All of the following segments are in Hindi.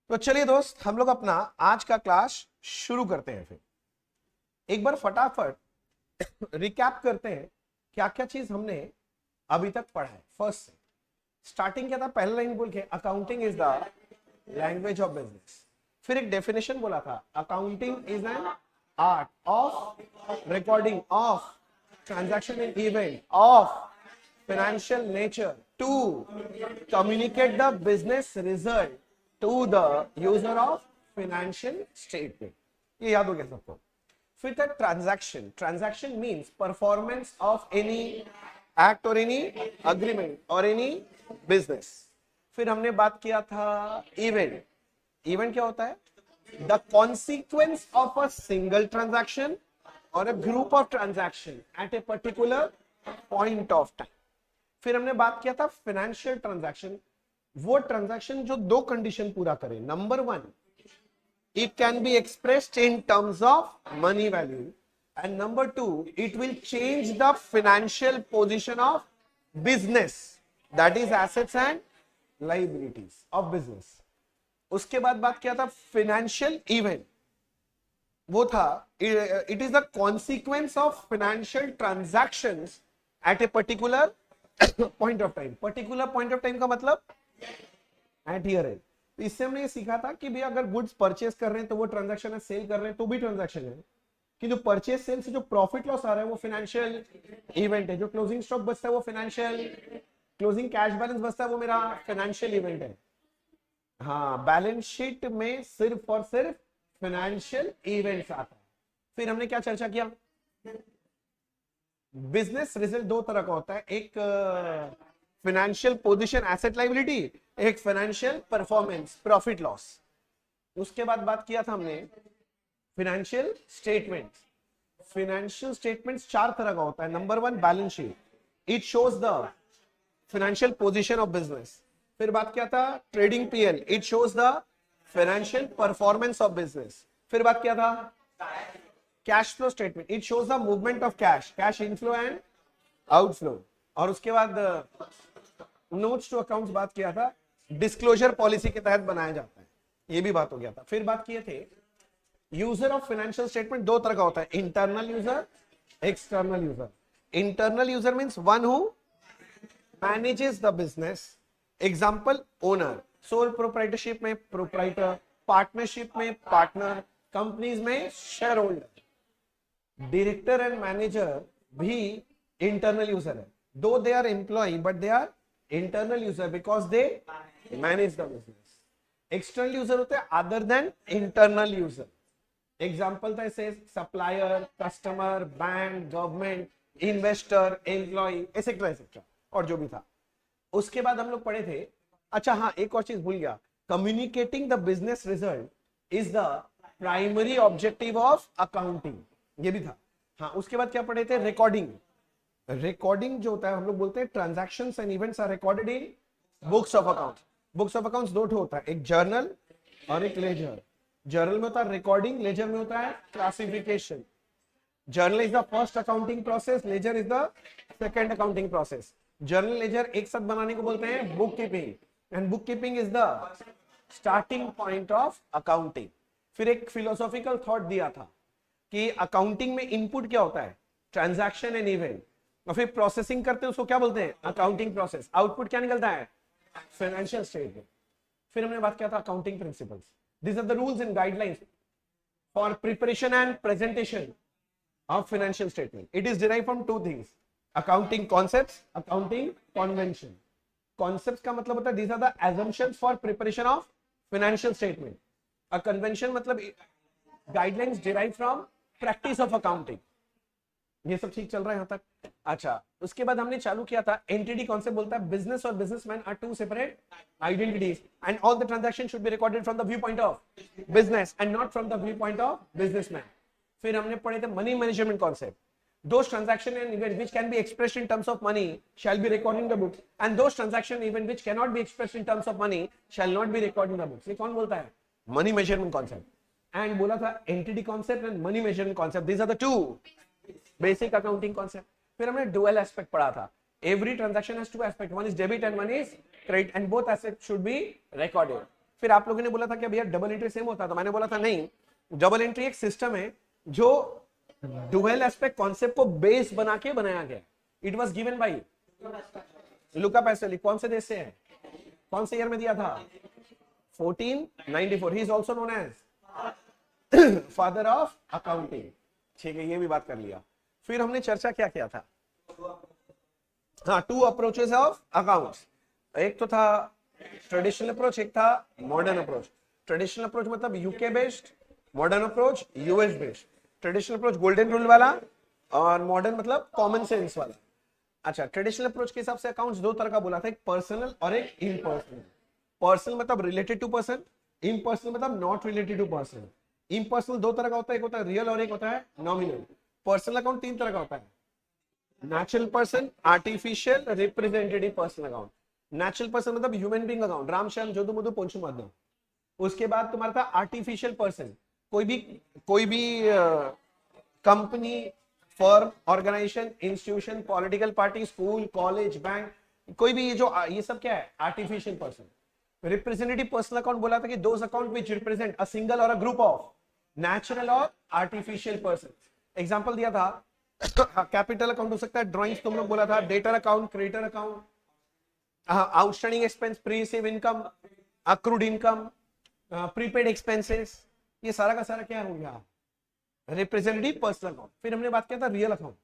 तो चलिए दोस्त, हम लोग अपना आज का क्लास शुरू करते हैं। फिर एक बार फटाफट रिकैप करते हैं क्या क्या चीज हमने अभी तक पढ़ा है। फर्स्ट से स्टार्टिंग किया था, पहला लाइन बोल के accounting is the language of business. फिर एक डेफिनेशन बोला था, accounting is an art of recording of transaction and event of financial nature to communicate the business result to the user of financial statement। ये याद हो गया सबको। फिर था transaction. Transaction means performance of any act और एनी अग्रीमेंट और एनी बिजनेस। फिर हमने बात किया था इवेंट। इवेंट क्या होता है? The consequence of a single transaction और a group of transaction at a particular point of time। फिर हमने बात किया था फाइनेंशियल ट्रांजैक्शन, वो ट्रांजैक्शन जो दो कंडीशन पूरा करे। Number one, it can be expressed in terms of money value, and number two, it will change the financial position of business, that is assets and liabilities of business। उसके बाद बात किया था फाइनेंशियल इवेंट, वो था it is the consequence of financial transactions at a particular point of time. Particular point of time का मतलब एट ईयर एंड। तो इससे हमने ये सीखा था कि भाई अगर गुड्स परचेस कर रहे हैं तो वो ट्रांजैक्शन है, सेल कर रहे हैं तो भी ट्रांजैक्शन है, कि जो परचेस सेल से जो प्रॉफिट लॉस आ रहा है वो फाइनेंशियल इवेंट है, जो क्लोजिंग स्टॉक बचता है वो फाइनेंशियल, क्लोजिंग कैश बैलेंस बचता है वो मेरा फाइनेंशियल इवेंट है। हाँ, बैलेंस शीट में सिर्फ और सिर्फ फाइनेंशियल इवेंट्स आता है। फिर हमने क्या चर्चा किया? बिजनेस रिजल्ट दो तरह का होता है, एक फाइनेंशियल पोजीशन एसेट लायबिलिटी, एक फाइनेंशियल परफॉर्मेंस प्रॉफिट लॉस। उसके बाद बात किया था हमने फाइनेंशियल स्टेटमेंट्स। फाइनेंशियल स्टेटमेंट्स चार तरह का होता है। Number one, balance sheet, it shows the financial position of business. फिर बात किया था trading PL, it shows the financial performance of business. फिर बात किया था cash flow statement, it shows the movement of cash, cash inflow and outflow. और उसके बाद नोट्स टू अकाउंट्स बात किया था, डिस्क्लोजर पॉलिसी के तहत बनाया जाता है, ये भी बात हो गया था। फिर बात किए थे यूजर ऑफ फाइनेंशियल स्टेटमेंट दो तरह का होता है, internal user, external user. Internal user means one who manages the business. Example, owner, sole proprietorship में प्रोप्राइटर, पार्टनरशिप में पार्टनर, कंपनीज में share holder. Director and manager भी इंटरनल यूजर है, though they are employee but they are internal user because they manage the business. External user होते हैं other than internal user. Example था ऐसे supplier, customer, bank, government, investor, employee, etcetera etcetera और जो भी था। उसके बाद हम लोग पढ़े थे, अच्छा हाँ एक और चीज भूल गया, communicating the business result is the primary objective of accounting, ये भी था। हाँ, उसके बाद क्या पढ़े थे? रिकॉर्डिंग। रिकॉर्डिंग जो होता है हम लोग बोलते हैं transactions and events are recorded in books of accounts. Books of accounts दो होता है, एक जर्नल और एक लेजर। जर्नल में होता है रिकॉर्डिंग, लेजर में होता है classification. Journal is the first accounting process, ledger is the second accounting process. Journal ledger एक साथ बनाने को बोलते हैं book keeping, and book keeping is the starting point of accounting. फिर एक फिलोसॉफिकल थॉट दिया था कि अकाउंटिंग में इनपुट क्या होता है? ट्रांजैक्शन एंड इवेंट, और फिर प्रोसेसिंग करते हैं उसको क्या बोलते हैं? Accounting process. आउटपुट क्या निकलता है? Financial statement. फिर हमने बात किया था accounting principles, this are the rules and guidelines for preparation and presentation of financial statement. It is derived from two things, accounting concepts, accounting convention। concepts का मतलब होता है these are the assumptions for preparation of financial statement। a convention मतलब guidelines derived from practice of accounting। ये सब ठीक चल रहा है यहाँ तक? अच्छा, उसके बाद हमने चालू किया था एंटिटी कॉन्सेप्ट, बोलता है बिजनेस और businessman are two separate identities and all the transaction should be recorded from the view point of business and not from the view point of businessman. फिर हमने पढ़े थे money management concept, those transaction and event which can be expressed in terms of money shall be recorded in the books and those transaction event which cannot be expressed in terms of money shall not be recorded in the books। ये कौन बोलता है? Money measurement concept. एंड बोला था entity concept and money measurement concept, these are the two basic accounting concept। फिर हमने डुअल एस्पेक्ट पढ़ा था, every transaction has two aspects, one is debit and one is credit and both assets should be recorded। फिर आप लोगों ने बोला था कि भैया डबल एंट्री सेम होता है, तो मैंने बोला था नहीं, डबल एंट्री एक सिस्टम है जो डुअल एस्पेक्ट कॉन्सेप्ट को बेस बना के बनाया गया। It was given by Luca Pacioli. कौन से देश से है, कौन से ईयर में दिया था? 1494। He is also known as father of accounting. ठीक है, ये भी बात कर लिया। फिर हमने चर्चा क्या किया था? हाँ, टू अप्रोचेस ऑफ अकाउंट्स। एक तो था ट्रेडिशनल अप्रोच, एक था मॉडर्न अप्रोच। ट्रेडिशनल अप्रोच मतलब UK based, modern approach US based. Traditional approach golden rule वाला, और मॉडर्न मतलब कॉमन सेंस वाला। अच्छा, ट्रेडिशनल अप्रोच के हिसाब से अकाउंट्स दो तरह का बोला था, एक पर्सनल और एक इम्पर्सनल। पर्सनल मतलब रिलेटेड टू पर्सन, इम्पर्सनल मतलब not related to person. Impersonal दो तरह का होता है, एक होता है रियल और एक होता है नॉमिनल। पर्सनल अकाउंट तीन तरह का होता है, natural person, artificial, representative personal account. Natural person मतलब human being account, Ram Shyam Jodu Modu Ponchu Madhav. उसके बाद तुम्हारा था आर्टिफिशियल पर्सन, कोई भी company, firm, organization, institution, political party, school, college, bank, कोई भी, ये सब क्या है? Artificial person. Representative personal account बोला था कि those account which represent a single और अ ग्रुप ऑफ नेचुरल और आर्टिफिशियल पर्सन। एग्जांपल दिया था कैपिटल अकाउंट हो सकता है, ड्राइंग्स तुम लोग बोला था, debtor account, creditor account, outstanding expense, pre receive income, accrued income, prepaid expenses, ये सारा का सारा क्या हो गया? Representative personal account. फिर हमने बात किया था real account.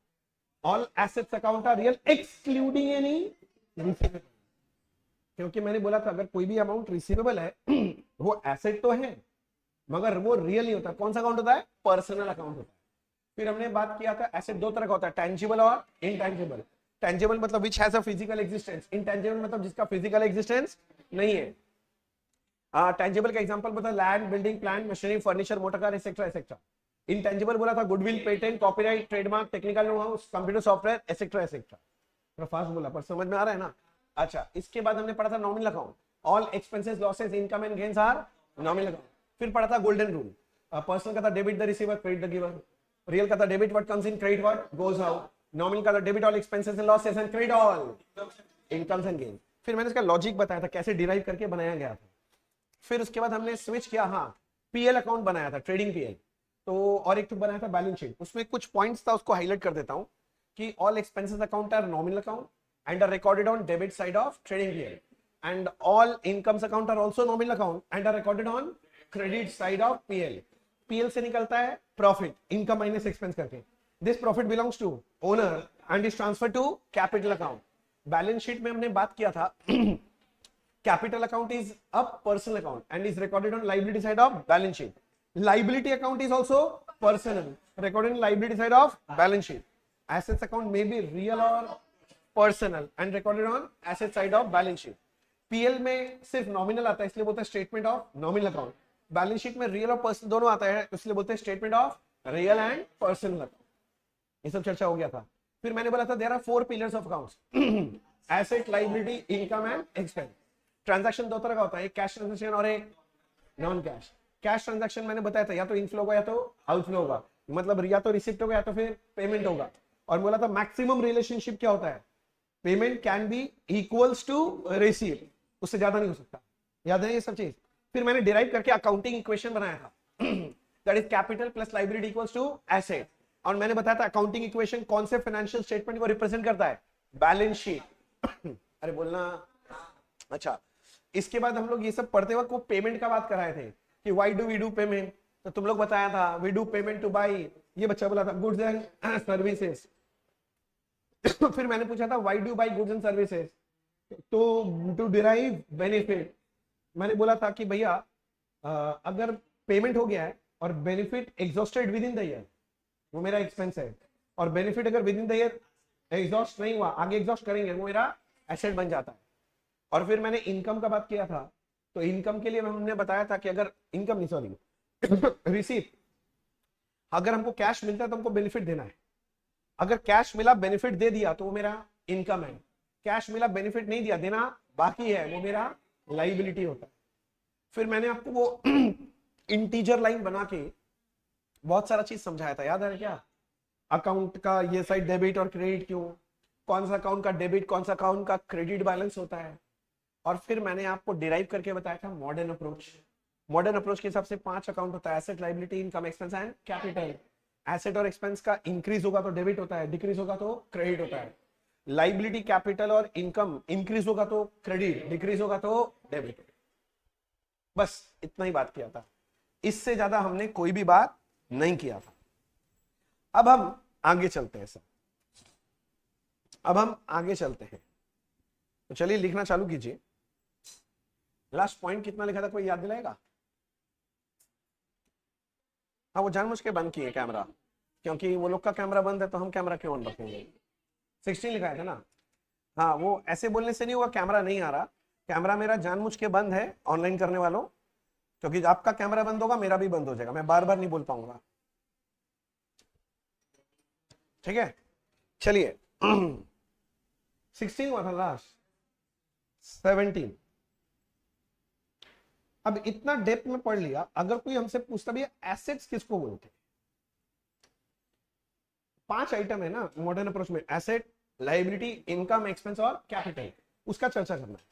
All assets account are real excluding any receivable. क्योंकि मैंने बोला था अगर कोई भी अमाउंट रिसीवेबल है वो एसेट तो है मगर वो रियल नहीं होता। कौन सा अकाउंट होता है? पर्सनल अकाउंट होता है। फिर हमने बात किया था एसेट दो तरह का होता है, टेंजिबल और इनटेंजिबल। टेंजिबल मतलब which has a physical existence, intangible मतलब जिसका फिजिकल एग्जिस्टेंस नहीं है। टेंजिबल का एग्जांपल बता, land, building, plant, machinery, furniture, motor car, etcetera etcetera. Intangible बोला था goodwill, patent, copyright, trademark, technical know how, computer software, etcetera etcetera. थोड़ा फास्ट बोला पर समझ में आ रहा है ना? अच्छा, इसके बाद हमने पढ़ा था nominal account. All expenses, losses, income and gains are nominal account. फिर पढ़ा था गोल्डन रूल। पर्सनल का था debit the receiver, credit the giver. Real का था debit what comes in, credit what goes out. Nominal का था debit all expenses and losses and credit all incomes and gains. फिर मैंने इसका लॉजिक बताया था कैसे डिराइव करके बनाया गया था। फिर उसके बाद हमने स्विच किया, हाँ, पीएल अकाउंट बनाया था, ट्रेडिंग पीएल। तो और एक तो बनाया था बैलेंस शीट। उसमें कुछ पॉइंट्स था, उसको हाईलाइट कर देता हूं कि all expenses account are nominal account and are recorded on debit side of trading PL, and all incomes account are also nominal account and are recorded on credit side of PL. PL से निकलता है profit, income minus expense करके। This profit belongs to owner and is transferred to capital account. Balance sheet में हमने बात किया था capital account is a personal account and is recorded on liability side of balance sheet. Liability account is also personal, recorded on liability side of balance sheet. Assets account may be real or personal and recorded on asset side of balance sheet. PL में सिर्फ नॉमिनल आता है इसलिए बोलते हैं statement of nominal account. Balance sheet में रियल और पर्सनल दोनों आता है इसलिए बोलते हैं statement of real and personal account. ये सब चर्चा हो गया था। फिर मैंने बोला था there are 4 pillars of accounts, asset, liability, income and expense. Transaction दो तरह का होता है, एक कैश ट्रांजैक्शन और एक नॉन कैश। कैश ट्रांजैक्शन मैंने बताया था या तो इनफ्लो होगा या तो आउटफ्लो होगा, मतलब या तो रिसिप्ट होगा या तो फिर पेमेंट होगा। और बोला था मैक्सिमम रिलेशनशिप क्या होता है, payment can be equals to receive, उससे ज्यादा नहीं हो सकता। याद है ये सब चीज? फिर मैंने डिराइव करके अकाउंटिंग इक्वेशन बनाया था, that is capital plus liability equals to asset. और मैंने बताया था अकाउंटिंग इक्वेशन कौन से फाइनेंशियल स्टेटमेंट को रिप्रेजेंट करता है, बैलेंस शीट। अरे बोलना। अच्छा, इसके बाद हम लोग ये सब पढ़ते वक्त वो पेमेंट का बात कर रहे थे कि why do we do payment, तो तुम लोग बताया था we do payment to buy, ये बच्चा बोला था गुड्स एंड सर्विसेज। फिर मैंने पूछा था why do by goods and services, तो टू डिराइव बेनिफिट। मैंने बोला था कि भैया अगर पेमेंट हो गया है और benefit exhausted within the year, वो मेरा एक्सपेंस है, और बेनिफिट अगर with in the year exhaust नहीं हुआ, आगे एग्जॉस्ट करेंगे, वो मेरा एसेट बन जाता है। और फिर मैंने इनकम का बात किया था, तो इनकम के लिए हमने बताया था कि अगर इनकम नहीं, सॉरी रिसीप्ट, अगर हमको कैश मिलता है तो हमको बेनिफिट देना है। अगर कैश मिला बेनिफिट दे दिया तो वो मेरा इनकम है, कैश मिला बेनिफिट नहीं दिया, देना बाकी है, वो मेरा लायबिलिटी होता है। फिर मैंने आपको वो इंटीजर लाइन बना के बहुत सारा चीज समझाया था, याद है क्या? अकाउंट का ये साइड डेबिट और क्रेडिट क्यों, कौन सा अकाउंट का डेबिट कौन सा अकाउंट का क्रेडिट बैलेंस होता है, और फिर मैंने आपको डिराइव करके बताया था मॉडर्न अप्रोच। मॉडर्न अप्रोच के हिसाब से 5 अकाउंट होता है, asset, liability, income, expense and capital. Asset और एक्सपेंस का इंक्रीज होगा तो डेबिट होता है, डिक्रीज होगा तो क्रेडिट होता है। लाइबिलिटी, कैपिटल और इनकम इंक्रीज होगा तो क्रेडिट, डिक्रीज होगा तो डेबिट। बस इतना ही बात किया था, इससे ज्यादा हमने कोई भी बात नहीं किया था। अब हम आगे चलते हैं सर, अब हम आगे चलते हैं। तो चलिए लिखना चालू कीजिए। लास्ट पॉइंट कितना लिखा था, कोई याद दिलाएगा? हाँ, वो जानबूझ के बंद किए कैमरा, क्योंकि वो लोग का कैमरा बंद है तो हम कैमरा क्यों ऑन रखेंगे। 16 लिखा है था ना। हाँ, वो ऐसे बोलने से नहीं हुआ कैमरा नहीं आ रहा, कैमरा मेरा जानबूझ के बंद है ऑनलाइन करने वालों, क्योंकि आपका कैमरा बंद होगा मेरा भी बंद हो जाएगा, मैं बार बार नहीं बोल पाऊंगा। ठीक है, चलिए 16 हुआ था लास्ट, 17। अब इतना डेप्थ में पढ़ लिया, अगर कोई हमसे पूछता भी एसेट्स किसको बोलते हैं? 5 आइटम है ना मॉडर्न अप्रोच में, एसेट, लायबिलिटी, इनकम, एक्सपेंस और कैपिटल, उसका चर्चा करना है।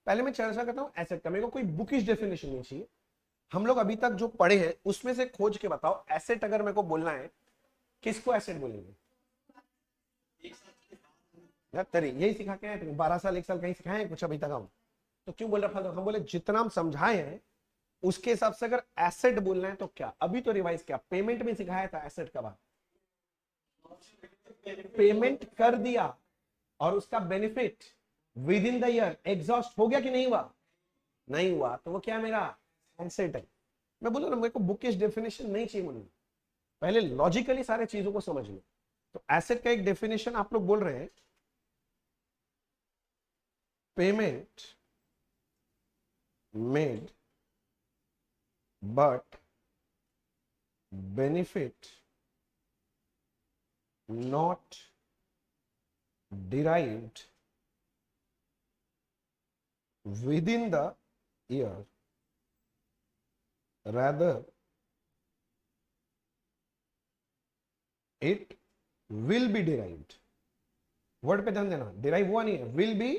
पहले मैं चर्चा करता हूं एसेट का, मेरे को कोई बुकिश डेफिनेशन नहीं चाहिए। हम लोग अभी तक जो पढ़े हैं उसमें से खोज के बताओ, एसेट अगर मेरे को बोलना है किसको एसेट बोलेंगे? यार तेरी यही सिखा के आए, 12 साल 1 साल कहीं सिखाए कुछ अभी तक हम? तो क्यों बोल रहा था? हम बोले जितना हम समझाए हैं उसके हिसाब से अगर एसेट बोलना है तो क्या, अभी तो रिवाइज किया, पेमेंट में सिखाया था एसेट का बात। पेमेंट कर दिया और उसका benefit with in the year exhaust हो गया कि नहीं हुआ? नहीं हुआ तो वो क्या मेरा एसेट है। मैं बोलूँ ना, मेरे को बुकिश डेफिनेशन नहीं चाहिए मुझे, पहले लॉजिकली सारे चीजों को समझ लो। तो एसेट का एक डेफिनेशन आप लोग बोल रहे हैं, payment made but benefit not derived within the year, rather it will be derived। Word पे ध्यान देना, डिराइव हुआ नहीं है, विल बी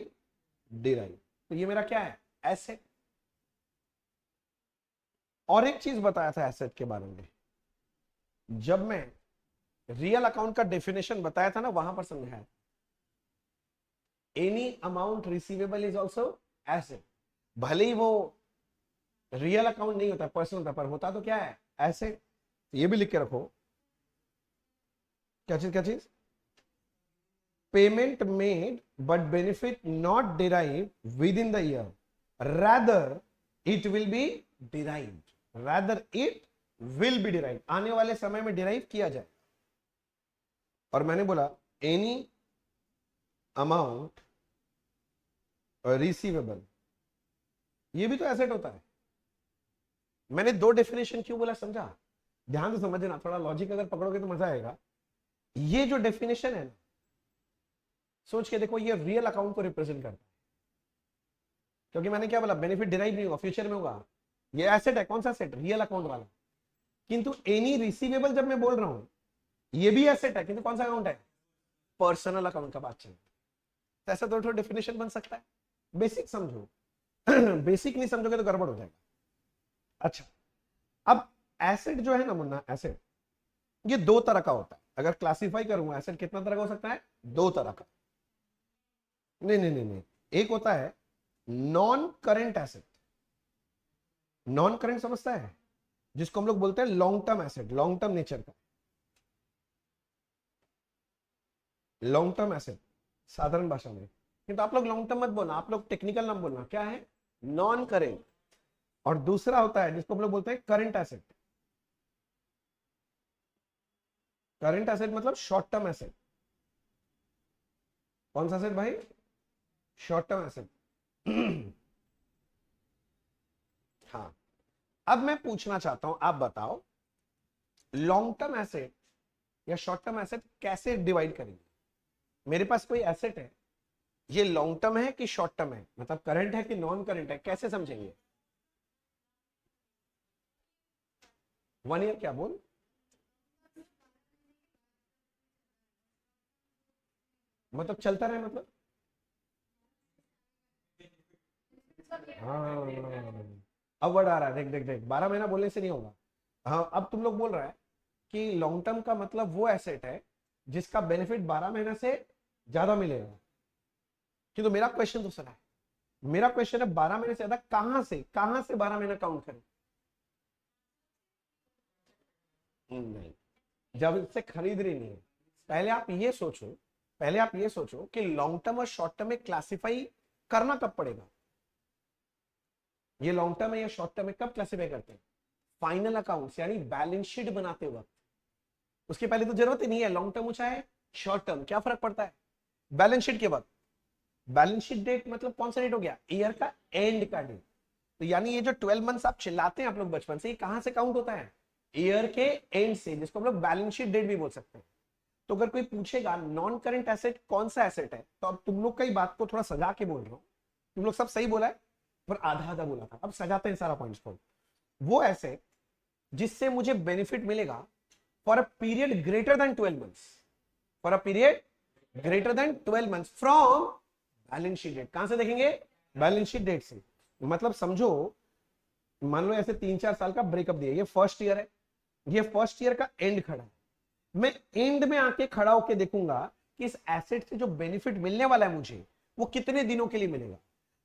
डिराइव। तो ये मेरा क्या है? एसेट। और एक चीज बताया था एसेट के बारे में, जब मैं रियल अकाउंट का डेफिनेशन बताया था ना, वहां पर समझाया any amount receivable is also asset. भले ही वो रियल अकाउंट नहीं होता, पर्सनल होता, पर होता तो क्या है? एसेट। ये भी लिख के रखो, क्या चीज क्या चीज? Payment made but benefit not derive within the year, rather it will be derived. Rather it will be derive, आने वाले समय में डिराइव किया जाए। और मैंने बोला एनी अमाउंट रिसीवेबल, ये भी तो एसेट होता है। मैंने 2 डेफिनेशन क्यों बोला समझा? ध्यान से समझना, थोड़ा लॉजिक अगर पकड़ोगे तो मजा आएगा। ये जो डेफिनेशन है ना, सोच के देखो, ये रियल अकाउंट को रिप्रेजेंट करता है, क्योंकि मैंने क्या बोला, बेनिफिट डिराइव नहीं होगा, फ्यूचर में होगा। ये एसेट है, कौन सा एसेट? रियल अकाउंट वाला। किंतु एनी रिसीवेबल जब मैं बोल रहा हूं, ये भी एसेट है, किंतु कौन सा अकाउंट है? पर्सनल अकाउंट का बात चल। तो ऐसा थोड़ा डेफिनेशन बन सकता है, बेसिक समझो। बेसिक नहीं समझोगे तो गड़बड़ हो जाएगा। अच्छा, अब एसेट जो है ना मुन्ना, एसेट ये 2 तरह का होता है। अगर क्लासिफाई करूंगा एसेट कितना तरह का हो सकता है? 2 तरह का। नहीं नहीं नहीं नहीं, एक होता है non current asset. Non current समझता है, जिसको हम लोग बोलते हैं long term asset, long term nature का। लॉन्ग टर्म एसेट साधारण भाषा में, किंतु आप लोग लॉन्ग टर्म मत बोलना, आप लोग टेक्निकल नाम बोलना, क्या है? Non current. और दूसरा होता है जिसको हम लोग बोलते हैं करंट एसेट। करंट एसेट मतलब शॉर्ट टर्म एसेट। कौन सा एसेट भाई? Short term asset. हाँ, अब मैं पूछना चाहता हूं, आप बताओ लॉन्ग टर्म एसेट या शॉर्ट टर्म एसेट कैसे डिवाइड करेंगे? मेरे पास कोई एसेट है, ये लॉन्ग टर्म है कि शॉर्ट टर्म है, मतलब करंट है कि नॉन करंट है, कैसे समझेंगे? 1 ईयर क्या बोल? मतलब चलता रहे, मतलब हाँ, अब वर्ड आ रहा है, देख देख देख, 12 महीना बोलने से नहीं होगा। हाँ, अब तुम लोग बोल रहा है कि लॉन्ग टर्म का मतलब वो एसेट है जिसका बेनिफिट 12 महीना से ज्यादा मिलेगा। किंतु मेरा क्वेश्चन दूसरा है, मेरा क्वेश्चन है 12 महीने से ज्यादा कहां से 12 महीना काउंट करें? नहीं, जब इससे खरीद रही नहीं है। पहले आप ये सोचो, पहले आप ये सोचो कि लॉन्ग टर्म और शॉर्ट टर्म में क्लासिफाई करना कब पड़ेगा? ये लॉन्ग टर्म है या शॉर्ट टर्म है, कब क्लासिफाई करते हैं? फाइनल अकाउंट्स यानी बैलेंस शीट बनाते वक्त। उसके पहले तो जरूरत ही नहीं है, लॉन्ग टर्म ऊंचा है शॉर्ट टर्म, क्या फर्क पड़ता है? बैलेंस शीट के वक्त, बैलेंस शीट डेट मतलब कौन सा डेट हो गया? ईयर का एंड का डेट। तो यानी ये जो 12 मंथ्स आप चिल्लाते हैं आप लोग बचपन से, ये कहां से काउंट होता है? ईयर के एंड से, जिसको हम लोग बैलेंस शीट डेट भी बोल सकते हैं। तो अगर कोई पूछेगा नॉन करंट एसेट कौन सा एसेट है, तो अब तुम लोग कई बात को थोड़ा सजा के बोल रहे हो, तुम लोग सब सही बोला है पर आधा आधा बोला था, अब सजाते हैं सारा पॉइंट्स को। वो एसेट जिससे मुझे बेनिफिट मिलेगा for a period greater than 12 months, for a period greater than 12 months from balance sheet date. कहां से देखेंगे? बैलेंस शीट डेट से। मतलब समझो, मान लो ऐसे 3-4 साल का ब्रेकअप दिया, ये फर्स्ट ईयर है, ये फर्स्ट ईयर का एंड खड़ा है, मैं एंड में आके खड़ा होके देखूंगा कि इस एसेट से जो बेनिफिट मिलने वाला है मुझे, वो कितने दिनों के लिए मिलेगा।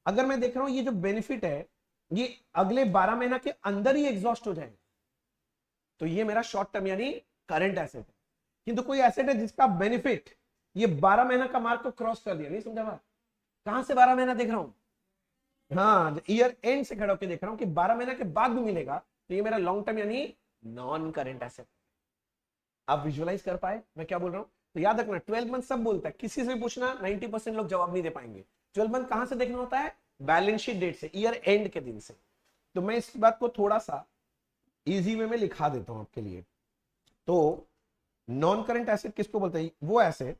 अगर मैं देख रहा हूं ये जो बेनिफिट है ये अगले 12 महीना के अंदर ही एग्जॉस्ट हो जाएगा, तो ये मेरा शॉर्ट टर्म यानी करंट एसेट है। किंतु कोई एसेट है जिसका बेनिफिट ये 12 महीना का मार्क को क्रॉस कर दिया, नहीं समझा बात? कहां से 12 महीना देख रहा हूं? हाँ, ईयर एंड से खड़ा होकर देख रहा हूं कि 12 महीना के बाद भी मिलेगा, तो ये मेरा लॉन्ग टर्म यानी नॉन करंट एसेट। आप विजुअलाइज कर पाए मैं क्या बोल रहा हूं? तो याद रखना 12 मंथ सब बोलता है, किसी से भी पूछना 90% लोग जवाब नहीं दे पाएंगे। 12 मंथ कहां से देखना होता है? बैलेंस शीट डेट से, ईयर एंड के दिन से। तो मैं इस बात को थोड़ा सा इजी वे में लिखा देता हूं आपके लिए। तो नॉन करंट एसेट किसको बोलते हैं? वो एसेट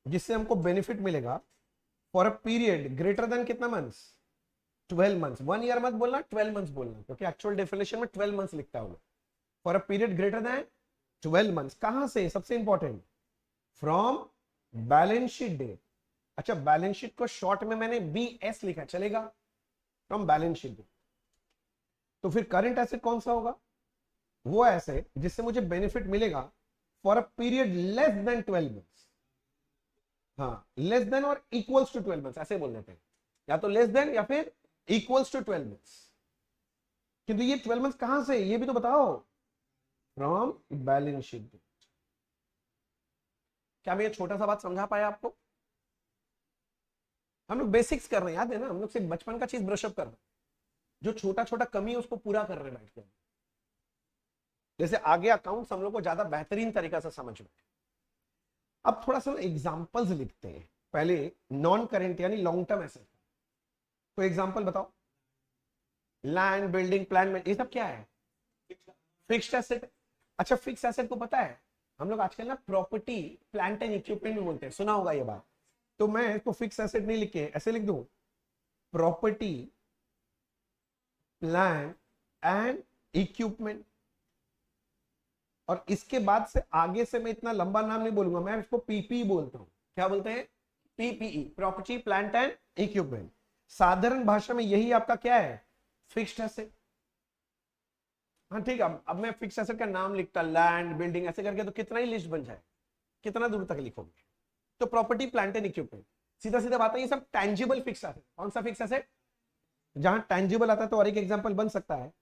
जिससे हमको बेनिफिट मिलेगा for a period greater then कितना मंथ्स? 12 मंथ्स। 1 ईयर मत बोलना, 12 मंथ्स बोलना, क्योंकि एक्चुअल डेफिनेशन में 12 मंथ्स लिखता हूं। For a period greater than 12 months. कहां से? सबसे important, from balance sheet date. अच्छा, बैलेंस शीट को शॉर्ट में मैंने BS लिखा, चलेगा? From balance sheet date. तो फिर करंट एसेट कौन सा होगा? वो एसेट जिससे मुझे बेनिफिट मिलेगा for a period less than 12 months. हाँ, लेस देन और इक्वल्स टू 12 मंथ्स, ऐसे बोल देते हैं, या तो लेस देन या फिर इक्वल्स टू 12 मंथ्स। किंतु ये 12 मंथ्स कहां से, ये भी तो बताओ? From balance sheet date. क्या मैं ये छोटा सा बात समझा पाया आपको? हम लोग बेसिक्स कर रहे हैं, याद है ना, हम लोग सिर्फ बचपन का चीज ब्रशअप कर रहे हैं, जो छोटा छोटा कमी है उसको पूरा कर रहे हैं बैठ के। जैसे आगे अकाउंट्स हम लोग को ज्यादा बेहतरीन तरीका से समझ में। अब थोड़ा सा एग्जांपल्स लिखते हैं पहले, नॉन करेंट यानी लॉन्ग टर्म एसेट। तो एग्जांपल बताओ। लैंड, बिल्डिंग, प्लान में, ये सब क्या है? Fixed asset. अच्छा, फिक्स एसेट को पता है हम लोग आजकल ना प्रॉपर्टी, प्लांट एंड इक्विपमेंट भी बोलते हैं, सुना होगा ये बात। तो मैं इसको फिक्स एसेट नहीं लिख के ऐसे लिख दूं, प्रॉपर्टी, प्लान एंड इक्विपमेंट। और इसके बाद से आगे से मैं इतना लंबा नाम नहीं बोलूंगा, मैं इसको पीपी बोलता हूं। क्या बोलते हैं? PPE, property, plant and equipment. साधारण भाषा में यही आपका क्या है? Fixed asset. हाँ ठीक है, अब मैं फिक्स एसेट का नाम लिखता, लैंड, बिल्डिंग, ऐसे करके, तो कितना ही लिस्ट बन जाए, कितना दूर तक लिखोगे? तो प्रॉपर्टी, प्लांट एंड इक्विपमेंट, सीधा सीधा बात है, ये सब टैंजिबल फिक्स एसेट। कौन सा फिक्स एसेट? जहां टैंजिबल आता है तो और एक एग्जांपल बन सकता है,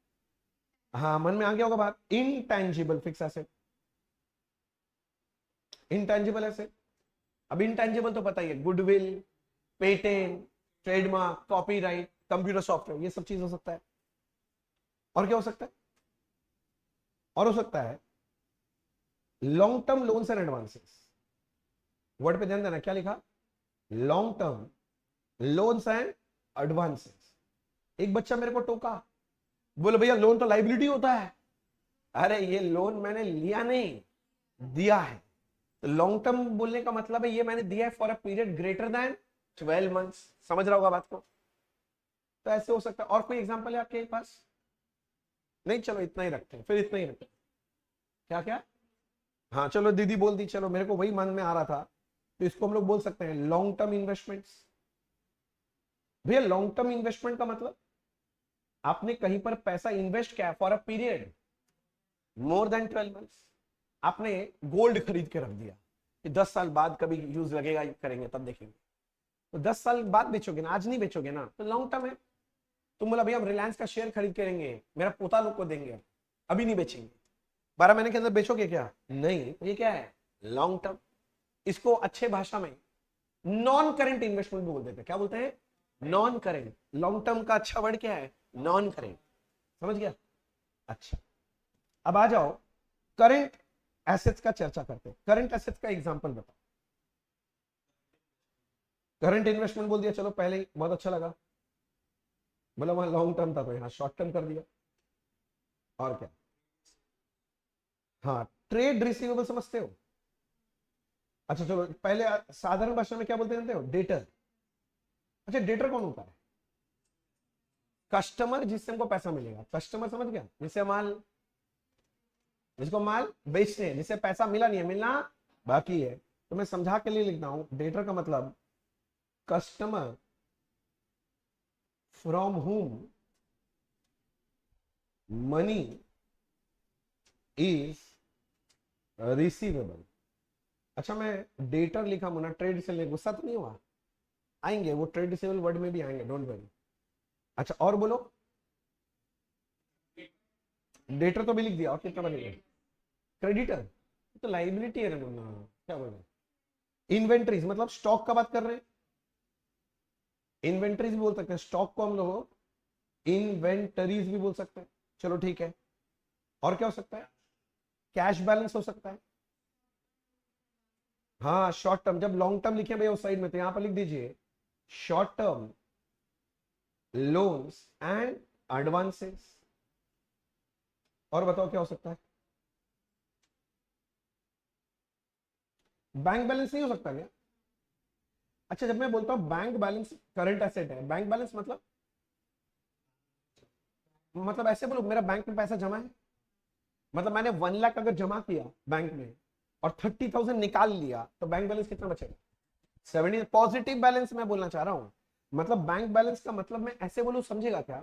हाँ मन में आ गया होगा बात, intangible fix asset. Intangible asset, अब इनटैंजिबल तो पता ही है, goodwill, patent, trademark, copyright, computer software, ये सब चीज हो सकता है। और क्या हो सकता है? और हो सकता है long term loans and advances. Word पे ध्यान देना, क्या लिखा? Long term loans and advances. एक बच्चा मेरे को टोका, बोले भैया लोन तो लाइबिलिटी होता है। अरे ये लोन मैंने लिया नहीं, दिया है। तो लॉन्ग टर्म बोलने का मतलब है ये मैंने दिया है for a period greater than 12 months. समझ रहा होगा बात को? तो ऐसे हो सकता है। और कोई एग्जांपल है आपके पास? नहीं, चलो इतना ही रखते हैं, फिर इतना ही रखते हैं। क्या क्या? हाँ चलो, दीदी बोल दी, चलो मेरे को वही मन में आ रहा था। तो इसको हम लोग बोल सकते हैं लॉन्ग टर्म इन्वेस्टमेंट्स। भैया लॉन्ग टर्म इन्वेस्टमेंट का मतलब आपने कहीं पर पैसा इन्वेस्ट किया for a period more than 12 months. आपने गोल्ड खरीद के रख दिया कि 10 साल बाद कभी यूज लगेगा, करेंगे तब देखेंगे, तो 10 साल बाद बेचोगे ना, आज नहीं बेचोगे ना, तो लॉन्ग टर्म है। तुम बोला भैया हम रिलायंस का शेयर खरीद के रहेंगे, मेरा पोता लोग को देंगे, अभी नहीं बेचेंगे, 12 महीने के अंदर बेचोगे क्या? नहीं, ये क्या है? Long term. इसको अच्छे भाषा में नॉन करेंट इन्वेस्टमेंट भी बोल देते हैं। क्या बोलते हैं? Non current. लॉन्ग टर्म का अच्छा वर्ड क्या है? Non current. समझ गया? अच्छा, अब आ जाओ करेंट एसेट्स का चर्चा करते हैं। करंट एसेट्स का एग्जांपल बताओ। करंट इन्वेस्टमेंट बोल दिया, चलो पहले ही बहुत अच्छा लगा, मतलब वहां लॉन्ग टर्म था तो यहाँ शॉर्ट टर्म कर दिया। और क्या? हाँ, ट्रेड रिसीवेबल समझते हो? अच्छा चलो पहले साधारण भाषा में क्या बोलते जानते हो? डेटर। अच्छा, डेटर कौन होता है? कस्टमर जिससे हमको पैसा मिलेगा। कस्टमर समझ गया? जिसको माल बेचते हैं, जिसे पैसा मिला नहीं है, मिलना बाकी है। तो मैं समझा के लिए लिखता हूं, डेटर का मतलब customer from whom money is receivable. अच्छा, मैं डेटर लिखा मुना ट्रेड से ले, गुस्सा तो नहीं हुआ? आएंगे वो ट्रेड रिसीवेबल वर्ड में भी आएंगे, डोंट वरी। अच्छा और बोलो, डेटर तो भी लिख दिया, और कितना बनेगा? क्रेडिटर तो लाइबिलिटी है ना, क्या बोल रहे हैं? इन्वेंट्रीज मतलब स्टॉक का बात कर रहे हैं, इन्वेंट्रीज भी बोल सकते हैं, स्टॉक को हम लोग इन्वेंटरीज भी बोल सकते हैं। चलो ठीक है, और क्या हो सकता है? कैश बैलेंस हो सकता है। हाँ शॉर्ट टर्म, जब लॉन्ग टर्म लिखे भैया उस साइड में, तो यहां पर लिख दीजिए short term loans and advances. और बताओ क्या हो सकता है? बैंक बैलेंस नहीं हो सकता क्या? अच्छा, जब मैं बोलता हूं बैंक बैलेंस करंट एसेट है, बैंक बैलेंस मतलब ऐसे बोलो मेरा बैंक में पैसा जमा है, मतलब मैंने 1 लाख अगर जमा किया बैंक में और 30,000 निकाल लिया, तो बैंक बैलेंस कितना बचेगा? 70। पॉजिटिव बैलेंस मैं बोलना चाह रहा हूं। मतलब बैंक बैलेंस का मतलब मैं ऐसे बोलूं, समझेगा क्या?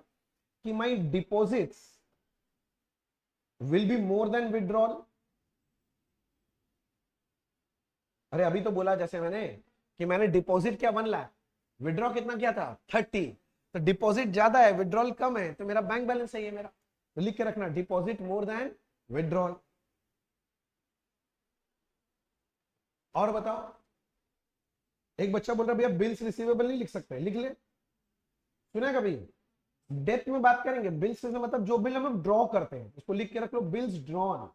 कि my deposits will be more than withdrawal. अरे अभी तो बोला जैसे मैंने कि मैंने डिपॉजिट किया 1 लाख, विड्रॉ कितना किया था? 30। तो डिपॉजिट ज्यादा है, विड्रॉल कम है, तो मेरा बैंक बैलेंस सही है मेरा। तो लिख के रखना डिपॉजिट मोर देन विड्रॉल। और बताओ, एक बच्चा बोल रहा है भैया बिल्स रिसीवेबल नहीं लिख सकते, लिख ले। सुना है कभी? डेप्थ में बात करेंगे, बिल्स से मतलब जो बिल हम लोग ड्रॉ करते हैं उसको लिख के रख लो, बिल्स ड्रॉन।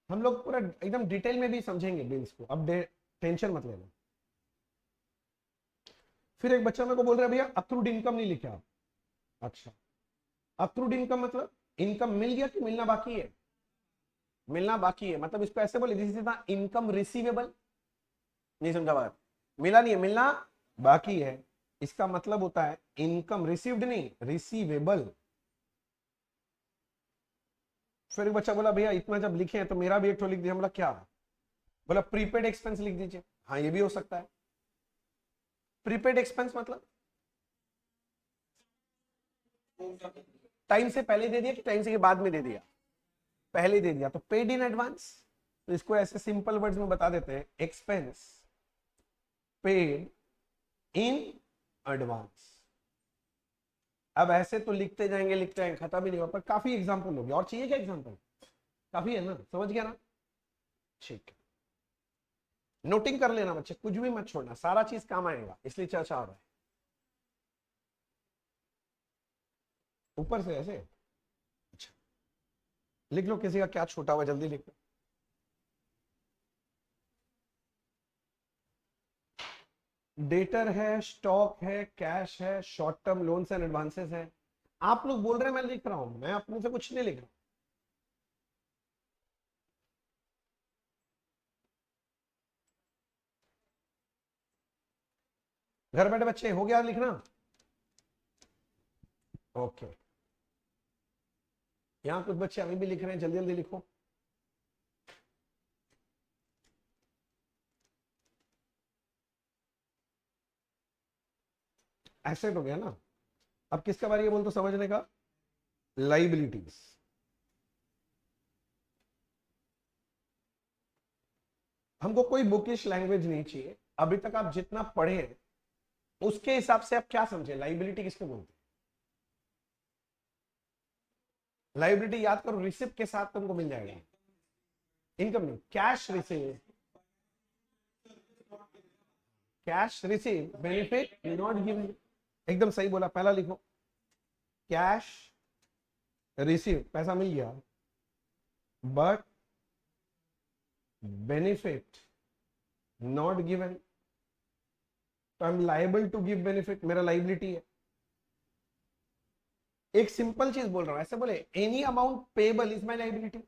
हम लोग पूरा एकदम डिटेल में भी समझेंगे बिल्स को, अब टेंशन मत लेना। फिर एक बच्चा मेरे को बोल रहा है भैया अक्रूड इनकम नहीं लिखा आप। अच्छा, अक्रूड इनकम मतलब इनकम मिल गया कि मिलना बाकी है? मिलना बाकी है, मतलब इसको ऐसे बोले this is the income receivable. नहीं समझा बात? मिला नहीं है, मिलना बाकी है। इसका मतलब होता है इनकम रिसीव्ड नहीं, रिसीवेबल। फिर एक बच्चा बोला भैया इतना जब लिखे हैं तो मेरा भी एक तो लिख दिया। मतलब क्या? बोला प्रीपेड एक्सपेंस लिख दीजिए। हाँ ये भी हो सकता है। प्रीपेड एक्सपेंस मतलब टाइम से पहले दे दिया कि टाइम से बाद में दे दिया? पहले दे दिया, तो पेड इन एडवांस। तो इसको ऐसे सिंपल वर्ड्स में बता देते हैं, एक्सपेंस पेड इन एडवांस। अब ऐसे तो लिखते जाएंगे लिखते जाएंगे, खत्म ही नहीं होगा, पर काफी एग्जांपल हो गया। और चाहिए क्या एग्जांपल? काफी है ना, समझ गया ना? ठीक है, नोटिंग कर लेना बच्चे, कुछ भी मत छोड़ना, सारा चीज काम आएगा, इसलिए चर्चा हो रहा है। ऊपर से ऐसे। अच्छा, लिख लो, किसी का क्या छोटा हुआ, जल्दी लिख लो। डेटर है, स्टॉक है, कैश है, short term loans and advances है। आप लोग बोल रहे हैं मैं लिख रहा हूं, मैं अपने से कुछ नहीं लिख रहा। घर बैठे बच्चे हो गया लिखना? ओके, यहां कुछ बच्चे अभी भी लिख रहे हैं, जल्दी जल्दी लिखो। एसेट हो गया ना। अब किसका बारी है बोल तो समझने का, लाइबिलिटीज। हमको कोई बुकिश लैंग्वेज नहीं चाहिए, अभी तक आप जितना पढ़े हैं उसके हिसाब से आप क्या समझे लाइबिलिटी किसको बोलते हैं। लाइबिलिटी याद करो, रिसिप्ट के साथ तुमको मिल जाएगा, इनकम नहीं, cash receive, cash receive benefit not given. एकदम सही बोला, पहला लिखो, कैश रिसीव पैसा मिल गया, बट बेनिफिट नॉट गिवन, तो I am liable to give benefit, मेरा लाइबिलिटी है। एक सिंपल चीज बोल रहा हूं, ऐसे बोले any amount payable is my liability,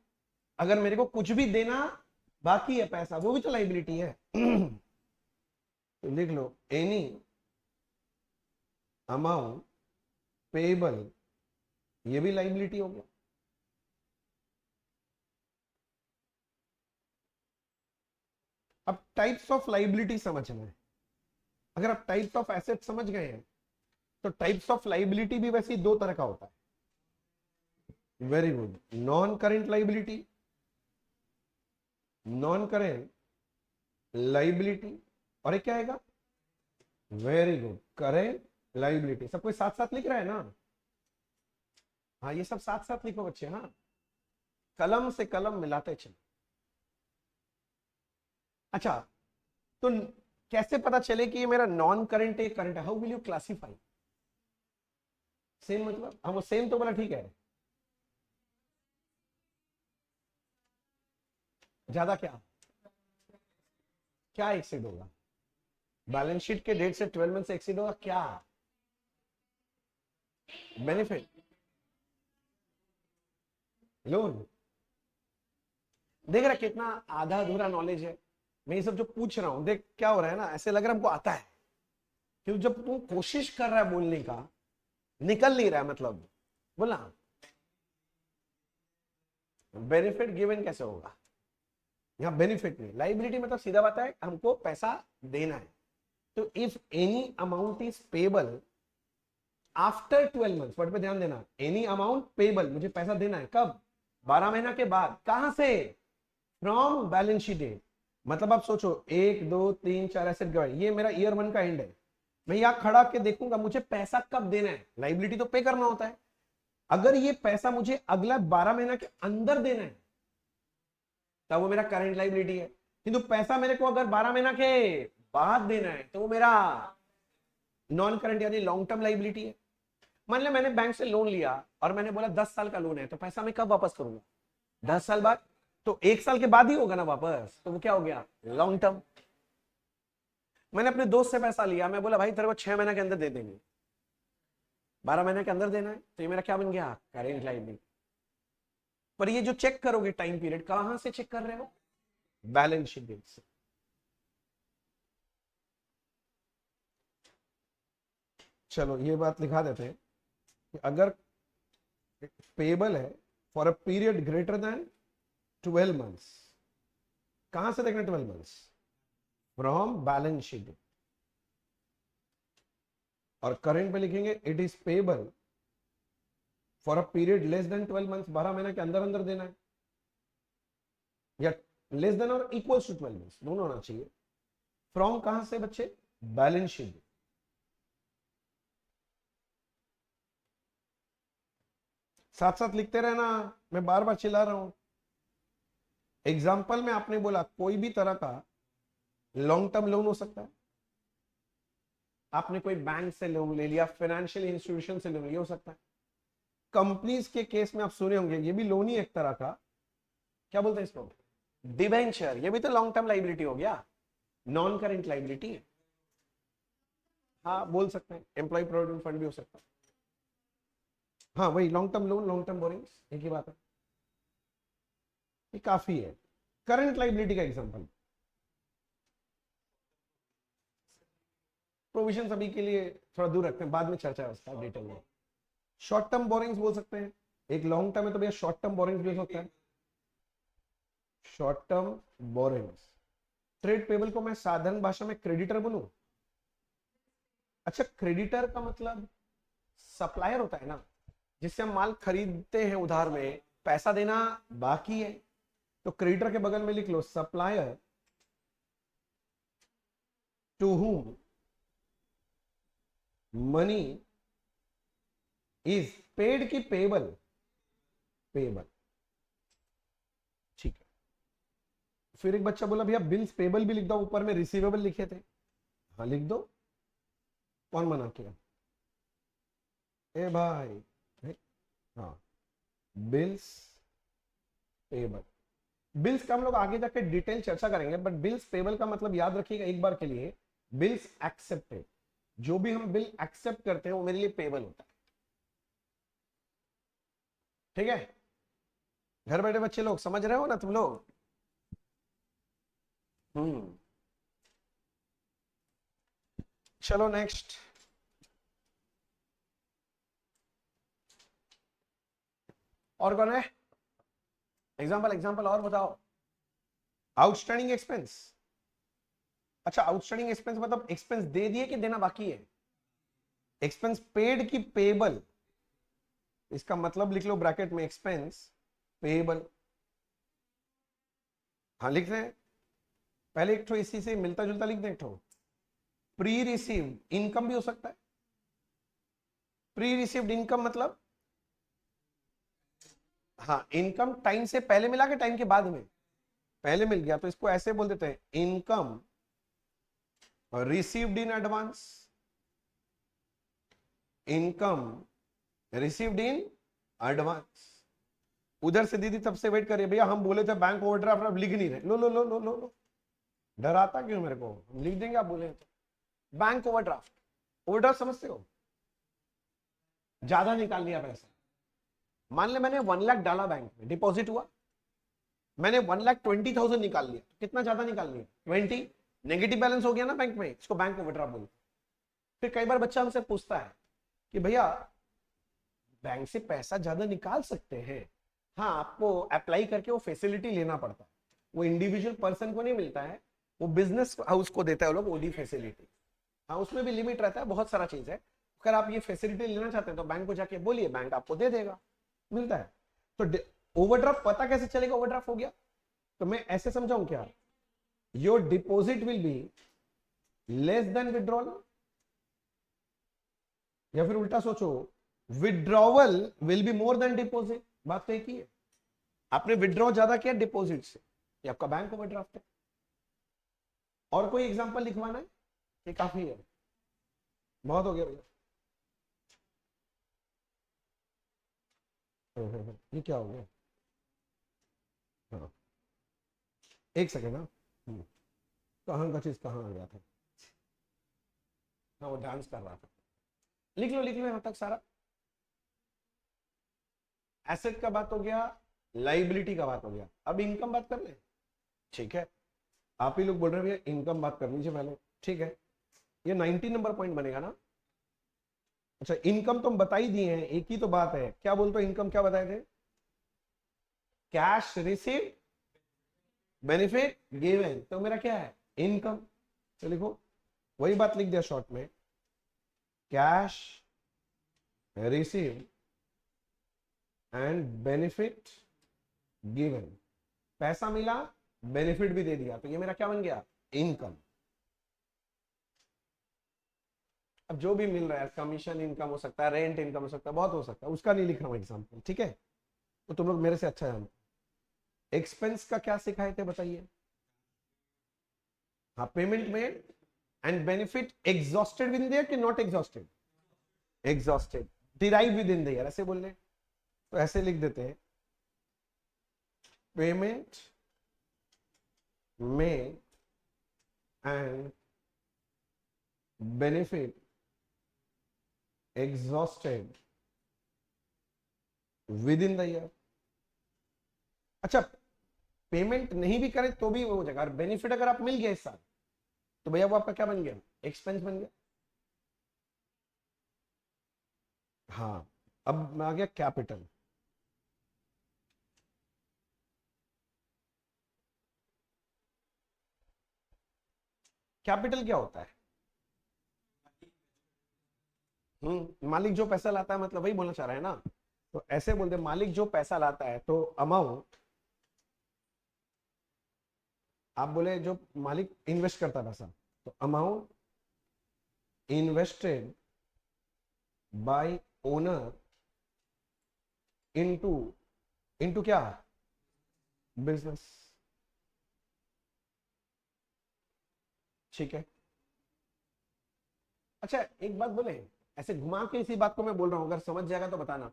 अगर मेरे को कुछ भी देना बाकी है पैसा, वो भी तो लाइबिलिटी है। तो लिख लो एनी अमाउंट पेबल, ये भी लाइबिलिटी हो गया। अब टाइप्स ऑफ लाइबिलिटी समझना है। अगर आप टाइप्स ऑफ एसेट समझ गए हैं तो टाइप्स ऑफ लाइबिलिटी भी वैसे ही दो तरह का होता है। Very good, non current liability, non current liability, और एक क्या आएगा, वेरी गुड, करेंट लाइबिलिटी। सब कोई साथ साथ लिख रहा है ना? हाँ, ये सब साथ साथ लिखो बच्चे, हाँ, कलम से कलम मिलाते चलो। अच्छा, तो कैसे पता चले कि ये मेरा नॉन करंट है करंट है? How will you classify? Same मतलब, हाँ वो सेम तो बोला ठीक है, ज्यादा क्या क्या एक्सीड होगा? बैलेंस शीट के डेट से 12 मंथ से एक्सीड होगा क्या? Benefit, loan. देख रहा कितना आधा अधूरा नॉलेज है। मैं ये सब जो पूछ रहा हूं, देख क्या हो रहा है ना, ऐसे लग रहा है हमको आता है, क्योंकि जब तू कोशिश कर रहा है बोलने का, निकल नहीं रहा है, मतलब बोला बेनिफिट गिवन कैसे होगा? यहाँ बेनिफिट नहीं, लाइबिलिटी मतलब सीधा बात है हमको पैसा देना है। तो if any amount is payable after 12 months, word पे ध्यान देना, एनी अमाउंट पेबल, मुझे पैसा देना है कब? 12 महीना के बाद। कहां से? From balance sheet date. मतलब आप सोचो 1 2 3 4 एसेट गए, ये मेरा ईयर 1 का एंड है, मैं यहां खड़ा के देखूंगा मुझे पैसा कब देना है, लाइबिलिटी तो पे करना होता है। अगर ये पैसा मुझे अगला 12 महीना के अंदर देना है तब वो मेरा करंट लाइबिलिटी है, किंतु पैसा मेरे को अगर 12 महीना के बाद देना है तो वो मेरा नॉन करंट यानी लॉन्ग टर्म लाइबिलिटी है। मान लिया मैंने बैंक से लोन लिया और मैंने बोला 10 साल का लोन है, तो पैसा मैं कब वापस करूंगा? 10 साल बाद। तो 1 साल के बाद ही होगा ना वापस, तो वो क्या हो गया? Long term. मैंने अपने दोस्त से पैसा लिया, मैं बोला भाई तेरे को 6 महीने के अंदर दे देंगे, 12 महीने के अंदर देना है, तो ये मेरा क्या बन गया? Current liability. पर ये जो चेक करोगे टाइम पीरियड, कहां से चेक कर रहे हो? बैलेंस शीट डेट से। चलो ये बात लिखा देते हैं कि अगर पेबल है for a period greater than 12 months, कहां से देखना 12 मंथ्स? From balance sheet. और करंट में लिखेंगे it is payable for a period less than 12 months, 12 महीने के अंदर अंदर देना है, या लेस देन और इक्वल्स टू 12 मंथ्स, दोनों होना चाहिए। फ्रॉम कहां से बच्चे? Balance sheet. साथ साथ लिखते रहना, मैं बार बार चिल्ला रहा हूं। एग्जाम्पल में आपने बोला कोई भी तरह का लॉन्ग टर्म लोन हो सकता है, आपने कोई बैंक से लोन ले लिया, फाइनेंशियल इंस्टीट्यूशन से लोन लिया, हो सकता है। कंपनीज के केस में आप सुने होंगे, ये भी लोन ही एक तरह का, क्या बोलते हैं इसको? डिबेंचर। ये भी तो लॉन्ग टर्म लाइबिलिटी हो गया, नॉन करेंट लाइबिलिटी। हाँ बोल सकते हैं, एम्प्लॉय प्रोविडेंट फंड भी हो सकता है। हाँ वही long term loan, long term borrowings, एक ही बात है, ये काफी है। करंट लाइबिलिटी का एग्जांपल, प्रोविजन अभी के लिए थोड़ा दूर रखते हैं, बाद में चर्चा है उसका डिटेल में। शॉर्ट टर्म बोरिंग्स बोल सकते हैं, एक लॉन्ग टर्म है तो भैया शॉर्ट टर्म बोरिंग्स भी हो सकता है। Short term borrowings. Trade payable को मैं साधारण भाषा में क्रेडिटर बोलूं? अच्छा, क्रेडिटर का मतलब सप्लायर होता है ना, जिससे हम माल खरीदते हैं उधार में, पैसा देना बाकी है, तो क्रेडिटर के बगल में लिख लो supplier to whom money is paid की पेबल, पेबल। ठीक है। फिर एक बच्चा बोला भैया बिल्स पेबल भी लिख दो, ऊपर में रिसीवेबल लिखे थे। हाँ लिख दो, कौन मना किया? ए भाई, हाँ, बिल्स पेबल। बिल्स का हम लोग आगे जाके डिटेल चर्चा करेंगे, बट बिल्स पेबल का मतलब याद रखिएगा एक बार के लिए, बिल्स एक्सेप्टेड, जो भी हम बिल एक्सेप्ट करते हैं वो मेरे लिए पेबल होता है। ठीक है, घर बैठे बच्चे लोग समझ रहे हो ना तुम लोग? चलो नेक्स्ट। और कौन है? एग्जाम्पल एग्जाम्पल और बताओ। Outstanding expense. अच्छा, आउटस्टैंडिंग एक्सपेंस मतलब एक्सपेंस दे दिए कि देना बाकी है? एक्सपेंस पेड की पेबल, इसका मतलब लिख लो ब्रैकेट में एक्सपेंस पेबल। हाँ लिख रहे हैं, पहले एक ठो इसी से मिलता जुलता लिख दे, एक ठो प्री रिसीव्ड इनकम भी हो सकता है। प्री रिसीव्ड इनकम मतलब, हाँ, इनकम टाइम से पहले मिला के टाइम के बाद में? पहले मिल गया तो इसको ऐसे बोल देते हैं income received in advance, income received in advance. उधर से दीदी तब से वेट करिए भैया, हम बोले थे बैंक ओवरड्राफ्ट, अब लिख नहीं रहे। लो लो लो लो लो लो, डराता क्यों मेरे को? हम लिख देंगे आप बोले तो। बैंक ओवरड्राफ्ट, ओवरड्राफ्ट समझते हो? ज्यादा निकाल लिया पैसा, मान ले मैंने 1 लाख डाला बैंक में, डिपॉजिट हुआ, मैंने 1,20,000 निकाल लिया, कितना ज्यादा निकाल लिया? 20। नेगेटिव बैलेंस हो गया ना बैंक में, इसको बैंक ओवरड्राफ्ट बोलते। फिर कई बार बच्चा हमसे पूछता है कि भैया बैंक से पैसा ज्यादा निकाल सकते हैं? हाँ, आपको अप्लाई करके वो फैसिलिटी लेना पड़ता है, वो इंडिविजुअल पर्सन को नहीं मिलता है, वो बिजनेस हाउस को देता है वो लोग ओडी फैसिलिटी। हाँ, उसमें भी लिमिट रहता है, बहुत सारा चीज है। अगर आप ये फैसिलिटी लेना चाहते हैं तो बैंक को जाके बोलिए, बैंक आपको दे देगा, मिलता है। तो ओवरड्राफ्ट पता कैसे चलेगा ओवरड्राफ्ट हो गया? तो मैं ऐसे समझाऊं क्या, your deposit will be less than withdrawal, या फिर उल्टा सोचो, withdrawal will be more then deposit. बात तो एक ही है, आपने विड्रॉ ज्यादा किया डिपॉजिट से, ये आपका बैंक ओवरड्राफ्ट है। और कोई एग्जांपल लिखवाना है? ये काफी है, बहुत हो गया भैया। ये क्या हो गया? हाँ, एक सेकेंड। हाँ, कहाँ का चीज कहाँ आ गया था? हाँ, वो डांस कर रहा था। लिख लो यहाँ तक सारा। एसेट का बात हो गया, लाइबिलिटी का बात हो गया, अब इनकम बात कर ले। ठीक है, आप ही लोग बोल रहे हैं भैया इनकम बात कर लीजिए पहले। ठीक है, ये 90 नंबर पॉइंट बनेगा ना? अच्छा, इनकम तो हम बता ही दिए हैं, एक ही तो बात है, क्या बोलते हो इनकम क्या बताए थे? कैश रिसीव बेनिफिट गिवन, तो मेरा क्या है? इनकम। तो लिखो, वही बात लिख दिया शॉर्ट में, cash receive and benefit given. पैसा मिला, बेनिफिट भी दे दिया, तो ये मेरा क्या बन गया? इनकम। अब जो भी मिल रहा है, कमीशन इनकम हो सकता है, रेंट इनकम हो सकता है, बहुत हो सकता है, उसका नहीं लिख रहा हूं एग्जाम्पल। ठीक है, तो तुम लोग मेरे से अच्छा जानते। एक्सपेंस का क्या सिखाए थे बताइए? हाँ, पेमेंट में and benefit exhausted within the year कि not exhausted? Exhausted, derive within the year, ऐसे बोल रहे। तो ऐसे लिख देते हैं, पेमेंट में and benefit exhausted within the year. अच्छा, पेमेंट नहीं भी करें तो भी वो हो जाएगा, और बेनिफिट अगर आप मिल गया इस साल, तो भैया वो आपका क्या बन गया? एक्सपेंस बन गया। हाँ, अब आ गया कैपिटल। कैपिटल क्या होता है? मालिक जो पैसा लाता है, मतलब वही बोलना चाह रहा है ना। तो ऐसे बोलते मालिक जो पैसा लाता है, तो अमाउंट, आप बोले जो मालिक इन्वेस्ट करता है पैसा, तो amount invested bye owner into, into क्या, बिजनेस। ठीक है। अच्छा एक बात बोले, ऐसे घुमा के इसी बात को मैं बोल रहा हूं, अगर समझ जाएगा तो बताना।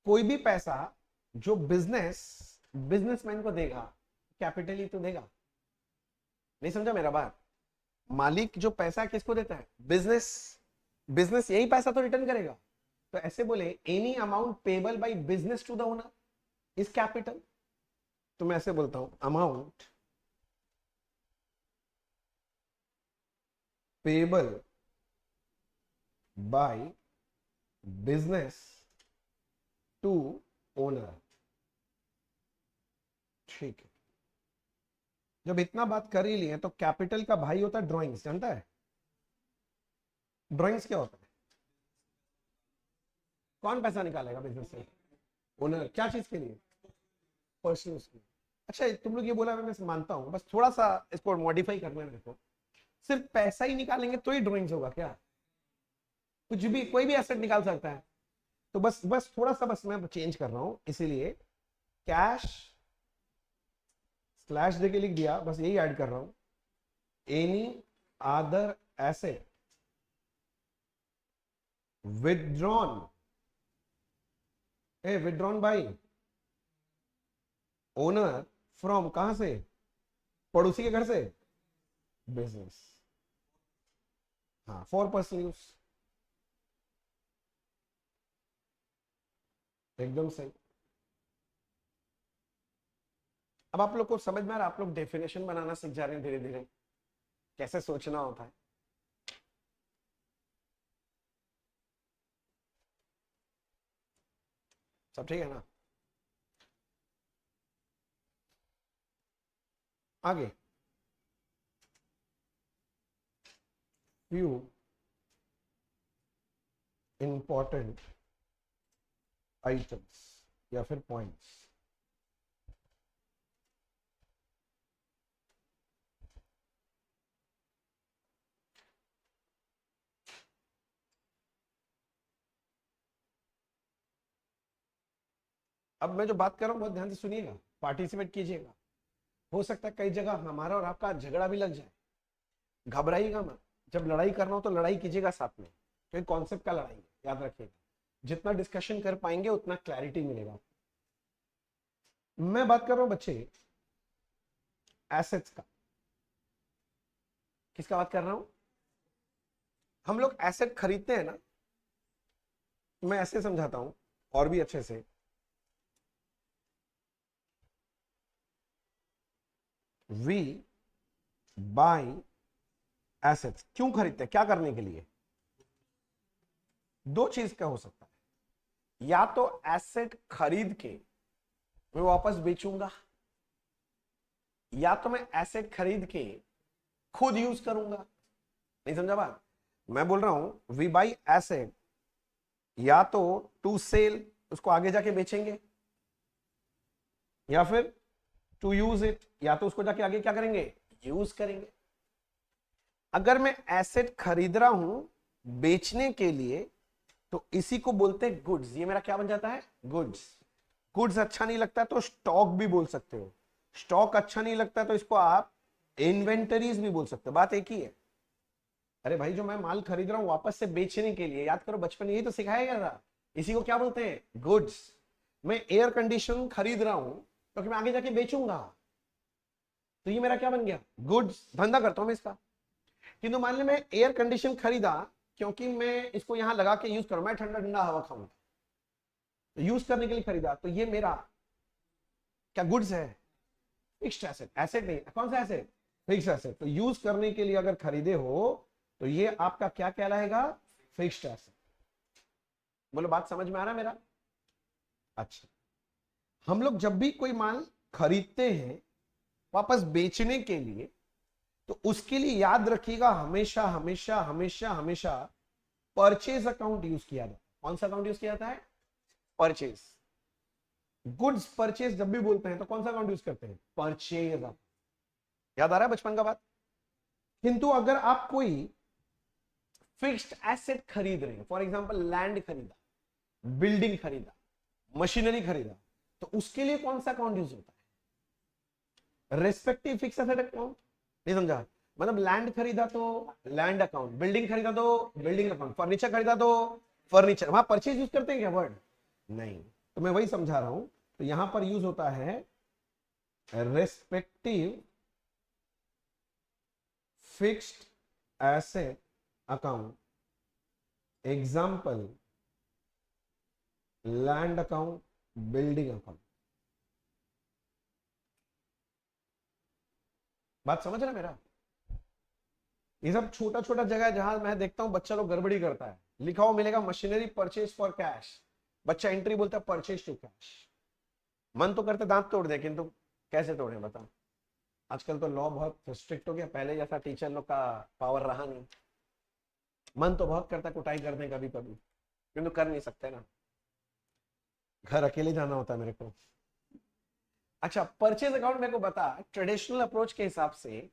कोई भी पैसा जो बिजनेसमैन को देगा, कैपिटल ही तो देगा। नहीं समझा मेरा बात? मालिक जो पैसा किसको देता है, बिजनेस, बिजनेस यही पैसा तो रिटर्न करेगा। तो ऐसे बोले any amount payable by business to the owner is capital. तो मैं ऐसे बोलता हूं amount payable by business to owner. ठीक है। जब इतना बात कर ही लिए तो कैपिटल का भाई होता है ड्राइंग्स, जानता है? ड्राइंग्स क्या होता है? कौन पैसा निकालेगा बिजनेस से? ओनर। क्या चीज के लिए? पर्सनल के लिए। अच्छा तुम लोग ये बोला, मैं मानता हूं, बस थोड़ा सा इसको मॉडिफाई करना है मेरे को। सिर्फ पैसा ही निकालेंगे तो ही ड्राइंग्स होगा क्या? कुछ भी, कोई भी एसेट निकाल सकता है। तो बस बस थोड़ा सा बस मैं चेंज कर रहा हूं, इसीलिए कैश स्लैश देके लिख दिया, बस यही ऐड कर रहा हूं, any other asset withdrawn, withdrawn bye owner from, कहां से? पड़ोसी के घर से, बिजनेस। हाँ, फॉर पर्सनल यूज। एकदम सही। अब आप लोग को समझ में आ रहा है? आप लोग डेफिनेशन बनाना सीख जा रहे हैं धीरे धीरे, कैसे सोचना होता है। सब ठीक है ना? आगे फ्यू इंपॉर्टेंट आइटम्स या फिर पॉइंट्स। अब मैं जो बात कर रहा हूं बहुत ध्यान से सुनिएगा, पार्टिसिपेट कीजिएगा। हो सकता है कई जगह हमारा और आपका झगड़ा भी लग जाए, घबराइएगा मत। जब लड़ाई करना हो तो लड़ाई कीजिएगा साथ में, क्योंकि कॉन्सेप्ट का लड़ाई है, याद रखिएगा। जितना डिस्कशन कर पाएंगे उतना क्लैरिटी मिलेगा। मैं बात कर रहा हूं बच्चे एसेट्स का। किसका बात कर रहा हूं? हम लोग एसेट खरीदते हैं ना, मैं ऐसे समझाता हूं और भी अच्छे से। वी बाय एसेट्स, क्यों खरीदते हैं, क्या करने के लिए? दो चीज का हो सकता है, या तो एसेट खरीद के मैं वापस बेचूंगा, या तो मैं एसेट खरीद के खुद यूज करूंगा। नहीं समझा बात? मैं बोल रहा हूं वी बाई एसेट, या तो टू सेल, उसको आगे जाके बेचेंगे, या फिर टू यूज इट, या तो उसको जाके आगे क्या करेंगे, यूज करेंगे। अगर मैं एसेट खरीद रहा हूं बेचने के लिए, तो इसी को बोलते हैं गुड्स। ये मेरा क्या बन जाता है, गुड्स। गुड्स अच्छा नहीं लगता तो स्टॉक भी बोल सकते हो। स्टॉक अच्छा नहीं लगता तो इसको आप इन्वेंटरीज भी बोल सकते हो, बात एक ही है। अरे भाई जो मैं माल खरीद रहा हूं वापस से बेचने के लिए, याद करो बचपन यही तो सिखाया गया था, इसी को क्या बोलते हैं, गुड्स। मैं एयर कंडीशन खरीद रहा हूं क्योंकि मैं आगे जाके बेचूंगा, तो ये मेरा क्या बन गया, गुड्स। धंधा करता हूं मैं इसका। किंतु मान ली मैं एयर कंडीशन खरीदा क्योंकि मैं इसको यहां लगा के यूज करूं, मैं ठंडा ठंडा हवा खाऊंगा, तो यूज करने के लिए खरीदा, तो ये मेरा क्या गुड्स है, फिक्स्ड एसेट। एसेट नहीं, कौन सा एसेट, फिक्स्ड एसेट। तो यूज करने के लिए अगर खरीदे हो तो ये आपका क्या कहलाएगा, फिक्स्ड एसेट। बोलो बात समझ में आ रहा है मेरा? अच्छा, हम लोग जब भी कोई माल खरीदते हैं वापस बेचने के लिए, तो उसके लिए याद रखिएगा हमेशा हमेशा हमेशा हमेशा परचेज अकाउंट यूज किया था। कौन सा अकाउंट यूज किया था? परचेज। गुड्स परचेज जब भी बोलते हैं तो कौन सा अकाउंट यूज करते हैं? परचेज। याद आ रहा है बचपन का बात? किंतु अगर आप कोई फिक्स्ड एसेट खरीद रहे हैं, फॉर एग्जांपल लैंड खरीदा, बिल्डिंग खरीदा, मशीनरी खरीदा, तो उसके लिए कौन सा अकाउंट यूज होता है? Respective fix asset account. नहीं समझा? मतलब लैंड खरीदा तो लैंड अकाउंट, बिल्डिंग खरीदा तो बिल्डिंग अकाउंट, फर्नीचर खरीदा तो फर्नीचर। वहां परचेज यूज करते हैं क्या वर्ड? नहीं। तो मैं वही समझा रहा हूं, तो यहां पर यूज होता है respective fixed asset account. Example land account, building account. बात समझ रहा मेरा? ये सब छोटा छोटा जगह है जहां मैं देखता हूं बच्चा लोग गड़बड़ी करता है। लिखा हुआ मिलेगा मशीनरी परचेज फॉर कैश, बच्चा एंट्री बोलता है परचेज टू कैश। मन तो करते दांत तोड़ दे, किंतु कैसे तोड़े बताओ? आजकल तो लॉ बहुत स्ट्रिक्ट हो गया, पहले जैसा टीचर लोग का पावर रहा नहीं। मन तो बहुत करता कुटाई करने का, कभी कभी, किंतु कर नहीं सकते ना, घर अकेले जाना होता है मेरे को। अच्छा, परचेज अकाउंट मेरे को बता, ट्रेडिशनल अप्रोच के हिसाब से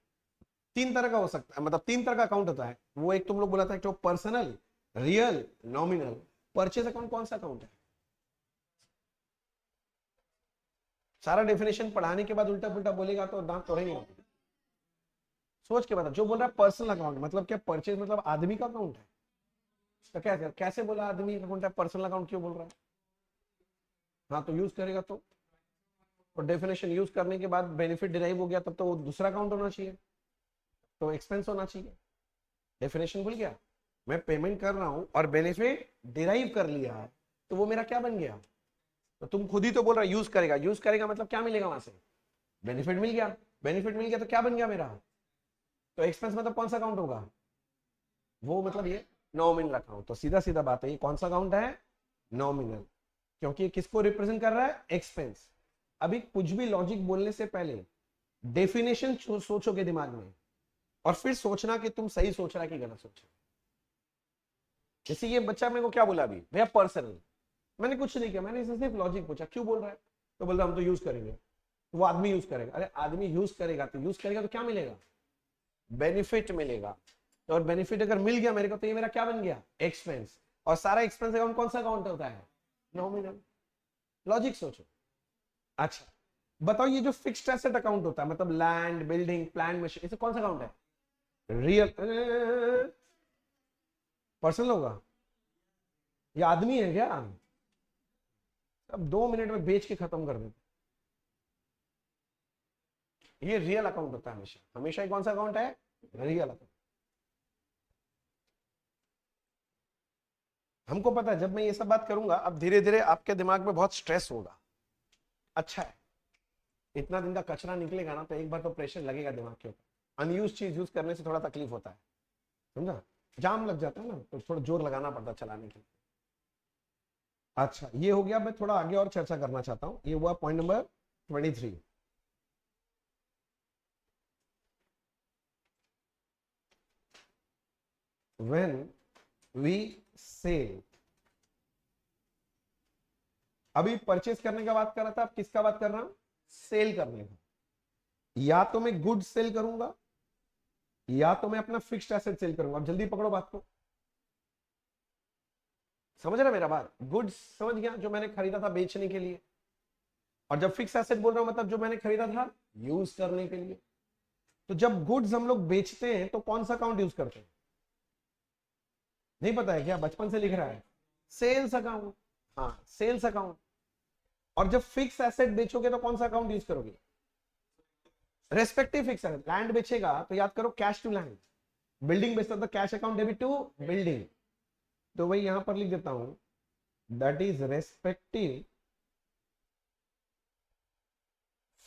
तीन तरह का हो सकता है, मतलब तीन तरह का अकाउंट होता है। वो एक तुम लोग बोला था, जो personal, real, nominal. Purchase account कौन सा अकाउंट है? सारा डेफिनेशन पढ़ाने के बाद उल्टा पुल्टा बोलेगा तो दांत तोड़ेंगे। सोच के बता, जो बोल रहा है पर्सनल अकाउंट मतलब क्या? परचेज मतलब आदमी का अकाउंट है? तो क्या कैसे बोला आदमी का अकाउंट है? पर्सनल अकाउंट क्यों बोल रहा है? हाँ तो यूज करेगा तो, और डेफिनेशन यूज करने के बाद बेनिफिट डिराइव हो गया, तब तो वो दूसरा अकाउंट होना चाहिए, तो एक्सपेंस होना चाहिए। डेफिनेशन भूल गया? मैं पेमेंट कर रहा हूं और बेनिफिट डिराइव कर लिया है, तो वो मेरा क्या बन गया? तो तुम खुद ही तो बोल रहा यूज करेगा, यूज करेगा मतलब क्या मिलेगा वहां से? बेनिफिट मिल गया। बेनिफिट मिल गया तो क्या बन गया मेरा? तो एक्सपेंस मतलब कौन सा अकाउंट होगा? वो मतलब ये नॉमिनल अकाउंट। तो सीधा सीधा बात है, ये कौन सा अकाउंट है? नॉमिनल। क्योंकि ये किसको रिप्रेजेंट कर रहा है? एक्सपेंस। अभी कुछ भी लॉजिक बोलने से पहले डेफिनेशन सोचोगे दिमाग में, और फिर सोचना कि तुम सही सोच रहा है कि गलत सोच रहा है। जैसे ये बच्चा मेरे को क्या बोला अभी, भैया पर्सनल। मैंने कुछ नहीं किया, मैंने इसे सिर्फ लॉजिक पूछा, क्यों बोल रहा है? तो बोल रहा हम तो यूज करेंगे। तो वो आदमी यूज करेगा। अरे आदमी यूज करेगा तो क्या मिलेगा? बेनिफिट मिलेगा। तो और बेनिफिट अगर मिल गया मेरे को, तो ये मेरा क्या बन गया? एक्सपेंस। और सारा एक्सपेंस अकाउंट कौन सा अकाउंट होता है? नॉमिनल। लॉजिक सोचो। अच्छा बताओ, ये जो फिक्स्ड एसेट अकाउंट होता है, मतलब लैंड, बिल्डिंग, प्लांट, मशीन, इसे कौन सा अकाउंट है? रियल। पर्सनल होगा? ये आदमी है क्या? अब 2 मिनट में बेच के खत्म कर देते। ये रियल अकाउंट होता है हमेशा। हमेशा ही कौन सा अकाउंट है? Real account. हमको पता है जब मैं ये सब बात करूंगा, अब धीरे धीरे आपके दिमाग में बहुत स्ट्रेस होगा। अच्छा है, इतना दिन का कचरा निकलेगा ना, तो एक बार तो प्रेशर लगेगा दिमाग के ऊपर। अनयूज चीज यूज करने से थोड़ा तकलीफ होता है, समझा? जाम लग जाता है ना, तो थोड़ा जोर लगाना पड़ता है चलाने के लिए। अच्छा ये हो गया। मैं थोड़ा आगे और चर्चा करना चाहता हूं। ये हुआ point number 23। When we sell, अभी परचेज करने का बात कर रहा था, अब किसका बात कर रहा हूं? सेल करने का। या तो मैं गुड सेल करूंगा, या तो मैं अपना फिक्स्ड एसेट सेल करूंगा। अब जल्दी पकड़ो बात को। समझ रहा मेरा बात? गुड्स समझ गया, जो मैंने खरीदा था बेचने के लिए। और जब फिक्स एसेट बोल रहा हूं, मतलब जो मैंने खरीदा था यूज करने के लिए। तो जब गुड्स हम लोग बेचते हैं तो कौन सा अकाउंट यूज करते हैं? नहीं पता है क्या? बचपन से लिख रहा है सेल्स अकाउंट। हाँ सेल्स अकाउंट। और जब फिक्स एसेट बेचोगे तो कौन सा अकाउंट यूज करोगे? Respective fix asset. लैंड बेचेगा तो याद करो कैश टू लैंड। बिल्डिंग बेचता तो cash account debit to building. तो वही यहां पर लिख देता हूं, that is respective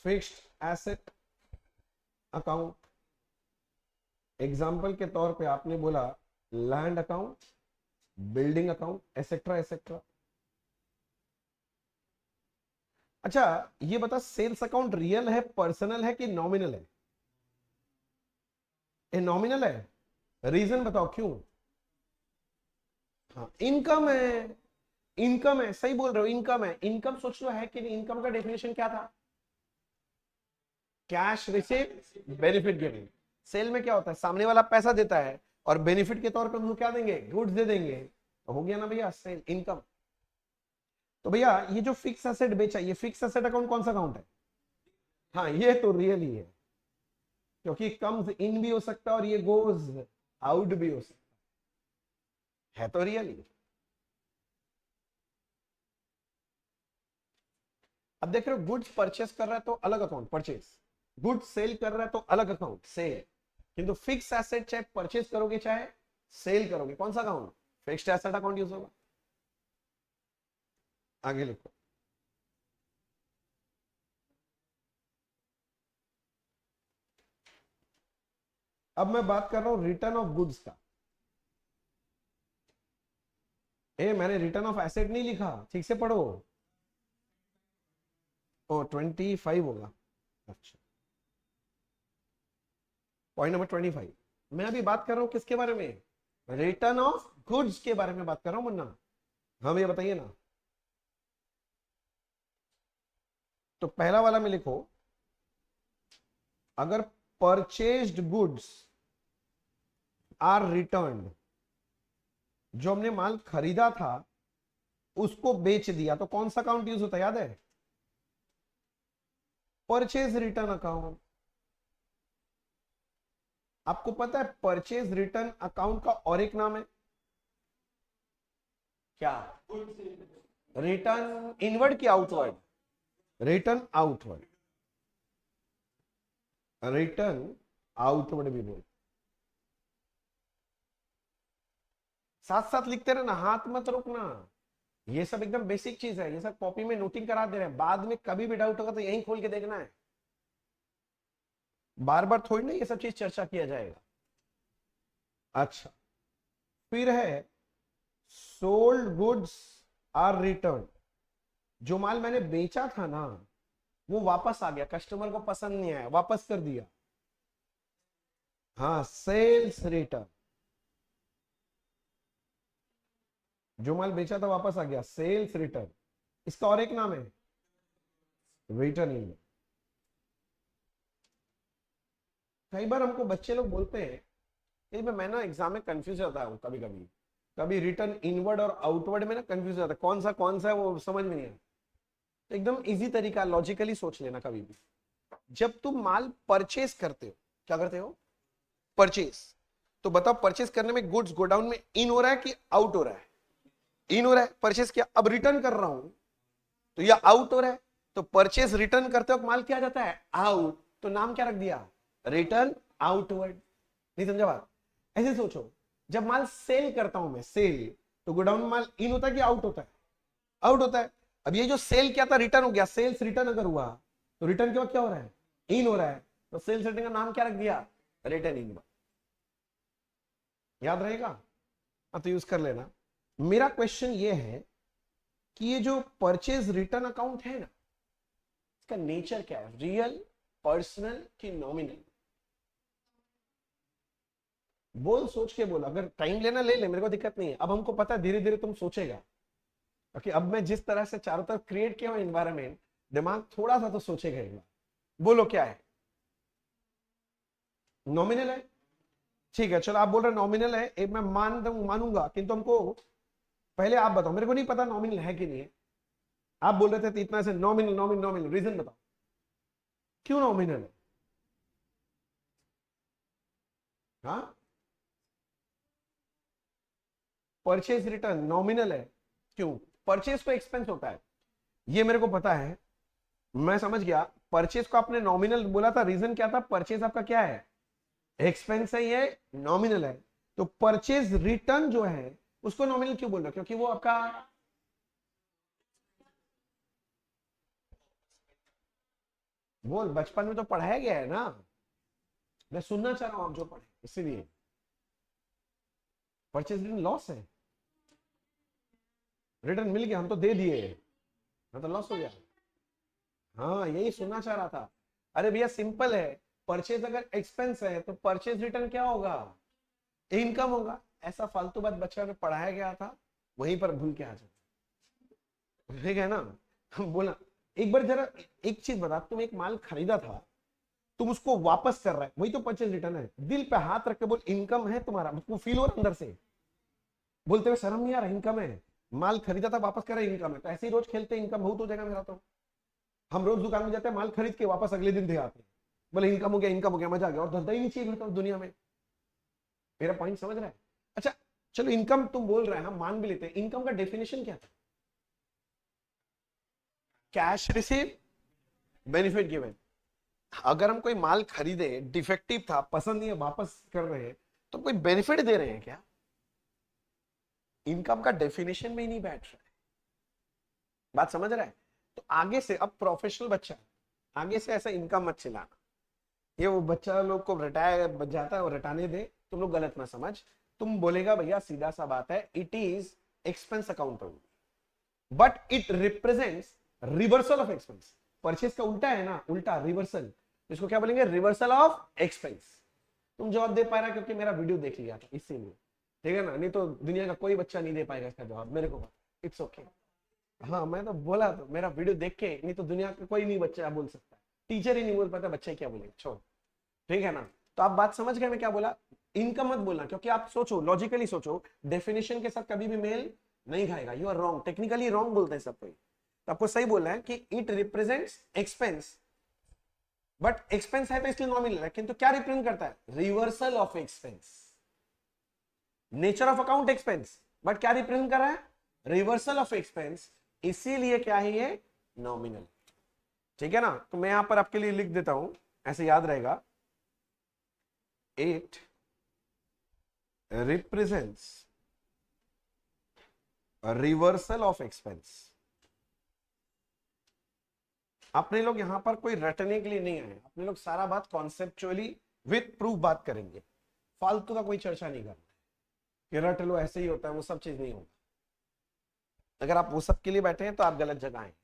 fixed asset account. Example के तौर पे आपने बोला land account, building account, etcetera etcetera. अच्छा ये बता, सेल्स अकाउंट रियल है, पर्सनल है कि नॉमिनल है? ये नॉमिनल है। रीजन बताओ क्यों? हाँ इनकम है, इनकम है, सही बोल रहे हो, इनकम है। इनकम सोच लो है कि नहीं, इनकम का डेफिनेशन क्या था? Cash receive, benefit giving. Sale में क्या होता है, सामने वाला पैसा देता है और बेनिफिट के तौर पे हम क्या देंगे, गुड्स दे देंगे, तो हो गया ना भैया सेल, इनकम। तो भैया ये जो फिक्स एसेट बेचा, ये फिक्स एसेट अकाउंट कौन सा अकाउंट है? हाँ ये तो रियल ही है, क्योंकि कम्स इन भी हो सकता है और ये गोज आउट भी हो सकता है तो रियल ही। अब देख रहे हो, गुड्स परचेस कर रहा है तो अलग अकाउंट परचेस, गुड्स सेल कर रहा है तो अलग अकाउंट सेल। किंतु फिक्स एसेट चाहे परचेस करोगे चाहे सेल करोगे, कौन सा account? Fixed asset account use होगा। आगे लिखो। अब मैं बात कर रहा हूं रिटर्न ऑफ गुड्स का। मैंने रिटर्न ऑफ एसेट नहीं लिखा, ठीक से पढ़ो। ओ 25 होगा, अच्छा। Point number 25। मैं अभी बात कर रहा हूं किसके बारे में? रिटर्न ऑफ गुड्स के बारे में बात कर रहा हूं मुन्ना। हाँ भैया बताइए ना। तो पहला वाला में लिखो, अगर परचेज्ड गुड्स आर रिटर्न, जो हमने माल खरीदा था उसको बेच दिया, तो कौन सा अकाउंट यूज होता है, याद है? Purchase return account. आपको पता है परचेज रिटर्न अकाउंट का और एक नाम है क्या? रिटर्न इनवर्ड की outward? Return outward, return outward भी बोल। साथ साथ लिखते रहना, हाथ मत रोकना। ये सब एकदम बेसिक चीज है, ये सब कॉपी में नोटिंग करा दे रहे हैं, बाद में कभी भी डाउट होगा तो यहीं खोल के देखना है, बार बार थोड़ी ना ये सब चीज चर्चा किया जाएगा। अच्छा, फिर है सोल्ड गुड्स आर रिटर्न, जो माल मैंने बेचा था ना वो वापस आ गया, कस्टमर को पसंद नहीं आया, वापस कर दिया। हाँ सेल्स रिटर्न, जो माल बेचा था वापस आ गया, सेल्स रिटर्न। इसका और एक नाम है रिटर्न इन। कई बार हमको बच्चे लोग बोलते हैं, मैं ना एग्जाम में कंफ्यूज होता हूँ कभी कभी, कभी रिटर्न इनवर्ड और आउटवर्ड में ना कंफ्यूज होता है, कौन सा है वो समझ में नहीं आता। तो एकदम इजी तरीका, लॉजिकली सोच लेना कभी भी। जब तुम माल परचेस करते हो, क्या करते हो? परचेस। तो बताओ परचेस करने में गुड्स गोडाउन में इन हो रहा है कि आउट हो रहा है? इन हो रहा है, परचेस किया, अब रिटर्न कर रहा हूं तो यह आउट हो रहा है। तो परचेस रिटर्न करते वक्त माल क्या जाता है? आउट। तो नाम क्या रख दिया? Return outward. नहीं समझा बात? ऐसे सोचो, जब माल सेल करता हूं मैं, सेल, तो गोडाउन में माल इन होता है कि आउट होता है? आउट होता है। अब ये जो सेल क्या था, रिटर्न हो गया, सेल्स रिटर्न अगर हुआ तो रिटर्न के बाद क्या हो रहा है? इन हो रहा है। तो सेल्स रिटर्न का नाम क्या रख दिया? रिटर्न इन। याद रहेगा? हाँ तो यूज कर लेना। मेरा क्वेश्चन ये है कि ये जो परचेज रिटर्न अकाउंट है ना, इसका नेचर क्या है, रियल, पर्सनल कि नॉमिनल? बोल, सोच के बोल, अगर टाइम लेना ले ले, मेरे को दिक्कत नहीं है। अब हमको पता है धीरे धीरे तुम सोचेगा, क्योंकि अब मैं जिस तरह से चारों तरफ क्रिएट किया हूं एनवायरमेंट, दिमाग थोड़ा सा तो सोचेगा एक बार। बोलो क्या है? नॉमिनल है। ठीक है चलो, आप बोल रहे नॉमिनल है, एक मैं मानूंगा, किंतु हमको पहले आप बताओ, मेरे को नहीं पता नॉमिनल है कि नहीं है। आप बोल रहे थे इतना से नॉमिनल नॉमिनल नॉमिनल, रीजन बताओ क्यों नॉमिनल है? हाँ, परचेज रिटर्न नॉमिनल है, क्यों? परचेज तो एक्सपेंस होता है, ये मेरे को पता है, मैं समझ गया। परचेज को आपने नॉमिनल बोला था, रीजन क्या था? परचेज आपका क्या है? एक्सपेंस है, ये नॉमिनल है। तो परचेज रिटर्न जो है उसको नॉमिनल क्यों बोल रहे हो? क्योंकि वो आपका, बोल, बचपन में तो पढ़ाया गया है ना, मैं सुनना चाह रहा हूं आप जो पढ़े, इसीलिए। परचेज रिटर्न लॉस है, रिटर्न मिल गया, हम तो दे दिए, हाँ तो लॉस हो गया। हाँ यही सुनना चाह रहा था। अरे भैया सिंपल है, परचेज अगर एक्सपेंस है तो परचेज रिटर्न क्या होगा? इनकम होगा। ऐसा फालतू बात बचपन में पढ़ाया गया था, वहीं पर भूल के आ जाओ, ठीक है ना। हम बोला एक बार जरा एक चीज बता, तुम एक माल खरीदा था, तुम उसको वापस कर रहा है, वही तो परचेज रिटर्न है। दिल पे हाथ रख के बोल इनकम है तुम्हारा, तुमको फील हो रहा अंदर से, बोलते हुए शर्म नहीं आ रहा, इनकम है, माल खरीदा था वापस कर रहा है, इनकम है। तो ऐसे ही रोज खेलते इनकम बहुत हो जाएगा मेरा। तो हम रोज दुकान में जाते हैं, माल खरीद के वापस अगले दिन दे आते हैं, बोले इनकम हो गया, इनकम हो गया, मजा आ गया, और धंधा ही नहीं चाहिए मतलब दुनिया में। मेरा पॉइंट समझ रहा है? अच्छा चलो इनकम तुम बोल रहे हैं, हम मान भी लेते हैं, इनकम का डेफिनेशन क्या था? Cash receive, benefit given. अगर हम कोई माल खरीदे, डिफेक्टिव था, पसंद नहीं है, वापस कर रहे हैं, तो कोई बेनिफिट दे रहे हैं क्या? इनकम का डेफिनेशन में ही नहीं बैठ रहा है। बात समझ रहा है? तो आगे से, अब प्रोफेशनल बच्चा, आगे से ऐसा इनकम मत चिल्लाना। ये वो बच्चा लोग को रटाया बच जाता है, और रटाने दे, तुम लोग गलत ना समझ। तुम बोलेगा भैया सीधा सा बात है, it is expense accountable, but it represents reversal of expense. Purchase का उल्टा है ना, उल्टा रिवर्सल, इसको क्या बोलेंगे? Reversal of expense. तुम जवाब दे पा रहा क्योंकि मेरा वीडियो देख लिया था, इसीलिए, ठीक है ना, नहीं तो दुनिया का कोई बच्चा नहीं दे पाएगा इसका जवाब, मेरे को। It's okay. हाँ मैं तो बोला, तो मेरा वीडियो देख के, नहीं तो दुनिया का कोई नहीं बच्चा बोल सकता, टीचर ही नहीं बोल पाता, बच्चे क्या बोलेंगे, छोड़, ठीक है ना। तो आप बात समझ गए मैं क्या बोला? इनकम मत बोलना, क्योंकि आप सोचो, लॉजिकली सोचो, डेफिनेशन के साथ कभी भी मेल नहीं खाएगा। You are wrong, technically wrong बोलते हैं सब कोई। तो आपको सही बोलना है कि it represents expense, but expense है तो इसलिए नॉमिनल है, किंतु क्या रिप्रेजेंट करता है? Reversal of expense. Nature of account expense, but क्या रिप्रेजेंट कर रहा है? रिवर्सल ऑफ एक्सपेंस, इसीलिए क्या है ये? नॉमिनल। ठीक है ना। तो मैं यहां पर आपके लिए लिख देता हूं, ऐसे याद रहेगा। It represents reversal of expense. अपने लोग यहां पर कोई रटने के लिए नहीं आए, अपने लोग सारा बात कॉन्सेप्चुअली विथ प्रूफ बात करेंगे, फालतू का कोई चर्चा नहीं करना कि रट लो ऐसे ही होता है, वो सब चीज नहीं होता। अगर आप वो सब के लिए बैठे हैं तो आप गलत जगह हैं।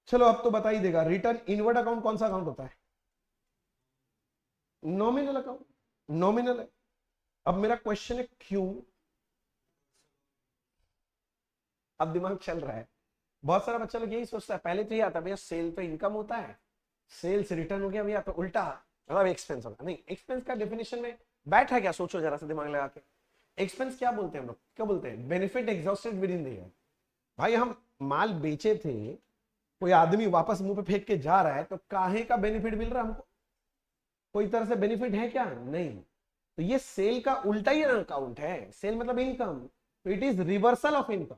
चलो अब तो बता ही देगा, रिटर्न इनवर्ड अकाउंट कौन सा अकाउंट होता है? नॉमिनल अकाउंट, नॉमिनल है। अब मेरा क्वेश्चन है क्यों? अब दिमाग चल रहा है, बहुत सारा बच्चा लोग यही सोचता है, पहले तो ये आता है भैया सेल तो इनकम होता है, सेल से रिटर्न हो गया भैया तो उल्टा मतलब एक्सपेंस होगा। नहीं, एक्सपेंस का डेफिनेशन में बैठा क्या, सोचो जरा सा दिमाग लगा के। एक्सपेंस क्या बोलते हैं हम लोग? क्या बोलते हैं? Benefit exhausted within the year. भाई हम माल बेचे थे, कोई आदमी वापस मुंह पे फेंक के जा रहा है, तो काहे का बेनिफिट मिल रहा है हमको? कोई तरह से बेनिफिट है क्या? नहीं। तो ये सेल का उल्टा ही अकाउंट है, सेल मतलब इनकम, तो it is reversal of income.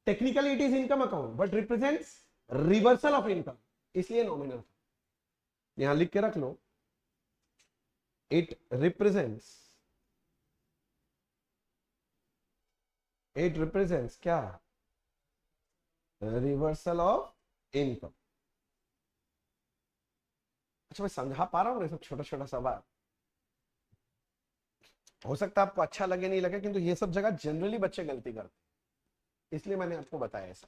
Technically it is income account but represents reversal of income, इसलिए नॉमिनल। यहां लिख के रख लो, इट रिप्रेजेंट्स, इट रिप्रेजेंट्स क्या? Reversal of income. अच्छा मैं समझा पा रहा हूँ ना सब छोटा छोटा सा बात? हो सकता है आपको अच्छा लगे नहीं लगे, किंतु ये सब जगह जनरली बच्चे गलती करते, इसलिए मैंने आपको बताया ऐसा।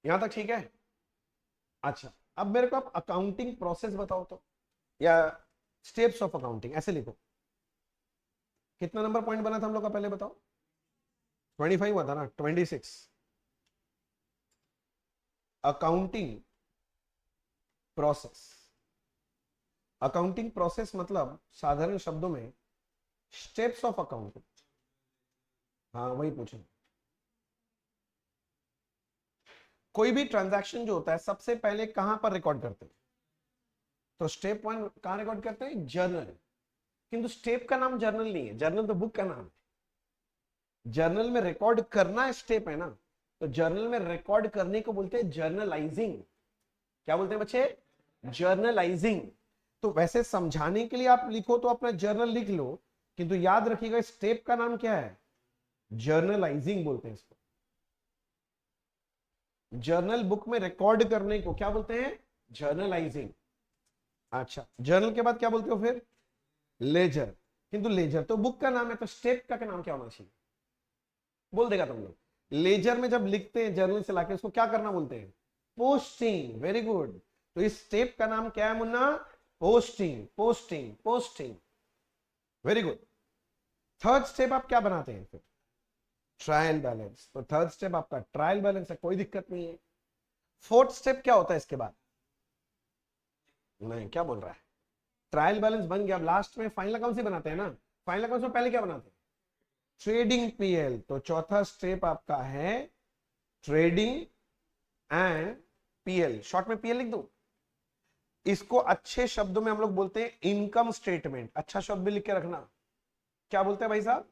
यहां तक ठीक है? अच्छा अब मेरे को आप अकाउंटिंग प्रोसेस बताओ तो, या स्टेप्स ऑफ अकाउंटिंग ऐसे लिखो। कितना नंबर पॉइंट बना था हम लोग का, पहले बताओ? 25 हुआ था ना, 26। अकाउंटिंग प्रोसेस, अकाउंटिंग प्रोसेस मतलब साधारण शब्दों में स्टेप्स ऑफ अकाउंटिंग। हाँ वही पूछे। कोई भी ट्रांजैक्शन जो होता है सबसे पहले कहां पर रिकॉर्ड करते हैं? तो स्टेप 1 कहां रिकॉर्ड करते हैं? जर्नल। किंतु स्टेप का नाम जर्नल नहीं है, जर्नल तो बुक का नाम है। जर्नल में रिकॉर्ड करना स्टेप है ना, तो जर्नल में रिकॉर्ड करने को बोलते हैं जर्नलाइजिंग। क्या बोलते हैं बच्चे? जर्नलाइजिंग। तो वैसे समझाने के लिए आप लिखो तो अपना जर्नल लिख लो, किंतु याद रखिएगा स्टेप का नाम क्या है? जर्नलाइजिंग बोलते हैं इसको। जर्नल बुक में रिकॉर्ड करने को क्या बोलते हैं? जर्नलाइजिंग। अच्छा जर्नल के बाद क्या बोलते हो फिर? लेजर। किंतु लेजर तो बुक का नाम है, तो स्टेप का नाम क्या होना चाहिए? बोल देगा तुम लोग। लेजर में जब लिखते हैं जर्नल से लाके, उसको क्या करना बोलते हैं? पोस्टिंग। Very good. तो इस स्टेप का नाम क्या है Munna? Posting, posting, posting. Very good. Third step आप क्या बनाते हैं फिर? Trial balance. तो थर्ड स्टेप आपका ट्रायल बैलेंस है, कोई दिक्कत नहीं है। फोर्थ स्टेप क्या होता है इसके बाद? नहीं, क्या बोल रहा है? ट्रायल बैलेंस बन गया, अब लास्ट में फाइनल अकाउंट ही बनाते हैं ना। फाइनल अकाउंट में पहले क्या बनाते हैं? Trading PL. तो चौथा स्टेप आपका है ट्रेडिंग एंड पीएल। शॉर्ट में पीएल लिख दो। इसको अच्छे शब्दों में हम लोग बोलते हैं इनकम स्टेटमेंट। अच्छा शब्द भी लिख के रखना। क्या बोलते हैं भाई साहब?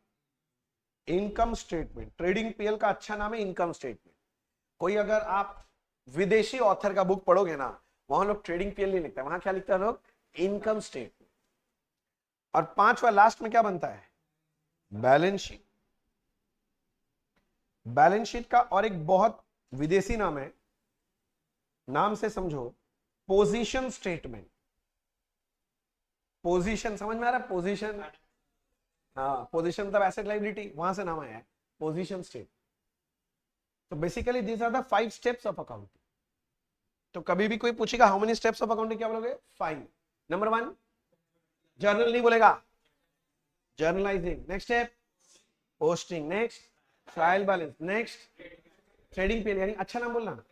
Income statement. ट्रेडिंग पीएल का अच्छा नाम है इनकम स्टेटमेंट। कोई अगर आप विदेशी ऑथर का बुक पढ़ोगे ना, वहां लोग ट्रेडिंग पीएल नहीं लिखते, वहां क्या लिखते हैं लोग? Income statement. और पांचवा लास्ट में क्या बनता है? Balance sheet. बैलेंस शीट का और एक बहुत विदेशी नाम है, नाम से समझो, पोजीशन स्टेटमेंट। पोजीशन समझ में आ रहा है? पोजीशन, हाँ, पोजीशन मतलब एसेट लायबिलिटी, वहां से नाम आया है पोजीशन स्टेट। तो basically these are the 5 steps of accounting. तो कभी भी कोई पूछेगा how many steps of accounting, क्या बोलोगे? 5। नंबर 1 जर्नल नहीं बोलेगा, journalising. Next step posting. Next trial balance. Next trading पे, यानी अच्छा नाम बोलना,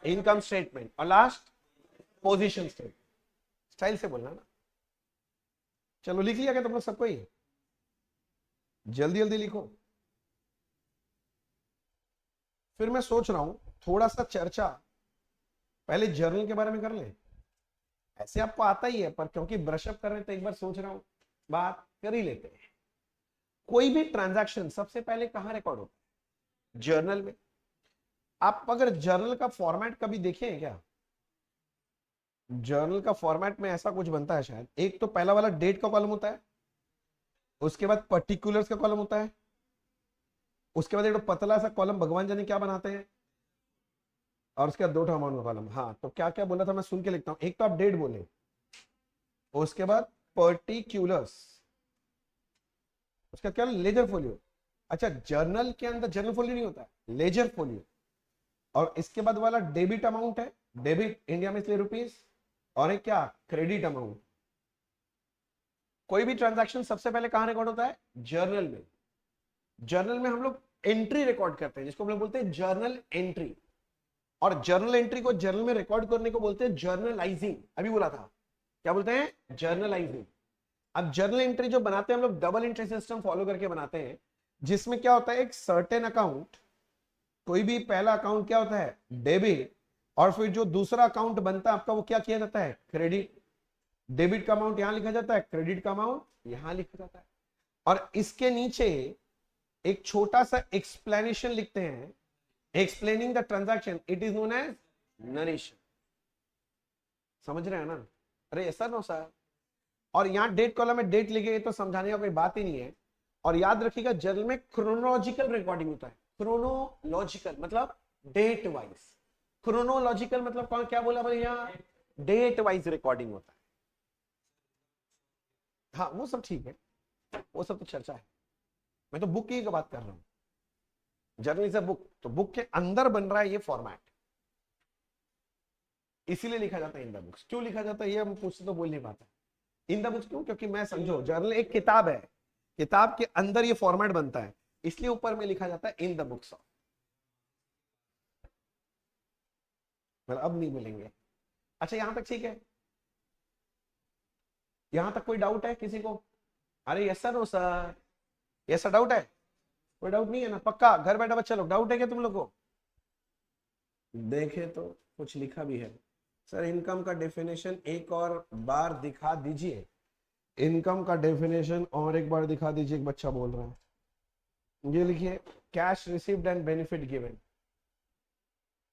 इनकम स्टेटमेंट। और लास्ट पोजीशन स्टेटमेंट। स्टाइल से बोलना ना। चलो लिख लिया क्या तुम लोग सबको? ही जल्दी जल्दी लिखो। फिर मैं सोच रहा हूं थोड़ा सा चर्चा पहले जर्नल के बारे में कर ले। ऐसे आपको आता ही है, पर क्योंकि ब्रशअप कर रहे हैं तो एक बार सोच रहा हूं बात कर ही लेते हैं। कोई भी ट्रांजैक्शन सबसे पहले कहां रिकॉर्ड होता है? जर्नल में। आप अगर जर्नल का फॉर्मेट कभी देखे हैं क्या? जर्नल का फॉर्मेट में ऐसा कुछ बनता है शायद, एक तो पहला वाला डेट का कॉलम होता है, उसके बाद पर्टिकुलर्स का कॉलम होता है, उसके बाद एक तो पतला सा कॉलम भगवान जाने क्या बनाते हैं, और उसके बाद 2 अमाउंट का कॉलम। हाँ, तो क्या क्या बोला था मैं सुन के लिखता हूं। एक तो आप डेट बोले, उसके बाद पर्टिकुलर्स, उसका क्या? Ledger folio. अच्छा, जर्नल के अंदर जर्नल फोलियो नहीं होता है, लेजर फोलियो। और इसके बाद वाला डेबिट अमाउंट है, डेबिट इंडिया में इसलिए रुपीस, और एक क्या? Credit amount. कोई भी ट्रांजैक्शन सबसे पहले कहां रिकॉर्ड होता है? जर्नल में। जर्नल में हम लोग एंट्री रिकॉर्ड करते हैं, जिसको हम लोग बोलते हैं जर्नल एंट्री। और जर्नल एंट्री को जर्नल में रिकॉर्ड करने को बोलते हैं जर्नलाइजिंग। अभी बोला था, क्या बोलते हैं? जर्नलाइजिंग। अब जर्नल एंट्री जो बनाते हैं हम लोग, डबल एंट्री सिस्टम फॉलो करके बनाते हैं, जिसमें क्या होता है? एक सर्टेन अकाउंट, कोई भी पहला अकाउंट क्या होता है? डेबिट। और फिर जो दूसरा अकाउंट बनता है आपका, वो क्या किया जाता है? क्रेडिट। डेबिट का अमाउंट यहां लिखा जाता है, क्रेडिट का अमाउंट यहां लिखा जाता है। और इसके नीचे एक छोटा सा एक्सप्लेनेशन लिखते हैं, explaining the transaction, it is known as narration. समझ रहे हैं ना? अरे ऐसा नो सर। और यहां डेट कॉलम में डेट लिखे तो समझाने का कोई बात ही नहीं है। और याद रखिएगा जर्नल में क्रोनोलॉजिकल रिकॉर्डिंग होता है। क्रोनोलॉजिकल मतलब डेट वाइज, क्रोनोलॉजिकल मतलब कौन क्या बोला भैया? डेट वाइज रिकॉर्डिंग होता है। हाँ वो सब ठीक है, वो सब तो चर्चा है। मैं तो बुक की बात कर रहा हूं। जर्नल इज अ बुक, तो बुक के अंदर बन रहा है ये फॉर्मेट, इसीलिए लिखा जाता है इन द बुक्स। क्यों लिखा जाता है ये हम पूछते तो बोल नहीं पाता। इन द बुक्स क्यों? क्योंकि मैं समझो जर्नल एक किताब है, किताब के अंदर ये फॉर्मेट बनता है, इसलिए ऊपर में लिखा जाता है इन द बुक्स ऑफ। मतलब अब नहीं मिलेंगे। अच्छा यहां तक ठीक है? यहां तक कोई डाउट है किसी को? अरे yes sir, no sir, yes sir, doubt है? कोई डाउट नहीं है ना? पक्का घर बैठा बच्चा लोग डाउट है क्या तुम लोग को? देखे तो कुछ लिखा भी है। सर इनकम का डेफिनेशन एक और बार दिखा दीजिए। इनकम का डेफिनेशन और एक बार दिखा दीजिए, एक बच्चा बोल रहा है। ये लिखिए, cash received and benefit given.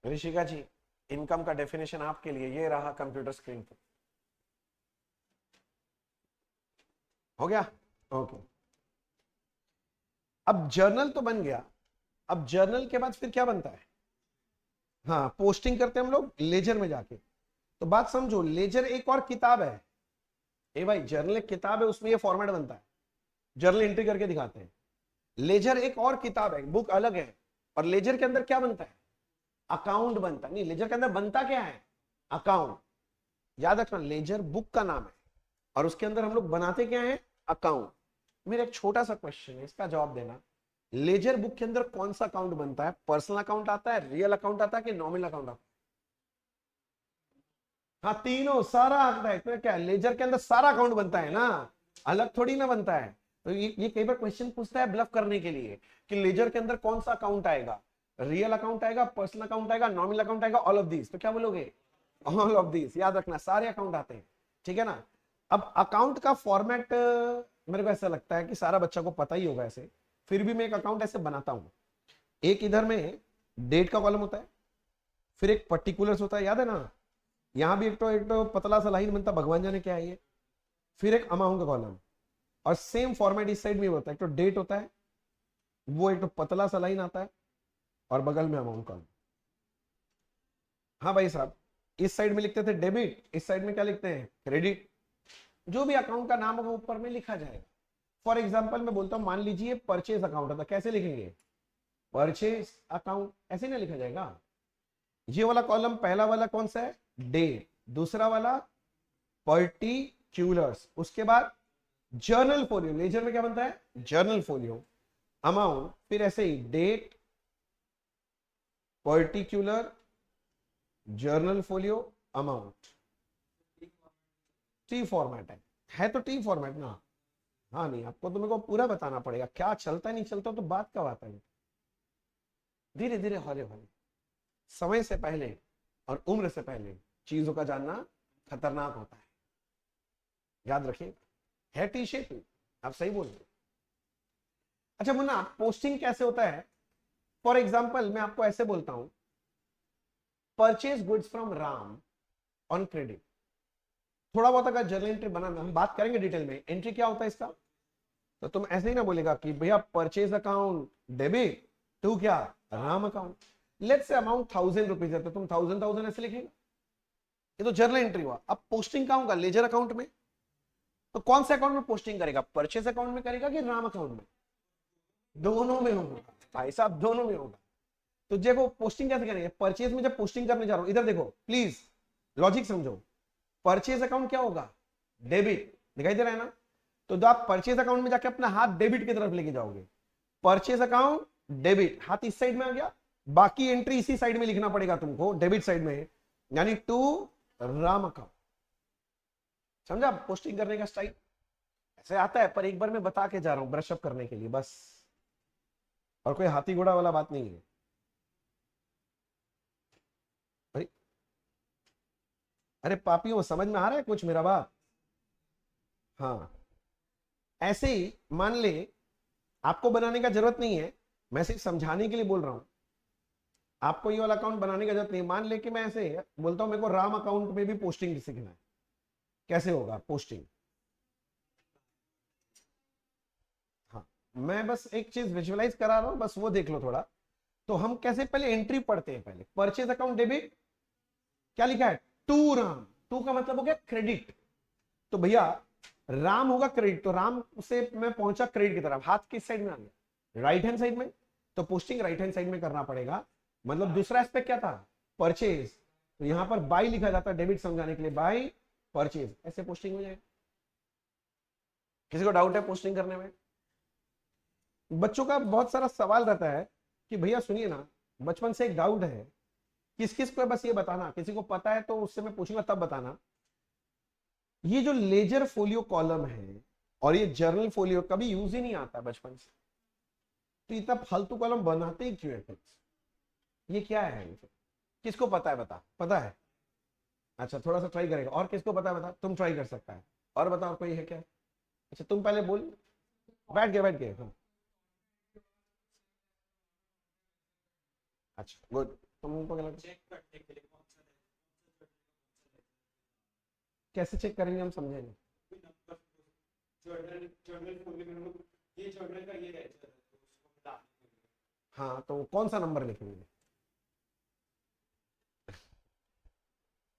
Rishika ji, income का डेफिनेशन आपके लिए ये रहा कंप्यूटर स्क्रीन पर। हो गया? ओके। अब जर्नल तो बन गया, अब जर्नल के बाद फिर क्या बनता है? हाँ, पोस्टिंग करते हैं हम लोग लेजर में जाके। तो बात समझो, लेजर एक और किताब है। ए भाई, जर्नल एक किताब है, उसमें ये फॉर्मेट बनता है, जर्नल एंट्री करके दिखाते हैं। लेजर एक और किताब है, बुक अलग है। और लेजर के अंदर क्या बनता है? अकाउंट बनता है। नहीं, लेजर के अंदर बनता क्या है? अकाउंट। याद रखना, लेजर बुक का नाम है और उसके अंदर हम लोग बनाते क्या है? अकाउंट। मेरा एक छोटा सा क्वेश्चन है, इसका जवाब देना। लेजर बुक के अंदर कौन सा अकाउंट बनता है? पर्सनल अकाउंट आता है, रियल अकाउंट आता है कि नॉमिनल अकाउंट आता है? हाँ, तीनों, सारा आता है। इसमें क्या है, लेजर के अंदर सारा अकाउंट बनता है ना, अलग थोड़ी ना बनता है। तो ये कई बार क्वेश्चन पूछता है ब्लफ करने के लिए कि लेजर के अंदर कौन सा अकाउंट आएगा, रियल अकाउंट आएगा, पर्सनल अकाउंट आएगा, नॉमिनल अकाउंट आएगा, ऑल ऑफ दीज। तो क्या बोलोगे? All of these. याद रखना, सारे अकाउंट आते हैं, ठीक है ना। अब अकाउंट का फॉर्मेट मेरे को ऐसा लगता है कि सारा बच्चा को पता ही होगा ऐसे, फिर भी मैं एक अकाउंट ऐसे बनाता हूं। एक इधर में डेट का कॉलम होता है, फिर एक पर्टिकुलर्स होता है, याद है ना। यहां भी एक तो पतला सा लाइन बनता, भगवान जाने क्या है ये। फिर एक अमाउंट का कॉलम, और सेम फॉर्मेट इस साइड में भी होता है। एक तो डेट होता है, वो एक तो पतला सा लाइन आता है, और बगल में अमाउंट कॉलम। हाँ भाई साहब, इस साइड में लिखते थे डेबिट, इस साइड में क्या लिखते हैं? क्रेडिट। जो भी अकाउंट का नाम होगा ऊपर में लिखा जाएगा। फॉर एग्जाम्पल मैं बोलता हूं, मान लीजिए परचेज अकाउंट होता, कैसे लिखेंगे? परचेज अकाउंट, ऐसे ना लिखा जाएगा। ये वाला कॉलम, पहला वाला कौन सा है? डेट। दूसरा वाला पर्टिक्यूलर्स। उसके बाद जर्नल फोलियो। लेजर में क्या बनता है? Journal folio. अमाउंट, फिर ऐसे ही date, particular, journal folio, amount. T format है तो टी फॉर्मेट ना। हाँ नहीं, आपको तो मेरे को पूरा बताना पड़ेगा, क्या चलता नहीं चलता तो बात का बात है। धीरे धीरे, हौले हौले, समय से पहले और उम्र से पहले चीजों का जानना खतरनाक होता है, याद रखिए। है टी शेप, आप सही बोल रहे। अच्छा मुन्ना, पोस्टिंग कैसे होता है? फॉर एग्जाम्पल मैं आपको ऐसे बोलता हूं, purchase goods from Ram on credit. थोड़ा बहुत अगर जर्नल एंट्री बनाना, हम बात करेंगे डिटेल में, एंट्री क्या होता है इसका, तो तुम ऐसे ही ना बोलेगा कि भैया परचेज अकाउंट डेबिट टू क्या, Ram account. Let's say amount 1000 rupees है, तो तुम 1000 ऐसे लिखेगा। ये तो जर्नल एंट्री हुआ। अब पोस्टिंग कहां होगा? लेजर अकाउंट में। तो कौन से अकाउंट में पोस्टिंग करेगा? परचेज अकाउंट में करेगा कि राम अकाउंट में? दोनों में होगा भाई साहब, दोनों में होगा। तो देखो पोस्टिंग कैसे करेंगे? परचेज में जब पोस्टिंग करने जा रहा हूं, इधर देखो प्लीज, लॉजिक समझो। परचेज अकाउंट क्या होगा? डेबिट, दिखाई दे रहा है ना। तो जब आप परचेज अकाउंट में जाके अपना हाथ डेबिट की तरफ लेके जाओगे, परचेज अकाउंट डेबिट, हाथ इस साइड में आ गया, बाकी एंट्री इसी साइड में लिखना पड़ेगा तुमको, डेबिट साइड में, यानी टू राम अकाउंट। समझा पोस्टिंग करने का स्टाइल? ऐसे आता है, पर एक बार मैं बता के जा रहा हूं ब्रश अप करने के लिए बस, और कोई हाथी घोड़ा वाला बात नहीं है। अरे अरे पापियों, समझ में आ रहा है कुछ मेरा बात? हाँ, ऐसे ही मान ले, आपको बनाने का जरूरत नहीं है, मैं सिर्फ समझाने के लिए बोल रहा हूं। आपको ये वाला अकाउंट बनाने का जरूरत नहीं। मान ले कि मैं ऐसे बोलता हूं, मेरे को राम अकाउंट में भी पोस्टिंग सीखना है, कैसे होगा पोस्टिंग? हाँ, मैं बस एक चीज विजुअलाइज करा रहा हूं, बस वो देख लो थोड़ा। तो हम कैसे पहले एंट्री पढ़ते हैं, पहले परचेज अकाउंट डेबिट, क्या लिखा है? टू राम। टू का मतलब हो गया क्रेडिट। तो भैया राम होगा क्रेडिट, तो राम से मैं पहुंचा क्रेडिट की तरफ, हाथ किस साइड में आ गया? राइट हैंड साइड में। तो पोस्टिंग राइट हैंड साइड में करना पड़ेगा। मतलब दूसरा एस्पेक्ट क्या था? परचेज। तो यहां पर बाई लिखा जाता है डेबिट समझाने के लिए, बाई परचेज, ऐसे पोस्टिंग हो जाएगा। किसी को डाउट है पोस्टिंग करने में? बच्चों का बहुत सारा सवाल रहता है कि भैया सुनिए ना, बचपन से एक डाउट है, किस किस को, बस ये बताना, किसी को पता है तो उससे मैं पूछूंगा तब बताना। ये जो लेजर फोलियो कॉलम है और ये जर्नल फोलियो कभी यूज ही नहीं आता बचपन से, तो इतना फालतू कॉलम बनाते ही क्यों है? ये क्या है? किसको पता है? बता, पता है? अच्छा थोड़ा सा ट्राई करेगा। और किसको पता है? बता, तुम ट्राई कर सकता है। और बताओ कोई है क्या? अच्छा तुम पहले बोल, बैठ गए, बैठ गए, हाँ। अच्छा गुड, तुमको क्या लगता है? कैसे चेक करेंगे, हम समझेंगे। हाँ, तो कौन सा नंबर लिखेंगे?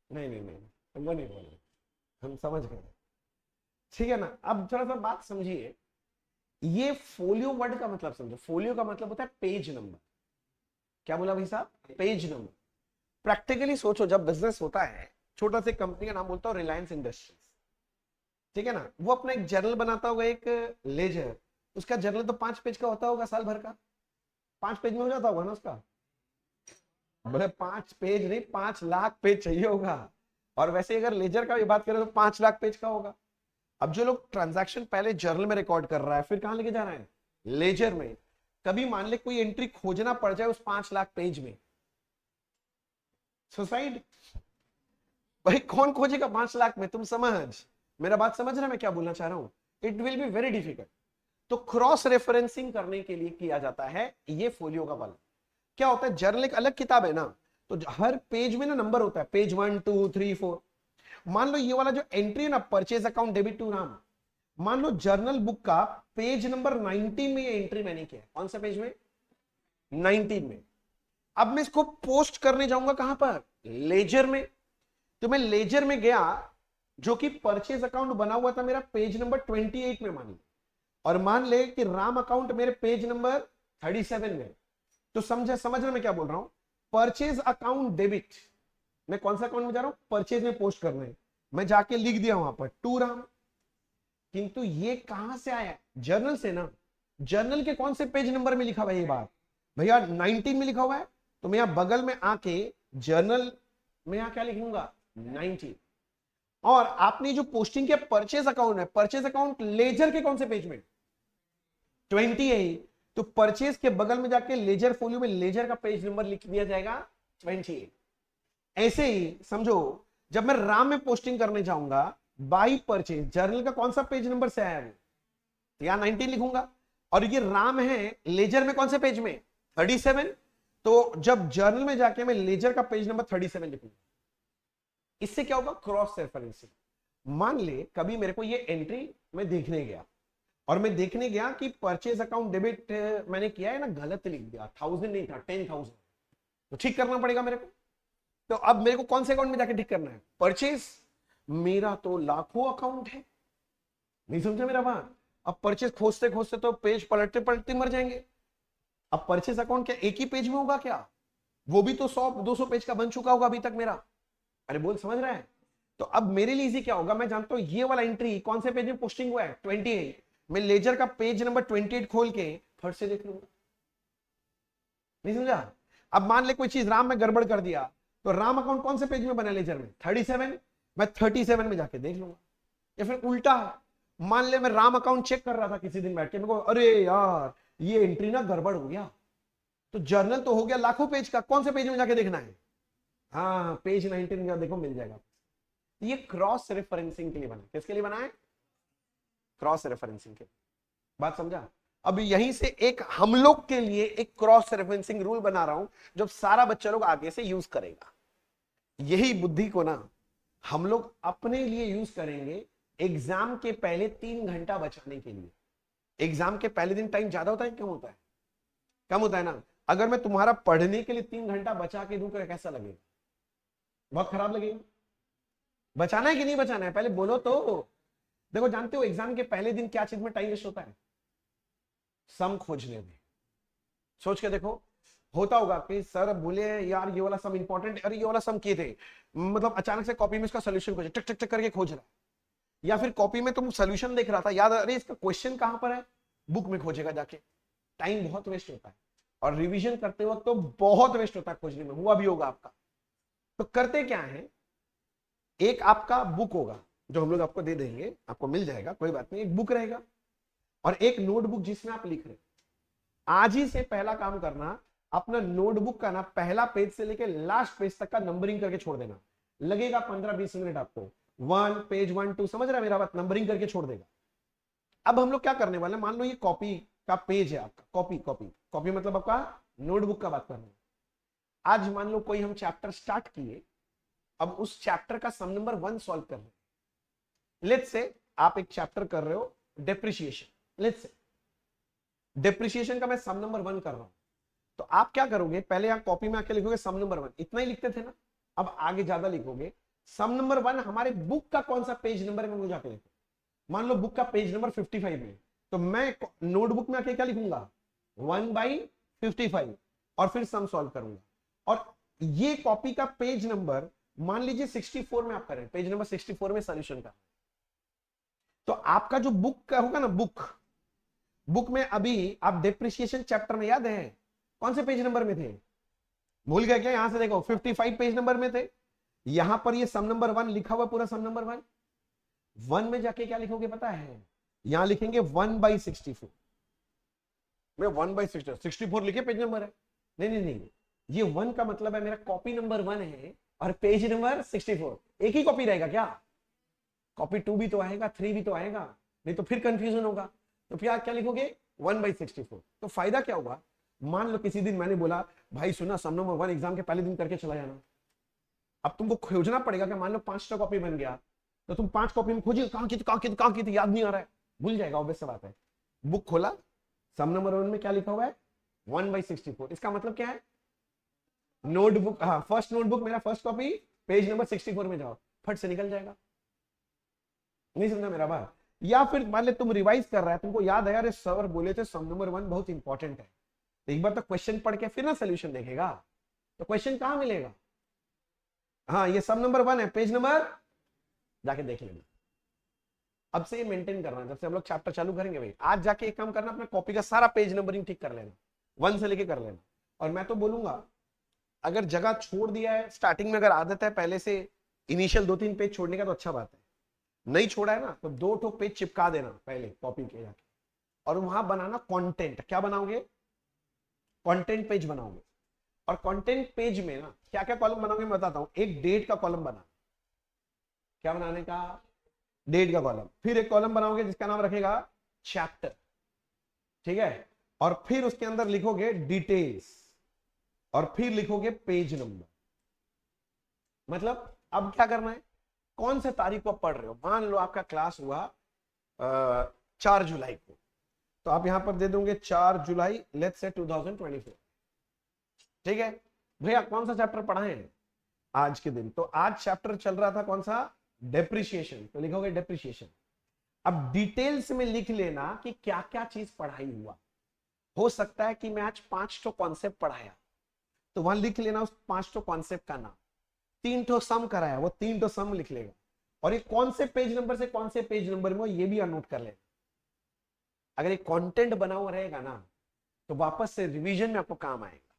नहीं नहीं नहीं, वो नहीं बोलेंगे, हम समझ गए, ठीक है ना। अब थोड़ा सा बात समझिए, ये फोलियो वर्ड का मतलब समझो। फोलियो का मतलब होता है पेज नंबर। क्या बोला भाई साहब? Page number. प्रैक्टिकली सोचो, जब बिजनेस होता है, छोटा सा कंपनी का नाम बोलता हूं, रिलायंस इंडस्ट्रीज। ठीक है ना, वो अपना एक जर्नल बनाता होगा, एक लेजर, उसका जर्नल तो 5 पेज का होता होगा साल भर का, 5 पेज में हो जाता होगा ना उसका। बोले 5 पेज नहीं, 5 लाख पेज चाहिए होगा। और वैसे अगर लेजर का भी बात करें तो 5 लाख पेज का होगा। अब जो लोग ट्रांजैक्शन पहले जर्नल में रिकॉर्ड कर रहा है, फिर कहां लेके जा रहा है, लेजर में। कभी मान ले कोई एंट्री खोजना पड़ जाए उस 5 लाख पेज में, सुसाइड। भाई कौन खोजेगा 5 लाख में, तुम समझ, मेरा बात समझ रहे मैं क्या बोलना चाह रहा हूं। It will be very difficult. तो क्रॉस रेफरेंसिंग करने के लिए किया जाता है ये फोलियो का वाला। क्या होता है, जर्नल एक अलग किताब है ना, तो हर पेज में ना नंबर होता है, पेज 1 2 3 4। मान लो ये वाला जो एंट्री है ना, purchase account debit to Ram, मान लो जर्नल बुक का पेज नंबर 19 में ये एंट्री मैंने किया। कौन सा पेज में, 19 में। अब मैं इसको पोस्ट करने जाऊंगा कहां पर, लेजर में। तो मैं लेजर में गया, जो कि परचेज अकाउंट बना हुआ था मेरा पेज नंबर 28 में मान लो, और मान ले कि राम अकाउंट मेरे पेज नंबर 37 में। तो समझ रहे मैं क्या बोल रहा हूं, परचेज अकाउंट डेबिट, मैं कौन सा अकाउंट में जा रहा हूं, परचेज में पोस्ट करना है, मैं जाके लिख दिया वहां पर टू राम। किंतु ये कहां से आया, जर्नल से ना। जर्नल के कौन से पेज नंबर में लिखा हुआ है ये बात, भैया 19 में लिखा हुआ है, तो मैं यहां बगल में आके जर्नल में यहां क्या लिखूंगा, 19। और आपने जो पोस्टिंग किया परचेज अकाउंट है, परचेज अकाउंट लेजर के कौन से पेज में, 28। तो परचेज के बगल में जाके लेजर फोलियो में लेजर का पेज नंबर लिख दिया जाएगा 28। ऐसे ही समझो, जब मैं राम में पोस्टिंग करने जाऊंगा बाई परचेज, जर्नल का कौन सा पेज नंबर से आया है, यहां 19 लिखूंगा, और ये राम है लेजर में कौन से पेज में, 37। तो जब जर्नल में जाके मैं लेजर का पेज नंबर 37 लिखूंगा, इससे क्या होगा, क्रॉस रेफरेंसिंग। मान ले कभी मेरे को ये एंट्री मैं देखने गया, और मैं देखने गया कि परचेज अकाउंट डेबिट मैंने किया है ना, गलत लिख दिया, 1000 नहीं था, 10,000। तो ठीक करना पड़ेगा मेरे को। तो अब मेरे को कौन से अकाउंट में जाके ठीक करना है, परचेज। मेरा तो लाखों अकाउंट है, नहीं समझा मेरा बात। अब परचेज खोजते खोजते तो पेज पलटते पलटते मर जाएंगे। अब परचेज अकाउंट क्या एक ही पेज में होगा क्या, वो भी तो 100-200 पेज का बन चुका होगा अभी तक मेरा। अरे बोल, समझ रहा है। तो अब मेरे लिए इजी क्या होगा, मैं जानता हूं ये वाला एंट्री कौन से पेज में पोस्टिंग हुआ है, 28। मैं लेजर का पेज नंबर 28 खोल के फट से देख लूंगा, नहीं समझा। अब मान ले कोई चीज राम में गड़बड़ कर दिया, तो राम अकाउंट कौन से पेज में बना लेजर में, 37। मैं 37 में जाके देख लूंगा। या फिर उल्टा, मान ले मैं राम अकाउंट चेक कर रहा था किसी दिन बैठ के, मेरे को अरे यार ये एंट्री ना गड़बड़ हो गया, तो जर्नल तो हो गया लाखों पेज का, कौन से पेज में जाके देखना है, हाँ पेज 19 का देखो मिल जाएगा। ये क्रॉस रेफरेंसिंग के लिए बना, किसके लिए बना है, क्रॉस रेफरेंसिंग के। बात समझा। अब यहीं से एक हम लोग के लिए एक क्रॉस रेफरेंसिंग रूल बना रहा हूं, जो सारा बच्चा लोग आगे से यूज करेगा। यही बुद्धि को ना हम लोग अपने लिए यूज करेंगे एग्जाम के पहले 3 घंटा बचाने के लिए। एग्जाम के पहले दिन टाइम ज्यादा होता है, कम होता है, कम होता है ना। अगर मैं तुम्हारा पढ़ने के लिए 3 घंटा बचा के दूं, कैसा लगेगा, बहुत खराब लगेगा। बचाना है कि नहीं बचाना है, पहले बोलो तो। देखो जानते हो एग्जाम के पहले दिन क्या चीज में टाइम वेस्ट होता है, सम खोजने में। सोच के देखो, होता होगा कि सर बोले यार ये वाला सम इंपॉर्टेंट है, अरे ये वाला सम किए थे, मतलब अचानक से कॉपी में इसका सोल्यूशन खोजे, टक टक टक करके खोज रहा है। या फिर कॉपी में तुम सोल्यूशन देख रहा था, याद अरे इसका क्वेश्चन कहां पर है, बुक में खोजेगा जाके, टाइम बहुत वेस्ट होता है। और रिवीजन करते वक्त तो बहुत वेस्ट होता है खोजने में, हुआ भी होगा आपका। तो करते क्या है, एक आपका बुक होगा जो हम लोग आपको दे देंगे, आपको मिल जाएगा, कोई बात नहीं, एक बुक रहेगा और एक नोटबुक जिसमें आप लिख रहे। आज ही से पहला काम करना, अपना नोटबुक का ना पहला पेज से लेकर लास्ट पेज तक का नंबरिंग करके छोड़ देना। लगेगा 15-20 मिनट आपको, 1 पेज 1 2, समझ रहा है मेरा बात, नंबरिंग करके छोड़ देगा। अब हम लोग क्या करने वाले, मान लो ये कॉपी का पेज है आपका, कॉपी कॉपी कॉपी मतलब आपका नोटबुक का बात कर रहे हैं। आज मान लो कोई हम चैप्टर स्टार्ट किए, अब उस चैप्टर का सम नंबर 1 सॉल्व कर रहे हैं। लेट्स से आप एक चैप्टर कर रहे हो डेप्रिसिएशन, लेट्स से डेप्रिसिएशन का मैं सम नंबर 1 कर रहा हूं। तो आप क्या करोगे, पहले यहां कॉपी में आके लिखोगे सम नंबर 1, इतना ही लिखते थे ना, अब आगे ज्यादा लिखोगे। सम नंबर 1 हमारे बुक का कौन सा पेज नंबर है, मैं मुझे जाके लिखूं। मान लो बुक का पेज नंबर 55 में, तो मैं नोटबुक में आके क्या लिखूंगा, 1/55, और फिर सम सॉल्व करूंगा। और ये कॉपी का पेज नंबर मान लीजिए 64 में आप करें, पेज नंबर 64 में सॉल्यूशन का, तो आपका जो बुक का होगा ना, बुक में अभी आप डेप्रिसिएशन चैप्टर में, याद है कौन से पेज नंबर में थे, भूल गए क्या? यहां से देखो 55 पेज नंबर में थे, यहां पर ये सम नंबर 1 लिखा हुआ, पूरा सम नंबर 1 में जाके क्या लिखोगे पता है? यहां लिखेंगे 1/64 में 1/64 लिखे पेज नंबर है। नहीं नहीं नहीं, ये 1 का मतलब है मेरा कॉपी नंबर 1 है और पेज नंबर 64 एक ही कॉपी रहेगा क्या? कॉपी 2 भी तो आएगा, 3 भी तो आएगा, नहीं तो फिर कंफ्यूजन होगा। तो फिर आप क्या लिखोगे? 1/64। तो फायदा क्या होगा? मान लो किसी दिन मैंने बोला भाई सुना सम नंबर 1 एग्जाम के पहले दिन करके चला जाना, अब तुमको खोजना पड़ेगा कि मान लो 5 कॉपी बन गया, तो तुम 5 कॉपी में खोजिए कहां की थी, याद नहीं आ रहा है, भूल जाएगा, ऑब्वियस सा बात है। बुक खोला, सम नंबर 1 में क्या लिखा हुआ है? 1/64। इसका मतलब क्या है? नोटबुक, हाँ फर्स्ट नोटबुक मेरा फर्स्ट कॉपी पेज नंबर 64 में जाओ, फट से निकल जाएगा। नहीं समझा मेरा बात? या फिर मान ले तुम रिवाइज कर रहा है, तुमको याद है यार सर बोले थे सम नंबर 1 बहुत इंपॉर्टेंट है, तो एक बार तो क्वेश्चन पढ़ के फिर ना सोल्यूशन देखेगा, तो क्वेश्चन कहां मिलेगा? हाँ ये सम नंबर 1 है, पेज नंबर जाके देख लेना। अब से ये मेंटेन करना, जब से हम लोग चैप्टर चालू करेंगे भाई, आज जाके एक काम करना, अपना कॉपी का सारा पेज नंबरिंग ठीक कर लेना, 1 से लेके कर लेना। और मैं तो बोलूंगा अगर जगह छोड़ दिया है स्टार्टिंग में, अगर आदत है पहले से इनिशियल 2-3 पेज छोड़ने का तो अच्छा बात है, नहीं छोड़ा है ना तो 2 पेज चिपका देना पहले कॉपी के जाके, और वहां बनाना कंटेंट। क्या बनाओगे? कंटेंट पेज बनाओगे। और कंटेंट पेज में ना क्या क्या कॉलम बनाओगे मैं बताता हूं। एक डेट का कॉलम बना, क्या बनाने का? डेट का कॉलम। फिर एक कॉलम बनाओगे जिसका नाम रखेगा चैप्टर, ठीक है, और फिर उसके अंदर लिखोगे डिटेल्स, और फिर लिखोगे पेज नंबर। मतलब अब क्या करना है, कौन से तारीख को पढ़ रहे हो? मान लो आपका क्लास हुआ 4 जुलाई को, तो आप यहां पर दे दोगे 4 जुलाई लेट्स से 2024, ठीक है। भैया कौन सा चैप्टर पढ़ा है आज के दिन? तो आज चैप्टर चल रहा था कौन सा? डेप्रिसिएशन, तो लिखोगे डेप्रिसिएशन। अब डिटेल्स में लिख लेना कि क्या क्या चीज पढ़ाई हुआ। हो सकता है कि मैं आज 5 कॉन्सेप्ट पढ़ाया, तो वहां लिख लेना उस 5 कॉन्सेप्ट का नाम। 3 सम कराया, वो 3 सम लिख लेगा, और ये कौन से पेज नंबर से कौन से पेज नंबर में, ये भी नोट कर लेना। अगर ये कंटेंट बना हुआ रहेगा ना तो वापस से रिवीजन में आपको काम आएगा।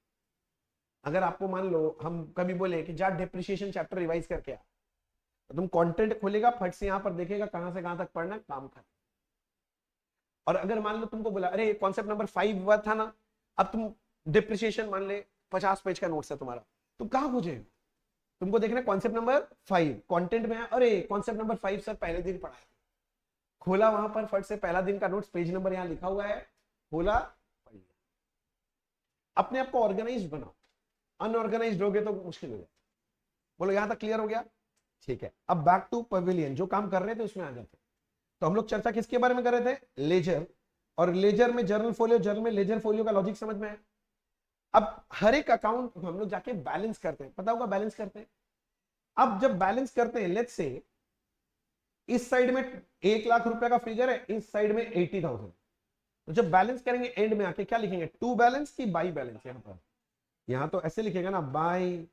अगर आपको मान लो हम कभी बोले कि जा डेप्रिसिएशन चैप्टर रिवाइज करके आ, तो तुम कंटेंट खोलेगा, फट से यहां पर देखेगा कहां से कहां तक पढ़ना है, काम कर। और अगर मान लो तुमको बोला अरे कॉन्सेप्ट नंबर 5 हुआ था ना, अब तुम डेप्रिसिएशन मान ले 50 पेज का नोट्स है तुम्हारा, तुम कहां खोजेगा? तुमको देखना कॉन्सेप्ट नंबर 5 कंटेंट में है, अरे कॉन्सेप्ट नंबर 5 सर पहले दिन पढ़ा है, खोला वहां पर फट से पहला दिन का नोट्स, पेज नंबर यहां लिखा हुआ है, खोला पढ़ लिया। अपने आप को ऑर्गेनाइज बनाओ, अनऑर्गेनाइज होगे तो मुश्किल हो जाए। बोलो यहां तक क्लियर हो गया? ठीक है, अब बैक टू पवेलियन, जो काम कर रहे थे उसमें आ जाते। तो हम लोग चर्चा किसके बारे में कर रहे थे? लेजर। और लेजर में जर्नल फोलियो, जर्नल में लेजर फोलियो का लॉजिक समझ में आया। अब हर एक अकाउंट हम लोग जाके बैलेंस करते हैं, पता होगा बैलेंस करते हैं। अब जब बैलेंस करते हैं, लेट्स से इस साइड में 1 लाख रुपए का फिगर है, इस साइड में 80,000, तो जब बैलेंस करेंगे एंड में आके क्या लिखेंगे? टू बैलेंस की बाई बैलेंस? यहां पर, यहां तो ऐसे लिखेगा ना, बाई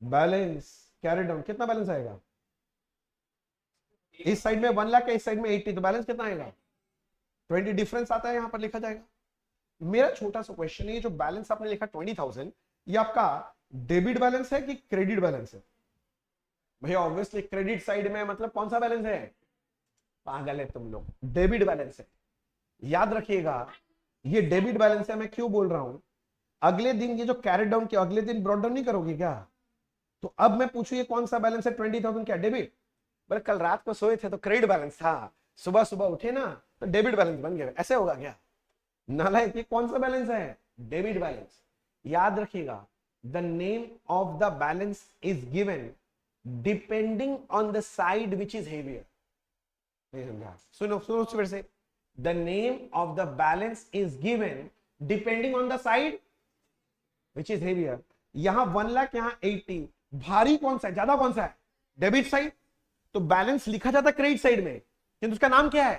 बैलेंस कैरी डाउन, कितना बैलेंस आएगा? इस साइड में 1 लाख है, इस साइड में 80, तो बैलेंस कितना आएगा? 20 डिफरेंस आता है, यहां पर लिखा जाएगा। मेरा छोटा सा क्वेश्चन है, ये जो बैलेंस आपने लिखा 20,000, ये आपका डेबिट बैलेंस है कि क्रेडिट बैलेंस है? भैया ऑब्वियसली क्रेडिट साइड में, मतलब कौन सा बैलेंस है? पागल है तुम लोग, डेबिट बैलेंस है। याद रखिएगा ये डेबिट बैलेंस है। मैं क्यों बोल रहा हूं, अगले दिन ये जो कैरी डाउन किया, अगले दिन ब्रॉड डाउन नहीं करोगे क्या? तो अब मैं पूछू ये कौन सा बैलेंस है? 20,000 क्या डेबिट? बोले कल रात को सोए थे तो क्रेडिट बैलेंस था, सुबह सुबह उठे ना तो डेबिट बैलेंस बन गया, ऐसे होगा क्या? नालायक, ये कौन सा बैलेंस है? Debit balance. याद रखिएगा the name of the balance is given depending on the side which is heavier. नहीं समझा? सुनो सुनो फिर से, the name of the balance is given depending on the side which is heavier. यहां 1 लाख, यहां 80, भारी कौन सा है, ज्यादा कौन सा है? Debit side. तो बैलेंस लिखा जाता है क्रेडिट साइड में, किंतु उसका नाम क्या है?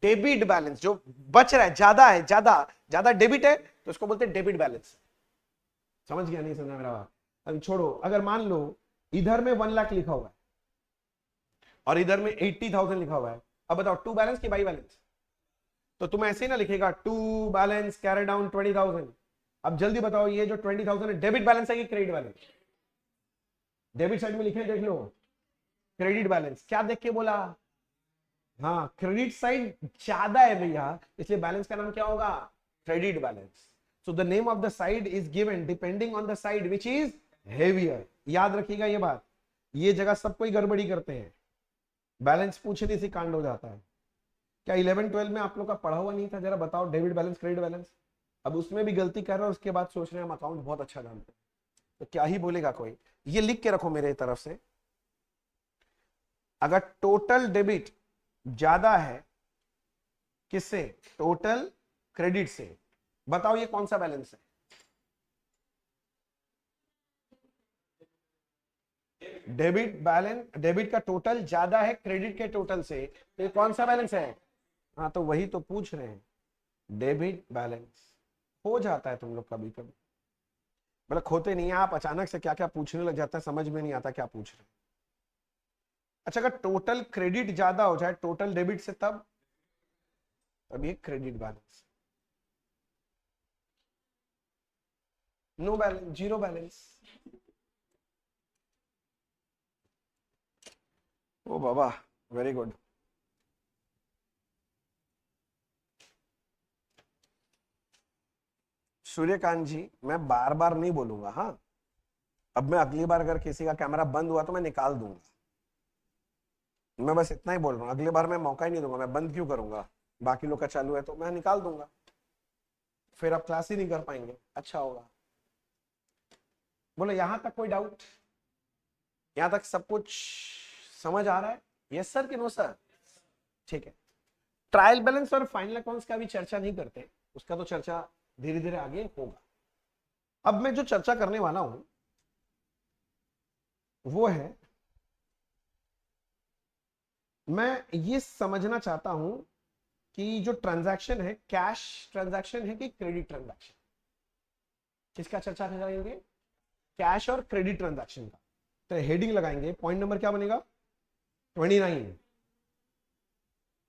Debit balance. जो बच रहा है, ज्यादा है, ज्यादा ज्यादा डेबिट है, तो उसको बोलते हैं डेबिट बैलेंस। समझ गया? नहीं समझा मेरा बात? अभी छोड़ो, अगर मान लो इधर में 1 लाख लिखा हुआ है और इधर में 80,000 लिखा हुआ है, अब बताओ टू बैलेंस की बाई बैलेंस? तो तुम ऐसे ही ना लिखेगा टू बैलेंस कैरी डाउन 20,000। अब जल्दी बताओ ये जो 20,000 है डेबिट बैलेंस है कि क्रेडिट बैलेंस? डेबिट साइड में लिखे देख लो, क्रेडिट बैलेंस। क्या देख के बोला? हाँ, क्रेडिट साइड ज्यादा है भैया, इसलिए बैलेंस का नाम क्या होगा? Credit balance. So the name of the side is given depending on the side which is heavier. याद रखिएगा ये बात, ये जगह सब कोई गड़बड़ी करते हैं, बैलेंस पूछे थे कांड हो जाता है। क्या 11-12 में आप लोग का पढ़ा हुआ नहीं था? जरा बताओ, डेबिट बैलेंस क्रेडिट बैलेंस। अब उसमें भी गलती कर रहे हो, उसके बाद सोच रहे हैं हम अकाउंट बहुत अच्छा जानते हैं, तो क्या ही बोलेगा कोई। ये लिख के रखो मेरे तरफ से, अगर टोटल डेबिट ज्यादा है किससे? टोटल क्रेडिट से, बताओ ये कौन सा बैलेंस है? डेबिट बैलेंस, डेबिट का टोटल ज्यादा है क्रेडिट के टोटल से, तो ये कौन सा बैलेंस है? हाँ, तो वही तो पूछ रहे हैं, डेबिट बैलेंस। हो जाता है तुम लोग कभी कभी, मतलब खोते नहीं है आप, अचानक से क्या क्या पूछने लग जाता है, समझ में नहीं आता क्या पूछ रहे हैं। अच्छा, अगर टोटल क्रेडिट ज्यादा हो जाए टोटल डेबिट से, तब ये credit balance. No balance, zero balance. ओ बाबा, वेरी गुड। सूर्यकांत जी, मैं बार बार नहीं बोलूंगा। हाँ, अब मैं अगली बार अगर किसी का कैमरा बंद हुआ तो मैं निकाल दूंगा। मैं बस इतना ही बोल रहा हूँ, अगली बार मैं मौका ही नहीं दूंगा। मैं बंद क्यों करूंगा? बाकी लोग का चालू है तो मैं निकाल दूंगा, फिर आप क्लास ही नहीं कर पाएंगे, अच्छा होगा। बोलो यहां तक कोई डाउट? यहां तक सब कुछ समझ आ रहा है? यस सर कि नो सर? ठीक है, ट्रायल बैलेंस और फाइनल अकाउंट्स का भी चर्चा नहीं करते, उसका तो चर्चा धीरे धीरे आगे होगा। अब मैं जो चर्चा करने वाला हूं वो है, मैं ये समझना चाहता हूं कि जो ट्रांजैक्शन है, कैश ट्रांजैक्शन है कि क्रेडिट ट्रांजैक्शन? किसका चर्चा करेंगे? कैश और क्रेडिट ट्रांजैक्शन का। तो हेडिंग लगाएंगे, पॉइंट नंबर क्या बनेगा? 29।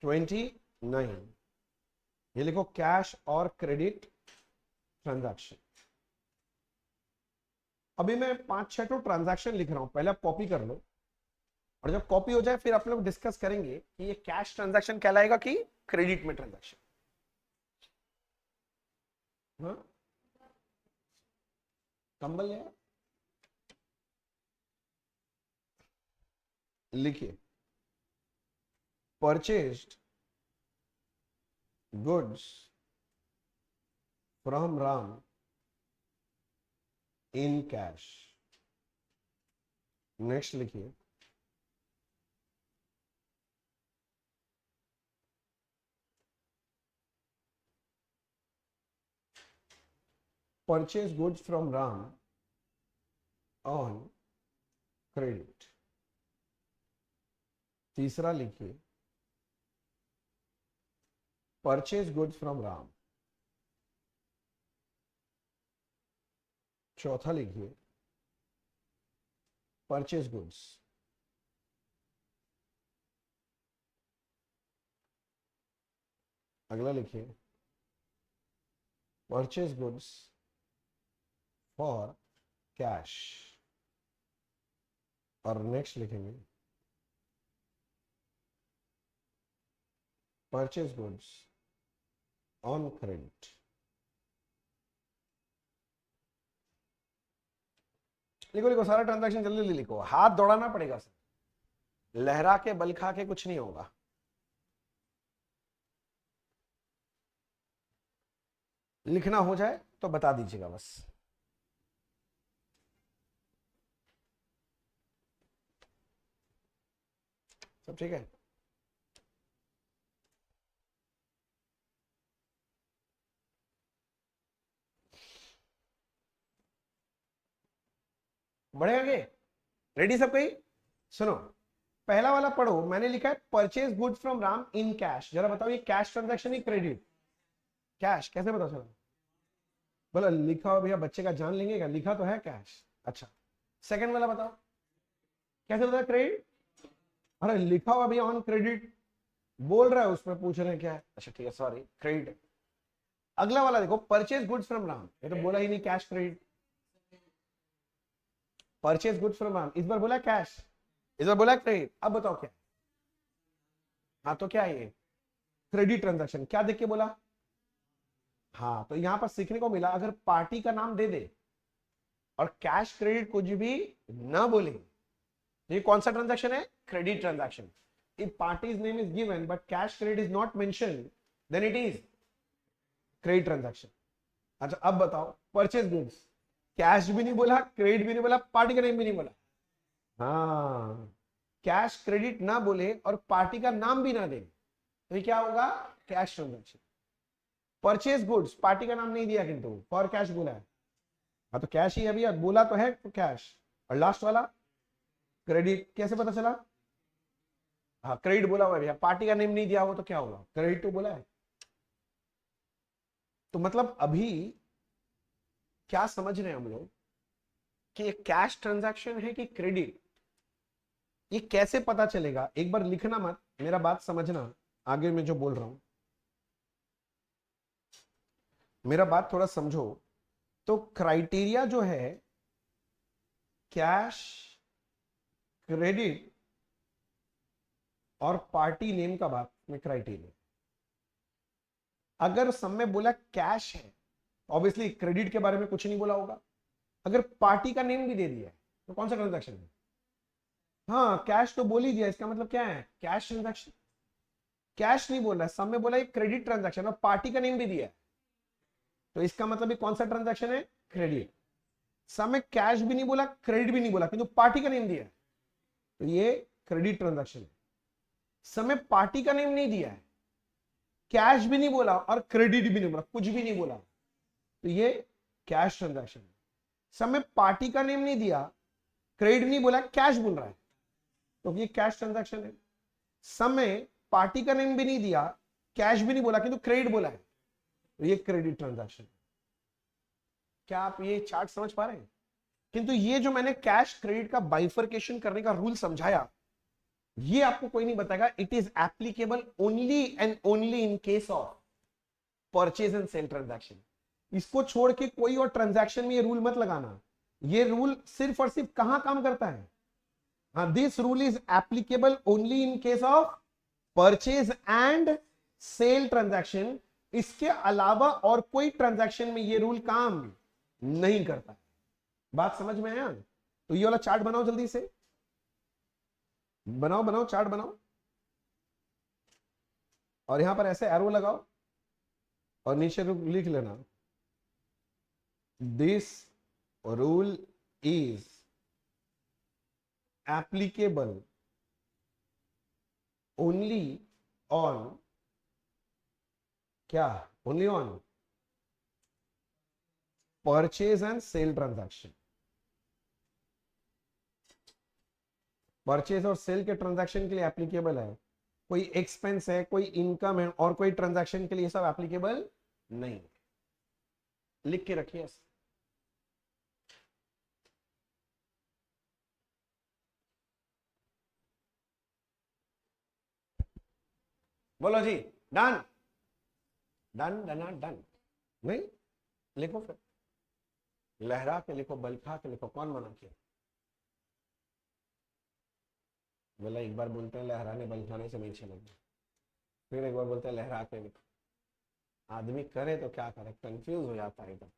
29 ये लिखो, कैश और क्रेडिट ट्रांजैक्शन। अभी मैं 5-6 तो ट्रांजैक्शन लिख रहा हूं, पहले आप कॉपी कर लो, और जब कॉपी हो जाए फिर आप लोग डिस्कस करेंगे कि ये कैश ट्रांजैक्शन कहलाएगा कि क्रेडिट में ट्रांजैक्शन। हाँ, कंबल ले लिखिए, purchased goods from Ram in cash. Next लिखिए, purchase goods from Ram on credit. तीसरा लिखिए, परचेज गुड्स फ्रॉम राम। चौथा लिखिए, परचेज गुड्स। अगला लिखिए, परचेज गुड्स फॉर कैश। और नेक्स्ट लिखेंगे, परचेज गुड्स ऑन क्रेडिट। लिखो लिखो, सारा ट्रांजैक्शन जल्दी लिखो, हाथ दौड़ाना पड़ेगा सर, लहरा के बल खा के कुछ नहीं होगा। लिखना हो जाए तो बता दीजिएगा बस। सब ठीक है? बढ़े आगे? रेडी सब कोई? सुनो, पहला वाला पढ़ो, मैंने लिखा है purchase goods from Ram in cash. जरा बताओ ये कैश ट्रांजैक्शन ही क्रेडिट? कैश कैसे पता चला? बोला लिखा हो भैया, बच्चे का जान लेंगे क्या? लिखा तो है कैश। अच्छा, सेकंड वाला बताओ कैसे बताया? क्रेडिट। अरे लिखा हुआ भैया ऑन क्रेडिट, बोल रहा है उसमें, पूछ रहे हैं क्या है। अच्छा ठीक है, सॉरी, क्रेडिट। अगला वाला देखो, परचेज गुड्स फ्रॉम राम, ये तो बोला ही नहीं cash credit. Purchase goods from Ram, इस बार बोला कैश, इस बार बोला क्रेडिट। अब बताओ क्या। हाँ तो क्या है ये, क्रेडिट ट्रांजैक्शन। क्या देख के बोला? हाँ, तो यहां पर सीखने को मिला, अगर पार्टी का नाम दे दे और कैश क्रेडिट कुछ भी ना बोले, ये कौन सा ट्रांजैक्शन है? Credit transaction. If parties name is given but cash credit is not mention, then it is credit transaction. अच्छा अब बताओ, परचेज गुड्स, कैश भी नहीं बोला, क्रेडिट भी नहीं बोला, पार्टी का नेम भी नहीं बोला। हाँ, कैश क्रेडिट ना बोले और पार्टी का नाम भी ना दे, तो ये क्या होगा? Cash transaction. Purchase goods, party का नाम नहीं दिया किंतु फॉर कैश बोला है, हाँ तो कैश ही है भैया, बोला तो है तो कैश। और लास्ट वाला क्रेडिट, कैसे पता चला? हाँ क्रेडिट बोला हुआ है भैया, पार्टी का नेम नहीं दिया हो तो क्या होगा? क्रेडिट तो बोला है। तो मतलब अभी क्या समझ रहे हैं हम लोग कि ये कैश ट्रांजैक्शन है कि क्रेडिट, ये कैसे पता चलेगा? एक बार लिखना मत, मेरा बात समझना, आगे मैं जो बोल रहा हूं मेरा बात थोड़ा समझो। तो क्राइटेरिया जो है कैश, क्रेडिट और पार्टी नेम का बात में क्राइटेरिया, अगर सब में बोला कैश है, ऑब्वियसली क्रेडिट के बारे में कुछ नहीं बोला होगा। अगर पार्टी का नेम भी दे दिया है तो कौन सा ट्रांजैक्शन है? हाँ कैश तो बोल ही दिया, इसका मतलब क्या है? Cash transaction. कैश नहीं बोला, सब में बोला क्रेडिट ट्रांजैक्शन और पार्टी का नेम भी दिया है, तो इसका मतलब ये कौन सा ट्रांजैक्शन है? क्रेडिट। सब में कैश भी नहीं बोला, क्रेडिट भी नहीं बोला, किंतु पार्टी का नेम दिया है, तो ये क्रेडिट ट्रांजैक्शन है। सब में पार्टी का नेम नहीं दिया है, कैश भी नहीं बोला और क्रेडिट भी नहीं बोला, कुछ भी नहीं बोला, तो ये कैश ट्रांजैक्शन है। सब में पार्टी का नेम नहीं दिया, क्रेडिट नहीं बोला, कैश बोल रहा है, तो ये कैश ट्रांजैक्शन है। समय पार्टी का नेम भी नहीं दिया, कैश भी नहीं बोला, किंतु क्रेडिट बोला है, तो ये क्रेडिट ट्रांजैक्शन। क्या आप ये चार्ट समझ पा रहे हैं? किंतु ये जो मैंने कैश क्रेडिट का बाइफरकेशन करने का रूल समझाया, ये आपको कोई नहीं बताएगा। It is applicable only and only in case of purchase and sale transaction. इसको छोड़ के कोई और ट्रांजैक्शन में ये रूल मत लगाना। ये रूल सिर्फ और सिर्फ कहां काम करता है? हाँ, this rule is applicable only in case of purchase and sale transaction. इसके अलावा और कोई ट्रांजैक्शन में ये रूल काम नहीं करता। बात समझ में आया? तो ये वाला चार्ट बनाओ, जल्दी से बनाओ, बनाओ चार्ट बनाओ, और यहां पर ऐसे एरो लगाओ और नीचे लिख लेना, this rule is applicable only on, क्या? Only on purchase and sale transaction. Purchase और सेल के ट्रांजैक्शन के लिए एप्लीकेबल है। कोई एक्सपेंस है, कोई इनकम है और कोई ट्रांजैक्शन के लिए सब एप्लीकेबल नहीं। लिख के रखिए। बोलो जी, डन डन डन डन। नहीं लिखो फिर, लहरा के लिखो, बलखा के लिखो, कौन मना किया? बोला एक बार बोलते हैं लहराने बलखाने से नहीं चलेगा, फिर एक बार बोलते हैं लहरा के लिखो। आदमी करे तो क्या करे, कंफ्यूज हो जाता है एकदम।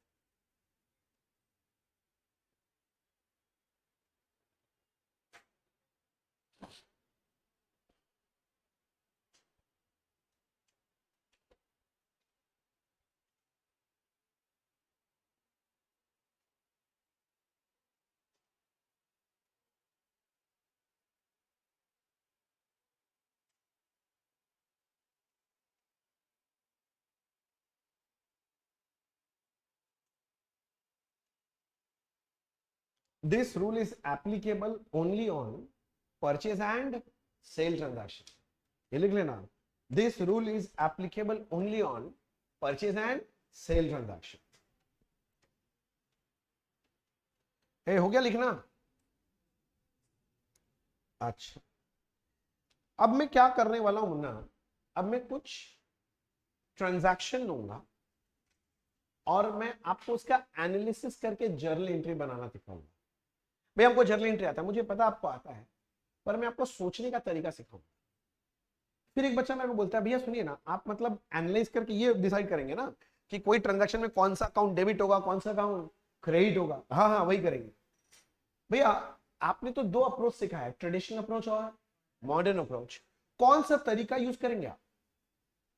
This rule is applicable only on purchase and sale transaction. ये लिख लेना, this rule is applicable only on purchase and sale transaction. ए, हो गया लिखना? अच्छा, अब मैं क्या करने वाला हूं मुन्ना, अब मैं कुछ ट्रांजैक्शन लूंगा और मैं आपको उसका एनालिसिस करके जर्नल एंट्री बनाना सिखाऊंगा। भाई हमको जर्नल एंट्री आता है, मुझे पता आपको आता है, पर मैं आपको सोचने का तरीका सिखाऊंगा। फिर एक बच्चा मेरे को बोलता है भैया सुनिए ना, आप मतलब एनालाइज करके ये डिसाइड करेंगे ना कि कोई ट्रांजैक्शन में कौन सा अकाउंट डेबिट होगा, कौन सा अकाउंट क्रेडिट होगा। हाँ हाँ वही करेंगे। भैया आपने तो दो अप्रोच सिखाया है, ट्रेडिशनल अप्रोच और मॉडर्न अप्रोच। कौन सा तरीका यूज करेंगे आप?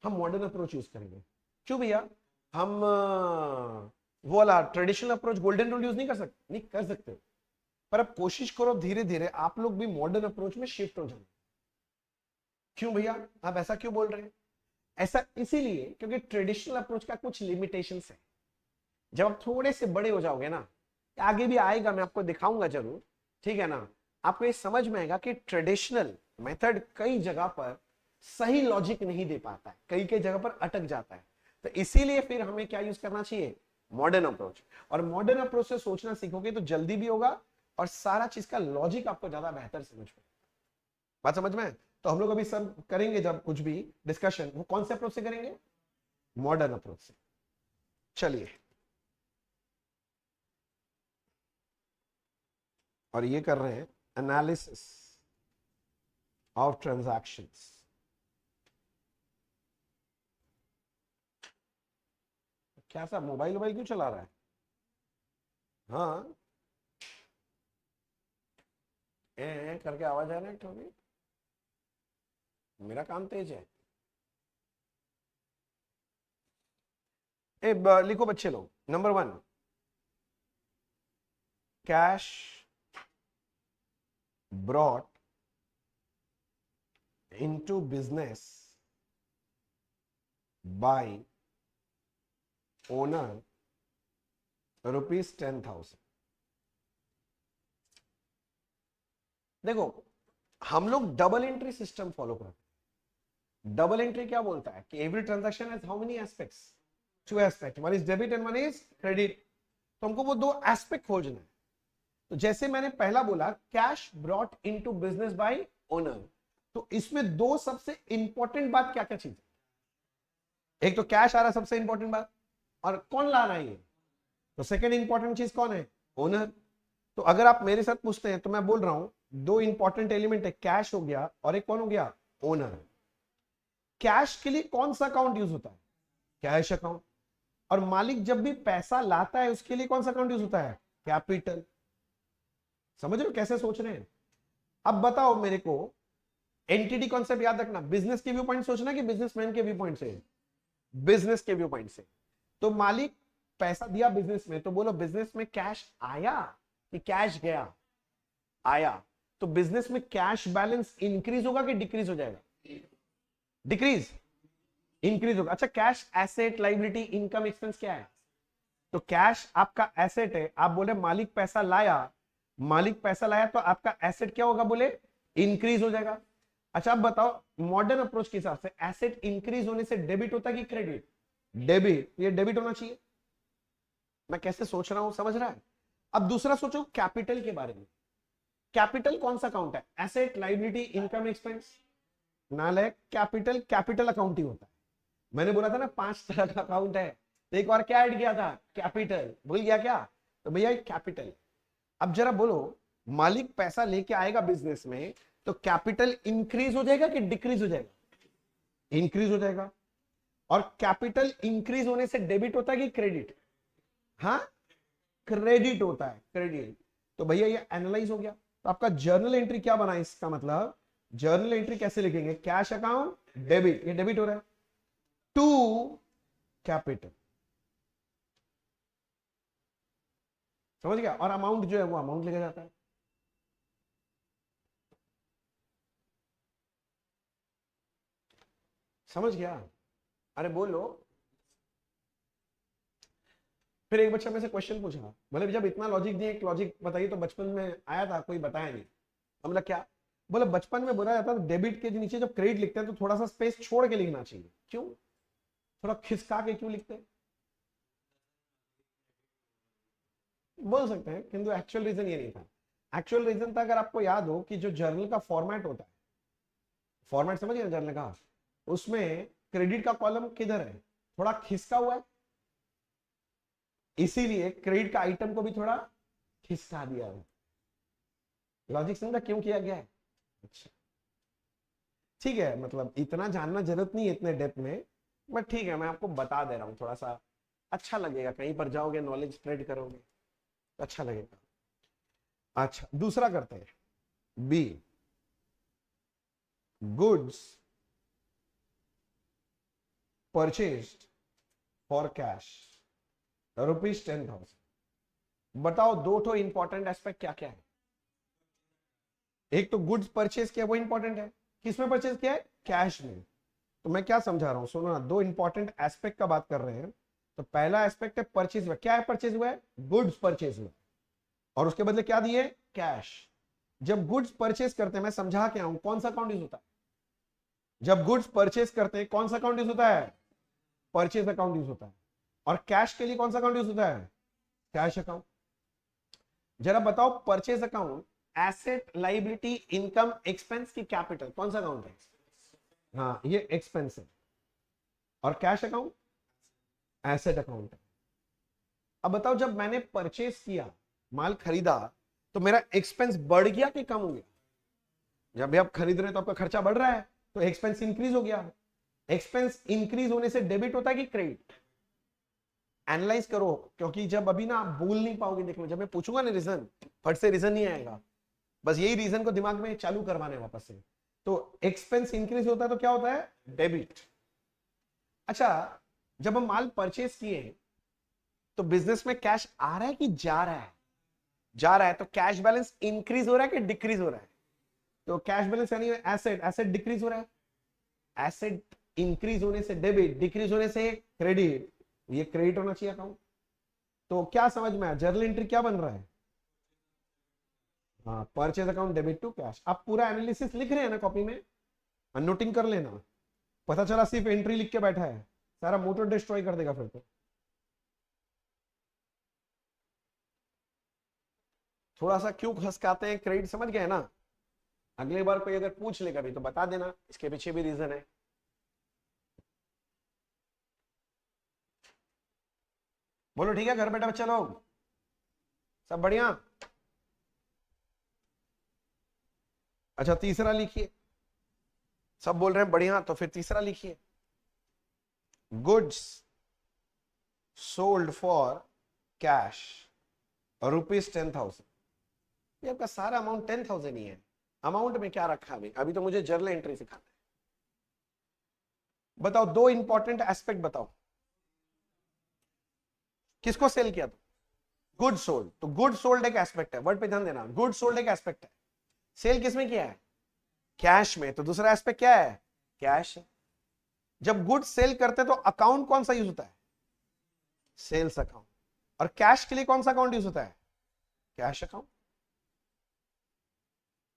हम मॉडर्न अप्रोच यूज करेंगे। क्यों भैया? हम वो वाला traditional approach golden rule use नहीं कर सकते? नहीं कर सकते, पर अब कोशिश करो धीरे धीरे आप लोग भी मॉडर्न अप्रोच में शिफ्ट हो जाए। क्यों भैया आप ऐसा क्यों बोल रहे हैं? ऐसा इसीलिए क्योंकि ट्रेडिशनल अप्रोच का कुछ लिमिटेशंस है। जब आप थोड़े से बड़े हो जाओगे ना, आगे भी आएगा, मैं आपको दिखाऊंगा जरूर, ठीक है ना, आपको ये समझ में आएगा कि ट्रेडिशनल मेथड कई जगह पर सही लॉजिक नहीं दे पाता है, कई कई जगह पर अटक जाता है। तो इसीलिए फिर हमें क्या यूज करना चाहिए? Modern approach. और मॉडर्न अप्रोच से सोचना सीखोगे तो जल्दी भी होगा और सारा चीज का लॉजिक आपको ज्यादा बेहतर समझ में। बात समझ में? तो हम लोग अभी सब करेंगे जब कुछ भी डिस्कशन, वो कौन से अप्रोच से करेंगे? मॉडर्न अप्रोच से। चलिए, और ये कर रहे हैं एनालिसिस ऑफ ट्रांजैक्शंस। क्या सा मोबाइल मोबाइल क्यों चला रहा है? हाँ करके आवाज आ रहा है थोड़ी। मेरा काम तेज है। लिखो बच्चे लोग, number 1, cash brought into business by owner ₹10,000। देखो हम लोग डबल एंट्री सिस्टम फॉलो करते हैं। डबल एंट्री क्या बोलता है कि every transaction has how many aspects? 2 aspect, one is debit and one is credit. तो हमको वो 2 एस्पेक्ट खोजना है। तो जैसे मैंने पहला बोला cash brought into business by owner, तो इसमें 2 सबसे इंपॉर्टेंट बात क्या क्या चीज है? एक तो कैश आ रहा है सबसे इंपॉर्टेंट बात, और कौन ला रहा है ये? तो सेकंड इंपॉर्टेंट चीज कौन है? ओनर। तो अगर आप मेरे साथ पूछते हैं तो मैं बोल रहा हूं 2 इंपॉर्टेंट एलिमेंट है, कैश हो गया और एक कौन हो गया? ओनर। कैश के लिए कौन सा अकाउंट यूज होता है? Cash account. और मालिक जब भी पैसा लाता है उसके लिए कौन सा अकाउंट यूज होता है? कैपिटल। समझ रहे हो कैसे सोच रहे हैं? अब बताओ मेरे को, एंटिटी कॉन्सेप्ट याद रखना, बिजनेस के व्यू पॉइंट सोचना कि बिजनेसमैन के व्यू पॉइंट से? बिजनेस के व्यू पॉइंट से। तो मालिक पैसा दिया बिजनेस में, तो बोलो बिजनेस में कैश आया कि कैश गया? आया। तो बिजनेस में कैश बैलेंस इंक्रीज होगा कि डिक्रीज हो जाएगा? डिक्रीज। इंक्रीज होगा। अच्छा, cash asset liability income expense क्या है? तो कैश आपका एसेट है, आप बोले मालिक पैसा लाया, मालिक पैसा लाया तो आपका एसेट क्या होगा? बोले इंक्रीज हो जाएगा। अच्छा अब बताओ मॉडर्न अप्रोच के हिसाब से एसेट इंक्रीज होने से डेबिट होता है कि क्रेडिट? डेबिट। ये डेबिट होना चाहिए। मैं कैसे सोच रहा हूं, समझ रहा है? अब दूसरा सोचो कैपिटल के बारे में। कैपिटल कौन सा अकाउंट है? Asset liability income expense? नालायक, कैपिटल कैपिटल अकाउंट ही होता है। मैंने बोला था ना 5 तरह का अकाउंट है, तो एक बार क्या ऐड किया था? कैपिटल। भूल गया क्या? तो भैया कैपिटल। अब जरा बोलो, मालिक पैसा लेके आएगा बिजनेस में तो कैपिटल इंक्रीज हो जाएगा कि डिक्रीज हो जाएगा? इंक्रीज हो जाएगा। और कैपिटल इंक्रीज होने से डेबिट होता है कि क्रेडिट? हाँ क्रेडिट होता है, क्रेडिट। तो भैया ये एनालाइज हो गया। तो आपका जर्नल एंट्री क्या बना? इसका मतलब जर्नल एंट्री कैसे लिखेंगे? कैश अकाउंट डेबिट, ये डेबिट हो रहा है, टू कैपिटल। समझ गया? और अमाउंट जो है वो अमाउंट लिखा जाता है। समझ गया? अरे बोलो। फिर एक बच्चा मेरे से क्वेश्चन पूछा, बोले जब इतना लॉजिक दिए, एक लॉजिक बताइए तो बचपन में आया था कोई बताया नहीं। हम क्या बोले, बचपन में बोला जाता था डेबिट के नीचे जब क्रेडिट लिखते हैं तो थोड़ा सा स्पेस छोड़ के लिखना चाहिए। क्यों? थोड़ा खिसका के क्यों लिखते हैं? बोल सकते हैं, किंतु एक्चुअल रीजन ये नहीं था। एक्चुअल रीजन था, अगर आपको याद हो कि जो जर्नल का फॉर्मेट होता है, फॉर्मेट समझिए ना जर्नल का, उसमें क्रेडिट का कॉलम किधर है, थोड़ा खिसका हुआ है, इसीलिए क्रेडिट का आइटम को भी थोड़ा खिसका दिया है। लॉजिक समझा क्यों किया गया है? अच्छा ठीक है, मतलब इतना जानना जरूरत नहीं है इतने डेप्थ में, बट ठीक है मैं आपको बता दे रहा हूँ, थोड़ा सा अच्छा लगेगा, कहीं पर जाओगे नॉलेज स्प्रेड करोगे तो अच्छा लगेगा। अच्छा दूसरा करते हैं, B, goods purchased for cash ₹10,000। बताओ दो ठो इंपॉर्टेंट एस्पेक्ट क्या क्या है। एक तो गुड्स परचेज किया वो इंपॉर्टेंट है, किसमें परचेज किया है, कैश में। तो मैं क्या समझा रहा हूं, सुनो ना, दो इंपॉर्टेंट एस्पेक्ट का बात कर रहे हैं। तो पहला एस्पेक्ट है परचेज हुआ, क्या है परचेज हुआ है, गुड्स परचेज हुआ, और उसके बदले क्या दिए, कैश। जब गुड्स परचेज करते हैं, मैं समझा के आऊं, कौन सा अकाउंट यूज होता है, जब गुड्स परचेज करते हैं कौन सा अकाउंट यूज होता है, परचेज अकाउंट यूज होता है। और कैश के लिए कौन सा अकाउंट यूज होता है, कैश अकाउंट। जरा बताओ purchase account asset liability income expense की कैपिटल कौन सा अकाउंट है, हाँ ये एक्सपेंस है। और कैश अकाउंट एसेट अकाउंट है। अब बताओ जब मैंने परचेज किया, माल खरीदा, तो मेरा एक्सपेंस बढ़ गया कि कम हो गया, जब भी आप खरीद रहे हो तो आपका खर्चा बढ़ रहा है, तो एक्सपेंस इंक्रीज हो गया। एक्सपेंस इंक्रीज होने से डेबिट होता है कि क्रेडिट, एनालाइज करो, क्योंकि जब अभी ना आप भूल नहीं पाओगे, देख लो जब मैं पूछूंगा ना रीजन, फट से रीजन नहीं आएगा, बस यही रीजन को दिमाग में चालू करवाने वापस से। तो एक्सपेंस इंक्रीज होता है तो क्या होता है, डेबिट। अच्छा जब हम माल परचेज किए तो बिजनेस में कैश आ रहा है कि जा रहा है, जा रहा है, तो कैश बैलेंस इंक्रीज हो रहा है कि डिक्रीज हो रहा है, तो कैश बैलेंस यानी एसेट, एसेट डिक्रीज हो रहा है, एसेट इंक्रीज होने से डेबिट, डिक्रीज होने से क्रेडिट, ये क्रेडिट होना चाहिए अकाउंट। तो क्या समझ में आया, जर्नल एंट्री क्या बन रहा है, हाँ purchase account debit to cash. आप पूरा एनालिसिस लिख रहे हैं ना कॉपी में, नोटिंग कर लेना, पता चला सिर्फ एंट्री लिख के बैठा है, सारा मोटर डिस्ट्रॉय कर देगा फिर तो। थोड़ा सा क्यों खसकाते हैं क्रेडिट, समझ गए ना, अगली बार कोई अगर पूछ लेगा भी तो बता देना, इसके पीछे भी रीजन है। बोलो ठीक है घर बैठे बच्चे लोग, सब बढ़िया। अच्छा तीसरा लिखिए, सब बोल रहे हैं बढ़िया, तो फिर तीसरा लिखिए, गुड्स सोल्ड फॉर कैश ₹10,000। ये आपका सारा अमाउंट 10,000 ही है, अमाउंट में क्या रखा अभी, अभी तो मुझे जर्नल एंट्री सिखाना है। बताओ दो इंपॉर्टेंट एस्पेक्ट बताओ, किसको सेल किया तो, गुड सोल्ड, तो गुड सोल्ड एक एस्पेक्ट है, वर्ड पे ध्यान देना, गुड सोल्ड एक एस्पेक्ट है, सेल किसमें किया है, कैश में, तो दूसरा एस्पेक्ट क्या है, कैश है। जब गुड सेल करते हैं तो अकाउंट कौन सा यूज होता है, सेल्स अकाउंट। और कैश के लिए कौन सा अकाउंट यूज होता है, कैश अकाउंट।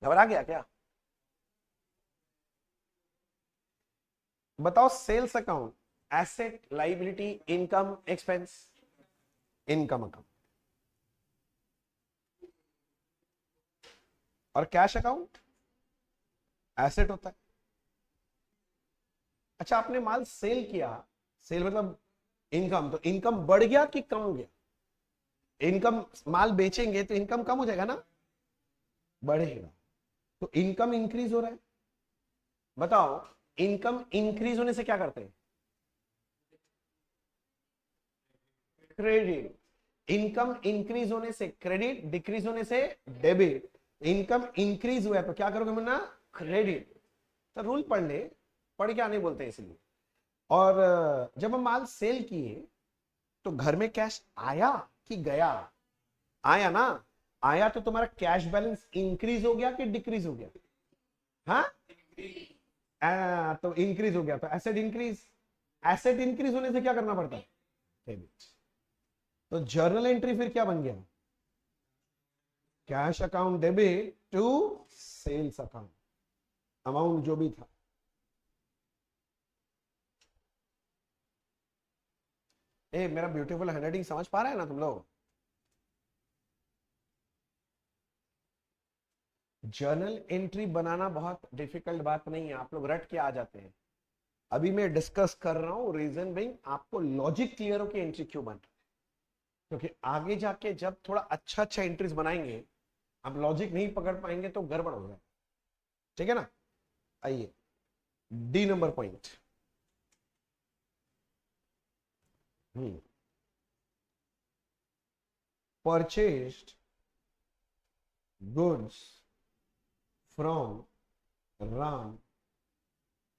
घबरा गया क्या, बताओ sales account asset liability income expense, income account. और कैश अकाउंट एसेट होता है। अच्छा आपने माल सेल किया, सेल मतलब इनकम, तो इनकम बढ़ गया कि कम हो गया, इनकम, माल बेचेंगे तो इनकम कम हो जाएगा ना, बढ़ेगा, तो इनकम इंक्रीज हो रहा है। बताओ इनकम इंक्रीज होने से क्या करते हैं, क्रेडिट, इनकम इंक्रीज होने से क्रेडिट, डिक्रीज होने से डेबिट। इनकम इंक्रीज हुआ है तो क्या करोगे मुन्ना, क्रेडिट। तो रूल पढ़ ले, पढ़ के आने बोलते हैं इसलिए। और जब हम माल सेल किए तो घर में कैश आया कि गया, आया ना, आया तो तुम्हारा कैश बैलेंस इंक्रीज हो गया कि डिक्रीज हो गया, हाँ तो इंक्रीज हो गया, तो एसेट इंक्रीज, एसेट इंक्रीज होने से क्या करना पड़ता है, डेबिट। तो जर्नल एंट्री फिर क्या बन गया, cash account debit to sales account, amount जो भी था। ए मेरा ब्यूटीफुल हैंडराइटिंग समझ पा रहा है ना तुम लोग, जर्नल एंट्री बनाना बहुत डिफिकल्ट बात नहीं है, आप लोग रट के आ जाते हैं, अभी मैं डिस्कस कर रहा हूं, रीजन बीइंग आपको लॉजिक क्लियर हो कि एंट्री क्यों बन रहा है, क्योंकि आगे जाके जब थोड़ा अच्छा अच्छा एंट्रीज बनाएंगे, आप लॉजिक नहीं पकड़ पाएंगे तो गड़बड़ हो जाए। ठीक है ना? आइए D number point. Purchased goods from Ram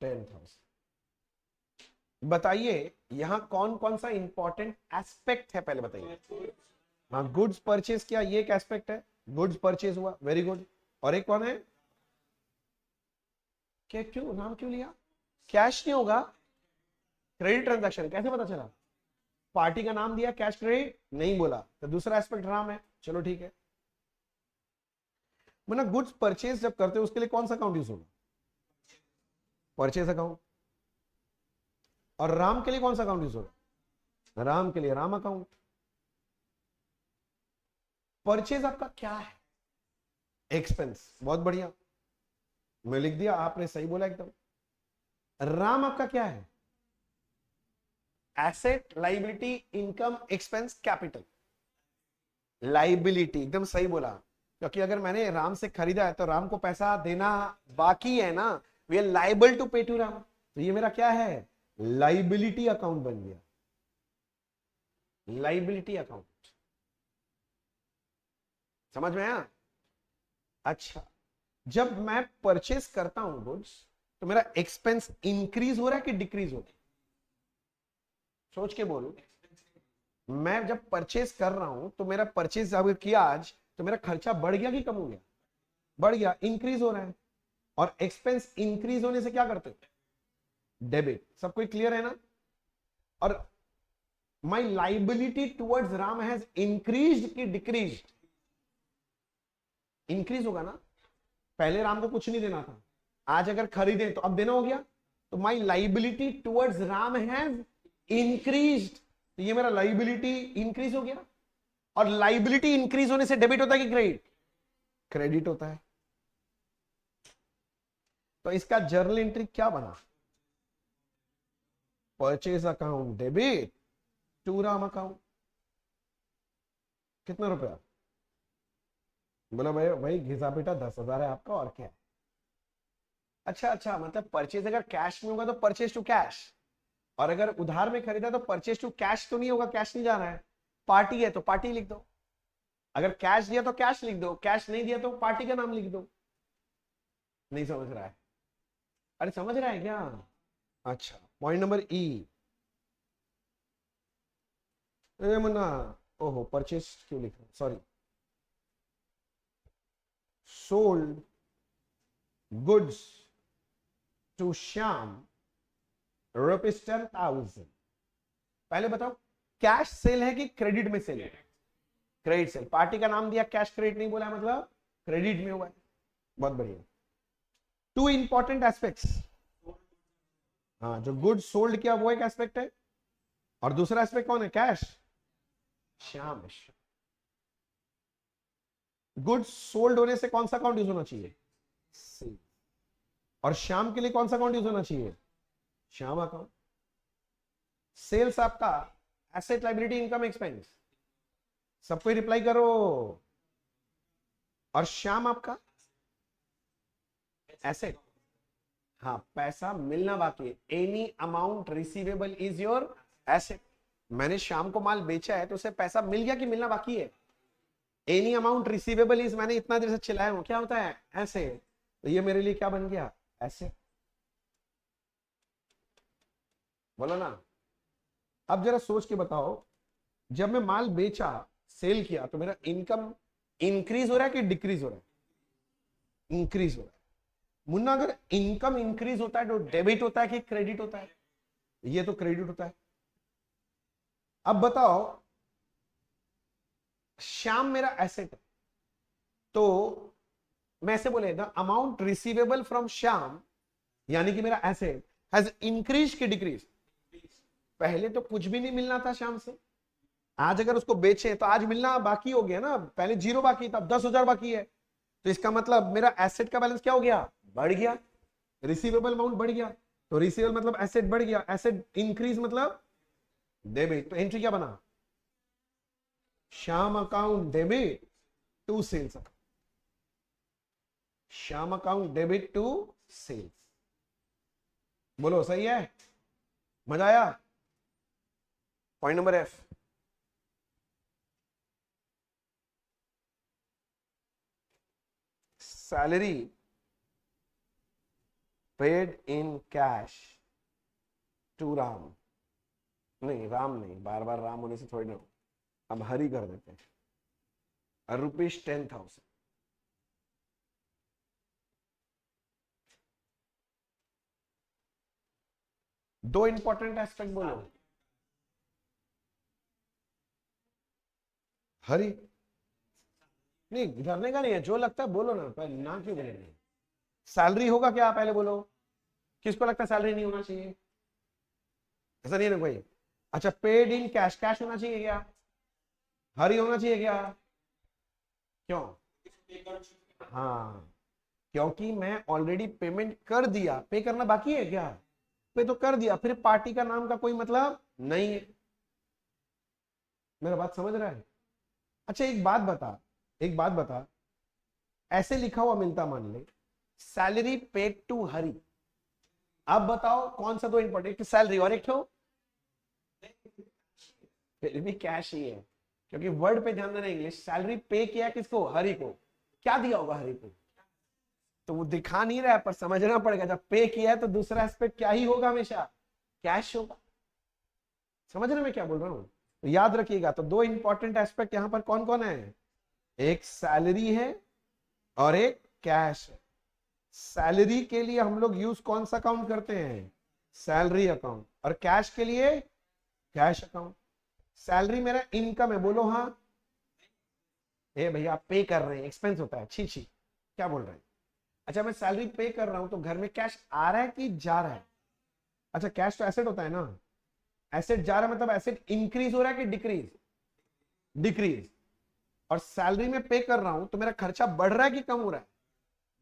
10,000। बताइए यहां कौन कौन सा इंपॉर्टेंट एस्पेक्ट है, पहले बताइए। हाँ, गुड्स परचेज किया, ये एक एस्पेक्ट है, गुड्स परचेज हुआ, वेरी गुड। और एक कौन है? क्या, क्यों नाम क्यों लिया? कैश नहीं होगा, क्रेडिट ट्रांजैक्शन, कैसे पता चला? पार्टी का नाम दिया, कैश क्रेडिट नहीं बोला, तो दूसरा एस्पेक्ट राम है, चलो ठीक है। मतलब गुड्स परचेज जब करते हो उसके लिए कौन सा अकाउंट यूज होगा? Purchase account. और राम के लिए कौन सा अकाउंट यूज होगा? राम के लिए राम अकाउंट। परचेज आपका क्या है? एक्सपेंस, बहुत बढ़िया, मैं लिख दिया, आपने सही बोला एकदम। राम आपका क्या है? Asset, liability, income, expense, capital. Liability, एकदम सही बोला, क्योंकि अगर मैंने राम से खरीदा है तो राम को पैसा देना बाकी है ना, वी आर लाइबल टू पे टू राम, तो ये मेरा क्या है? लाइबिलिटी अकाउंट बन गया, लाइबिलिटी अकाउंट। समझ में आया? अच्छा, जब मैं परचेस करता हूं गुड्स, तो मेरा एक्सपेंस इंक्रीज हो रहा है कि डिक्रीज हो रहा है? सोच के बोलो। मैं जब परचेस कर रहा हूं तो मेरा परचेस अगर किया आज, तो मेरा खर्चा बढ़ गया कि कम हो गया? बढ़ गया, इंक्रीज हो रहा है। और एक्सपेंस इंक्रीज होने से क्या करते हो? डेबिट। सब कोई क्लियर है ना? और my liability towards Ram has increase की डिक्रीज? इंक्रीज होगा ना, पहले राम को कुछ नहीं देना था, आज अगर खरीदे तो अब देना हो गया, तो my liability towards Ram has increase, तो ये मेरा लाइबिलिटी इंक्रीज हो गया। और लाइबिलिटी इंक्रीज होने से डेबिट होता है कि क्रेडिट? क्रेडिट होता है। तो इसका जर्नल एंट्री क्या बना? Purchase account debit to Ram account. कितना रुपया? बोला भाई भाई घिसा पीटा 10,000 है आपका, और क्या है? अच्छा अच्छा, मतलब परचेज अगर कैश में होगा तो परचेज टू कैश, और अगर उधार में खरीदा तो परचेज टू कैश तो नहीं होगा, कैश नहीं जा रहा है। पार्टी है तो पार्टी लिख दो, अगर कैश दिया तो कैश लिख दो, कैश नहीं दिया तो पार्टी का नाम लिख दो। नहीं समझ रहा है? अरे समझ रहा है क्या? अच्छा, पॉइंट नंबर ई। मुन्ना, ओहो परचेज क्यों लिख रहा हूं, sorry. Sold goods to Shyam ₹10,000। पहले बताओ, कैश सेल है कि क्रेडिट में सेल है? Credit sale. पार्टी का नाम दिया, कैश क्रेडिट नहीं बोला, मतलब क्रेडिट में हुआ है। बहुत बढ़िया। Two important aspects. हाँ, जो गुड सोल्ड किया वो एक एस्पेक्ट है, और दूसरा एस्पेक्ट कौन है? कैश। श्याम। गुड सोल्ड होने से कौन सा अकाउंट यूज होना चाहिए? सी। और श्याम के लिए कौन सा अकाउंट यूज होना चाहिए? श्याम अकाउंट। सेल्स आपका एसेट, लाइबिलिटी, इनकम, एक्सपेंस, सबको रिप्लाई करो। और श्याम आपका एसेट। हाँ, पैसा मिलना बाकी है, any amount receivable is your asset. मैंने श्याम को माल बेचा है तो उसे पैसा मिल गया कि मिलना बाकी है? एनी अमाउंट रिसीवेबल इज, मैंने इतना देर से चिल्लाया हूं, क्या होता है? ऐसे। तो ये मेरे लिए क्या बन गया? ऐसे। बोलो ना। अब जरा सोच के बताओ, जब मैं माल बेचा, सेल किया, तो मेरा इनकम इंक्रीज हो रहा है कि डिक्रीज हो रहा है? इंक्रीज हो रहा है। मुन्ना, अगर इनकम इंक्रीज होता है तो डेबिट होता है कि क्रेडिट होता है? ये तो क्रेडिट होता है। अब बताओ, श्याम मेरा एसेट है, तो मैं ऐसे बोले the amount receivable from Shyam, यानी कि मेरा एसेट हैज इंक्रीज की डिक्रीज? पहले तो कुछ भी नहीं मिलना था श्याम से, आज अगर उसको बेचे तो आज मिलना बाकी हो गया ना, पहले 0 बाकी था, 10,000 बाकी है, तो इसका मतलब मेरा एसेट का बैलेंस क्या हो गया? बढ़ गया, रिसीवेबल अमाउंट बढ़ गया। तो रिसीवेबल मतलब एसेट बढ़ गया, एसेट इंक्रीज मतलब डेबिट, तो एंट्री क्या बना, Shyam account debit to sales account, Shyam account debit to sales. बोलो सही है, मजा आया। Point number F, salary paid in cash to Ram, नहीं राम नहीं, बार बार राम होने से थोड़ी ना, अब हरी कर देते हैं, ₹10,000। दो इंपॉर्टेंट एस्पेक्ट बोलो। हरी नहीं, डरने का नहीं है, जो लगता है बोलो ना, पर ना क्यों बोले नहीं। सैलरी होगा क्या पहले बोलो, किसको लगता है सैलरी नहीं होना चाहिए, ऐसा नहीं है ना कोई। अच्छा पेड इन कैश, कैश होना चाहिए क्या, हरी होना चाहिए क्या, क्यों, हाँ क्योंकि मैं ऑलरेडी पेमेंट कर दिया, पे करना बाकी है क्या, पे तो कर दिया, फिर पार्टी का नाम का कोई मतलब नहीं है। मेरा बात समझ रहा है। अच्छा एक बात बता, एक बात बता, ऐसे लिखा हुआ मिलता मान ले, सैलरी पेड टू हरी, अब बताओ कौन सा दो इंपॉर्टेंट, सैलरी और एक तो फिर भी कैश ही है, क्योंकि वर्ड पे ध्यान देना, इंग्लिश सैलरी पे किया किसको, हरी को, क्या दिया होगा हरी को, तो वो दिखा नहीं रहा है पर समझना पड़ेगा, जब पे किया है तो दूसरा एस्पेक्ट क्या ही होगा, हमेशा कैश होगा। समझ रहे मैं क्या बोल रहा हूं, तो याद रखिएगा। तो दो इंपॉर्टेंट एस्पेक्ट यहां पर कौन कौन है, एक सैलरी है और एक कैश है। सैलरी के लिए हम लोग यूज कौन सा अकाउंट करते हैं, सैलरी अकाउंट, और कैश के लिए कैश अकाउंट। सैलरी मेरा इनकम है, बोलो हाँ, ए भैया आप पे कर रहे हैं, एक्सपेंस होता है, छी छी क्या बोल रहे हैं। अच्छा मैं सैलरी पे कर रहा हूं तो घर में कैश आ रहा है कि जा रहा है, अच्छा कैश तो एसेट होता है ना, एसेट जा रहा है मतलब एसेट इंक्रीज हो रहा है कि डिक्रीज, डिक्रीज। और सैलरी में पे कर रहा हूं तो मेरा खर्चा बढ़ रहा है कि कम हो रहा है,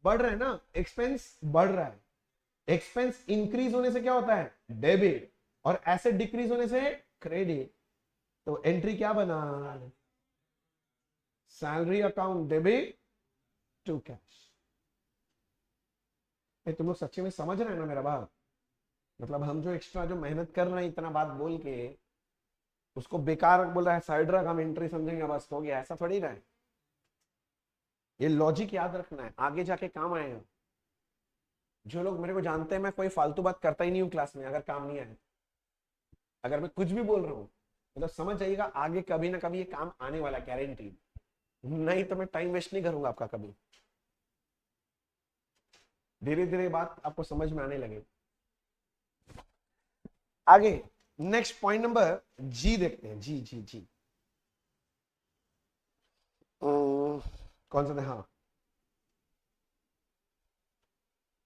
बढ़ रहा है ना, एक्सपेंस बढ़ रहा है। एक्सपेंस इंक्रीज होने से क्या होता है, डेबिट, और एसेट डिक्रीज होने से क्रेडिट। तो एंट्री क्या बना, salary account debit to cash. तुम लोग सच्ची में समझ रहे हैं ना मेरा बात, मतलब हम जो एक्स्ट्रा जो मेहनत कर रहे हैं इतना बात बोल के, उसको बेकार बोल रहा है, साइड रख, हम एंट्री समझेंगे बस हो गया, ऐसा थोड़ी ना है। ये लॉजिक याद रखना है, आगे जाके काम आएगा। जो लोग मेरे को जानते हैं, मैं कोई फालतू बात करता ही नहीं हूँ क्लास में, अगर काम नहीं आए, अगर मैं कुछ भी बोल रहा हूँ मतलब समझ जाइएगा आगे कभी ना कभी ये काम आने वाला, गारंटी। नहीं तो मैं टाइम वेस्ट नहीं करूंगा आपका कभी, धीरे धीरे बात आपको समझ में आने लगे। आगे नेक्स्ट पॉइंट नंबर जी देखते हैं, जी जी जी, कौन सा था, हाँ,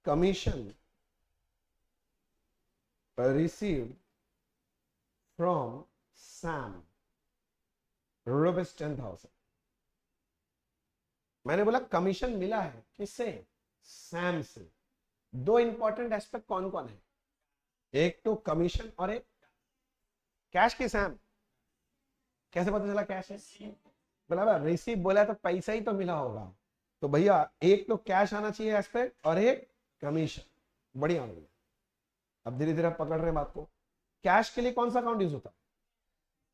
कमीशन received from Sam ₹10,000। मैंने बोला कमीशन मिला है किससे, सैम से। दो इंपॉर्टेंट एस्पेक्ट कौन कौन है, एक तो कमीशन और एक कैश की। सैम कैसे पता चला कैश है, बोला रिसीव बोला तो पैसा ही तो मिला होगा, तो भैया एक तो कैश आना चाहिए एस्पेक्ट और एक कमीशन। बढ़िया हो गया, अब धीरे धीरे पकड़ रहे हैं बात को। कैश के लिए कौन सा अकाउंट यूज होता है,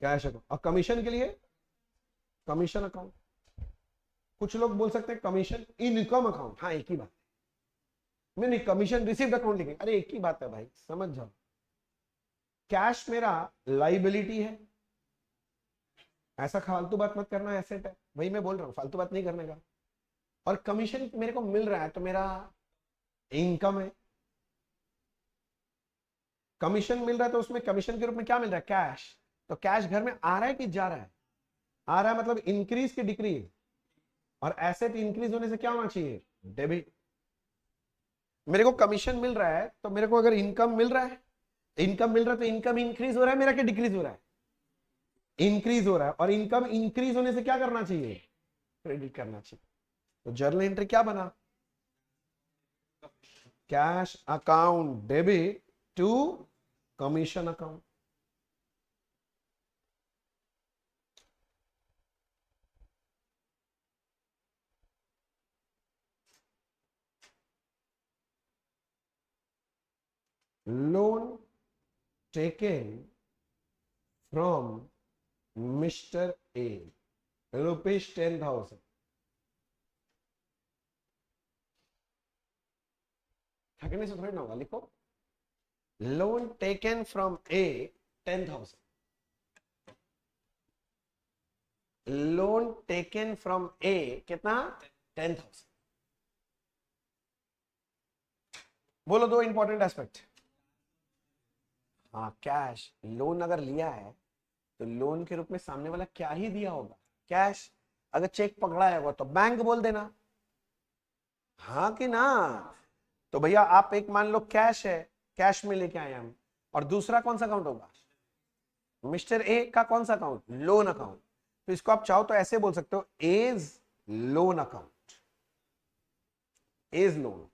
कैश अकाउंट, और कमीशन के लिए कमीशन अकाउंट। कुछ लोग बोल सकते हैं कमीशन इनकम अकाउंट, हाँ एक ही बात है, नहीं कमीशन रिसीव्ड अकाउंट लिखेंगे, अरे एक ही बात है भाई, समझ जाओ। कैश मेरा लाइबिलिटी है, ऐसा फालतू बात मत करना, एसेट है, वही मैं बोल रहा हूँ, फालतू बात नहीं करने का। और कमीशन मेरे को मिल रहा है तो मेरा इनकम है। कमीशन मिल रहा है तो उसमें कमीशन के रूप में क्या मिल रहा है, कैश। तो कैश घर में आ रहा है कि जा रहा है, आ रहा है मतलब इंक्रीज की डिक्रीज, और एसेट इंक्रीज होने से क्या होना चाहिए, डेबिट। मेरे को कमीशन मिल रहा है तो मेरे को अगर इनकम मिल रहा है, इनकम मिल रहा है तो इनकम इंक्रीज हो रहा है मेरा कि डिक्रीज हो रहा है, इंक्रीज हो रहा है। और इनकम इंक्रीज होने से क्या करना चाहिए, क्रेडिट करना चाहिए। तो जर्नल एंट्री क्या बना, cash account debit to commission account. Loan taken from mister A ₹10,000। ठगने से थोड़ी ना होगा, लिखो loan taken from A 10,000। Loan taken from A कितना? 10,000। बोलो दो इंपॉर्टेंट एस्पेक्ट। हाँ, कैश। लोन अगर लिया है तो लोन के रूप में सामने वाला क्या ही दिया होगा? कैश। अगर चेक पकड़ा है वो तो बैंक बोल देना, हाँ कि ना? तो भैया आप एक मान लो कैश है, कैश में लेके आए हम, और दूसरा कौन सा अकाउंट होगा? मिस्टर ए का कौन सा अकाउंट? Loan account. तो इसको आप चाहो तो ऐसे बोल सकते हो, as loan account, as loan.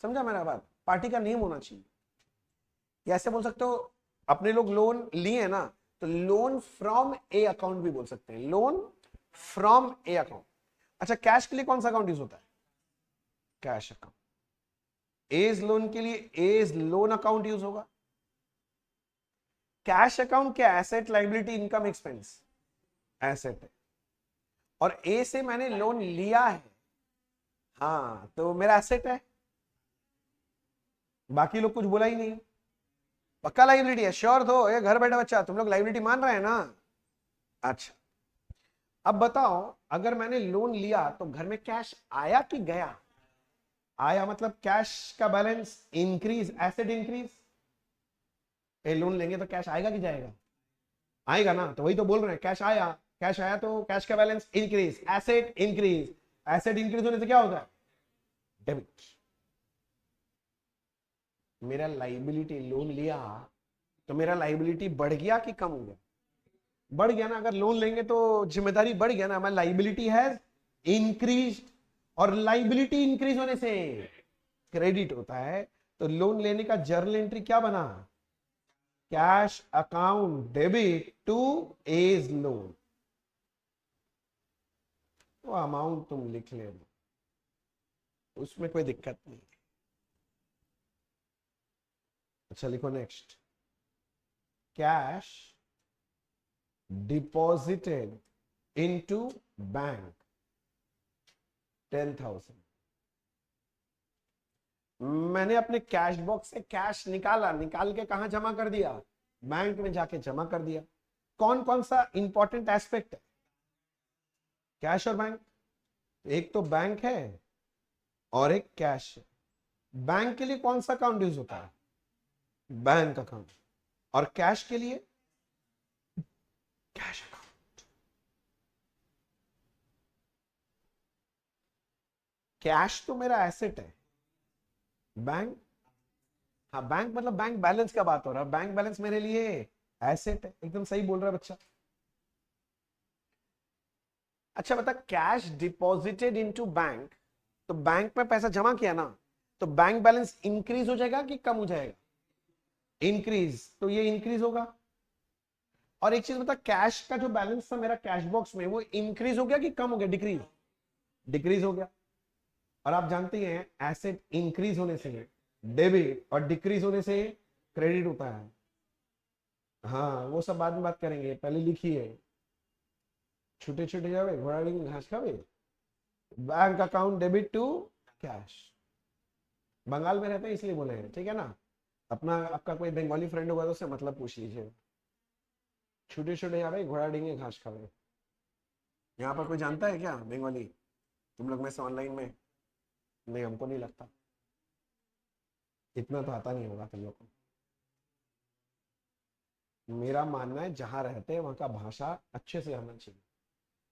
समझा मेरा बात? पार्टी का नेम होना चाहिए। या ऐसे बोल सकते हो, अपने लोग लोन लिए है ना, तो लोन फ्रॉम ए अकाउंट भी बोल सकते हैं, लोन फ्रॉम ए अकाउंट। अच्छा, कैश के लिए कौन सा अकाउंट यूज होता है? Cash account. एज लोन के लिए एज लोन अकाउंट यूज होगा। कैश अकाउंट क्या? Asset, liability, income, expense. Asset है। और ए से मैंने लोन लिया है, हाँ, तो मेरा एसेट है। बाकी लोग कुछ बोला ही नहीं। पक्का लाइबिलिटी है? श्योर दो, ये घर बैठा बच्चा, तुम लोग लाइबिलिटी मान रहे हैं ना? अच्छा, अब बताओ, अगर मैंने लोन लिया तो घर में कैश आया कि गया? आया, मतलब कैश का बैलेंस इंक्रीज, एसेट इंक्रीज। ये लोन लेंगे तो कैश आएगा कि जाएगा? आएगा ना, तो वही तो बोल रहे हैं, कैश आया। कैश आया तो कैश का balance increase, asset increase. Asset increase होने से क्या होता है? डेबिट। मेरा लाइबिलिटी, लोन लिया तो मेरा लाइबिलिटी बढ़ गया कि कम हो गया? बढ़ गया ना। अगर लोन लेंगे तो जिम्मेदारी बढ़ गया ना, हमारी लाइबिलिटी हैज इंक्रीज। और लाइबिलिटी इंक्रीज होने से क्रेडिट होता है। तो लोन लेने का जर्नल एंट्री क्या बना? Cash account debit to as loan. तो अमाउंट तुम लिख लेना, उसमें कोई दिक्कत नहीं। अच्छा, लिखो next. Cash deposited into bank 10,000। मैंने अपने कैश बॉक्स से कैश निकाला, निकाल के कहां जमा कर दिया? बैंक में जाके जमा कर दिया। कौन कौन सा इंपॉर्टेंट एस्पेक्ट है कैश और बैंक? एक तो बैंक है और एक कैश है। बैंक के लिए कौन सा अकाउंट यूज होता है? Bank account. और कैश के लिए कैश अकाउंट। कैश तो मेरा एसेट है, बैंक, हाँ बैंक मतलब बैंक बैलेंस का बात हो रहा है, बैंक बैलेंस मेरे लिए एसेट है। एकदम सही बोल रहा है बच्चा। अच्छा बता, कैश डिपॉजिटेड इनटू बैंक, तो बैंक में पैसा जमा किया ना, तो बैंक बैलेंस इंक्रीज हो जाएगा कि कम हो जाएगा? इंक्रीज, तो ये इंक्रीज होगा। और एक चीज बता, कैश का जो बैलेंस था मेरा कैश बॉक्स में, वो इंक्रीज हो गया कि कम हो गया? डिक्रीज, डिक्रीज हो गया। और आप जानते हैं एसेट इंक्रीज होने से डेबिट और डिक्रीज होने से क्रेडिट होता है। हाँ, वो सब बाद में बात करेंगे, पहले लिखिए। छूटे छूटे जावे घोड़ा घास खावे। Bank account debit to cash. Bengal में रहते हैं इसलिए बोले हैं, ठीक है ना? अपना आपका कोई बंगाली फ्रेंड होगा तो उससे मतलब पूछ लीजिए। छूटे छूटे जावे घोड़ा डिंगे घास खावे। यहाँ पर कोई जानता है क्या बंगाली? तुम लोग में से ऑनलाइन में? नहीं, हमको नहीं लगता, इतना तो आता नहीं होगा तुम लोग को। मेरा मानना है जहां रहते हैं वहां का भाषा अच्छे से आना चाहिए।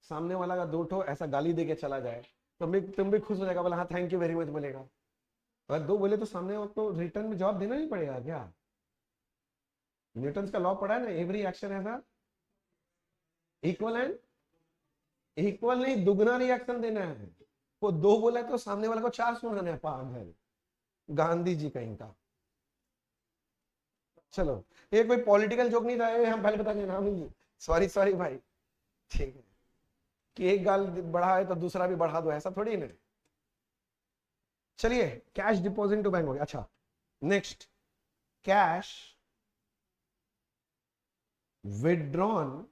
सामने वाला का दो ठो ऐसा गाली दे के चला जाए तो तुम भी खुश हो जाएगा, बोला हाँ थैंक यू वेरी मच बोलेगा। अगर दो बोले तो सामने वाले को रिटर्न में जवाब देना ही पड़ेगा क्या? न्यूटन का लॉ पढ़ा है ना, every action has a equal and equal नहीं, दुगना रिएक्शन देना है। वो दो बोला तो सामने वाले को चार सुनाना है, पागल गांधी जी कहीं का। चलो, ये कोई पॉलिटिकल जोक नहीं था, ये हम पहले बता देना। सॉरी सॉरी भाई, ठीक है, कि एक गाल बढ़ा है तो दूसरा भी बढ़ा दो, ऐसा थोड़ी ना। चलिए, कैश डिपॉजिट टू बैंक हो गया। अच्छा, next, cash withdrawn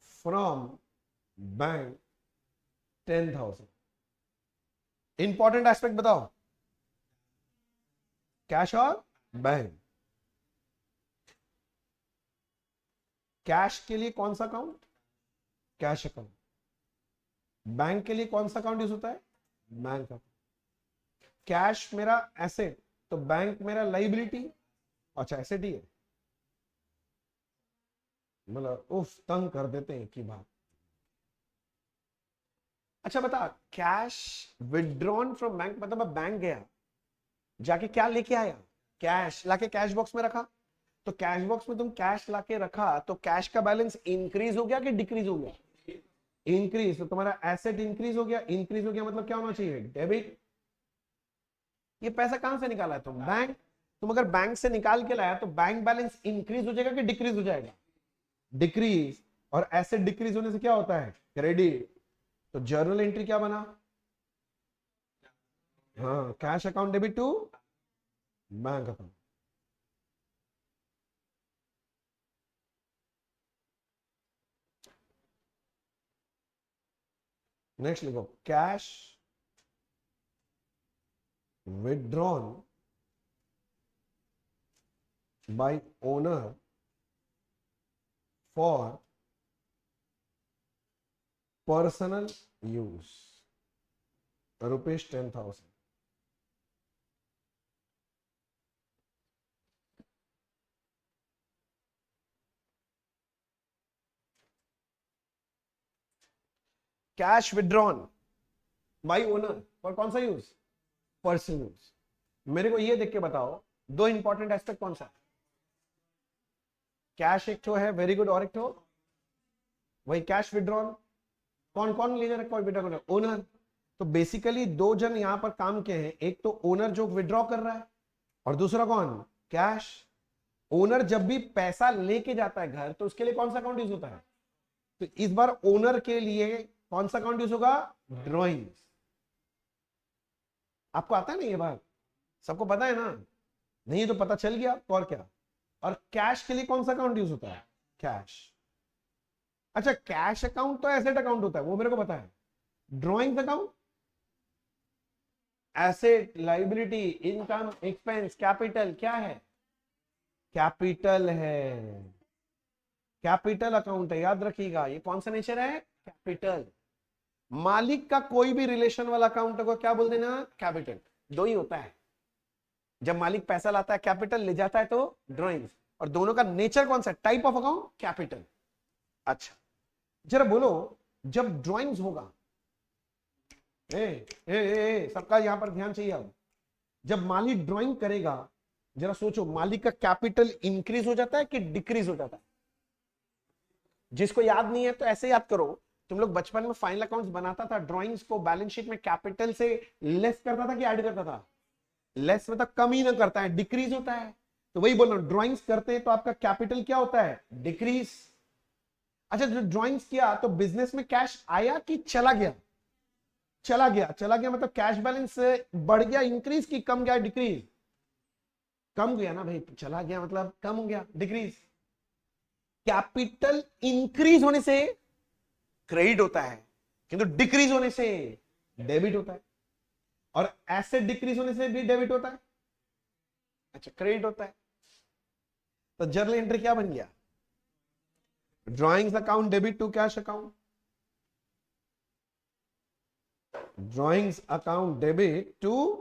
from bank 10,000। Important aspect बताओ, कैश और बैंक। कैश के लिए कौन सा अकाउंट? Cash account. बैंक के लिए कौन सा अकाउंट यूज होता है? Bank account. कैश मेरा एसेट, तो बैंक मेरा लाइबिलिटी। अच्छा, एसेट ही है, मतलब उफ, तंग कर देते हैं की बात। अच्छा बता, कैश विड्रॉन फ्रॉम बैंक मतलब मैं बैंक गया, जाके क्या लेके आया? कैश लाके कैश बॉक्स में रखा। तो कैश बॉक्स में तुम कैश लाके रखा, तो कैश का बैलेंस इंक्रीज हो गया कि डिक्रीज हो गया? इंक्रीज। तो तुम्हारा एसेट इंक्रीज हो गया। इंक्रीज हो गया मतलब क्या होना चाहिए? डेबिट। ये पैसा कहां से निकाला है तुम? बैंक। तुम अगर बैंक से निकाल के लाया तो बैंक बैलेंस इंक्रीज हो जाएगा कि डिक्रीज हो जाएगा? डिक्रीज। और एसेट डिक्रीज होने से क्या होता है? क्रेडिट। तो जर्नल एंट्री क्या बना? हाँ, cash account debit to bank account. Next लिखो, cash withdrawn by owner for personal use, ₹10,000। Cash withdrawn by owner for कौन सा यूज? Personal use. मेरे को ये देख के बताओ, दो इंपॉर्टेंट एस्पेक्ट कौन सा है? कैश एक तो है, वेरी गुड, और एक तो वही कैश विड्रॉन। कौन कौन ले जा रहा है विड्रॉ? ओनर। तो बेसिकली दो जन यहां पर काम के हैं, एक तो ओनर जो विड्रॉ कर रहा है, और दूसरा कौन? कैश। ओनर जब भी पैसा लेके जाता है घर, तो उसके लिए कौन सा अकाउंट यूज होता है? तो इस बार ओनर के लिए कौन सा अकाउंट यूज होगा? ड्रॉइंग। आपको आता है ना ये बात? सबको पता है ना? नहीं तो पता चल गया, तो और क्या। और कैश के लिए कौन सा अकाउंट यूज होता है? कैश। अच्छा, कैश अकाउंट तो एसेट अकाउंट होता है, वो मेरे को पता है। Drawing account asset, liability, income, expense, capital, क्या है? कैपिटल है। कैपिटल अकाउंट है, याद रखिएगा। ये कौन सा नेचर है? कैपिटल। मालिक का कोई भी रिलेशन वाला अकाउंट को क्या बोल देना? कैपिटल। दो ही होता है, जब मालिक पैसा लाता है कैपिटल, ले जाता है तो ड्रॉइंग्स। और दोनों का नेचर कौन सा? Type of account, capital. अच्छा, जरा बोलो, जब ड्रॉइंग्स होगा, सबका यहां पर ध्यान चाहिए। अब जब मालिक ड्राइंग करेगा, जरा सोचो, मालिक का कैपिटल इंक्रीज हो जाता है कि डिक्रीज हो जाता है? जिसको याद नहीं है तो ऐसे याद करो, तुम लोग बचपन में फाइनल अकाउंट्स बनाता था, ड्राइंग्स को बैलेंस शीट में कैपिटल से लेस करता था कि ऐड करता था? लेस मतलब कम ही ना करता है, डिक्रीज होता है। तो वही बोल रहा हूं, ड्राइंग्स करते हैं तो आपका कैपिटल क्या होता है? डिक्रीज। अच्छा, जो ड्राइंग्स किया तो बिजनेस में कैश आया कि चला गया? चला गया। चला गया मतलब कैश बैलेंस बढ़ गया, इंक्रीज की कम गया, डिक्रीज? कम गया ना भाई, चला गया मतलब कम हो गया, डिक्रीज। कैपिटल इंक्रीज होने से क्रेडिट होता है, किंतु डिक्रीज होने से डेबिट होता है। और एसेट डिक्रीज होने से भी डेबिट होता है, अच्छा क्रेडिट होता है। तो जर्नल एंट्री क्या बन गया? Drawings account debit to cash account. Drawings account debit to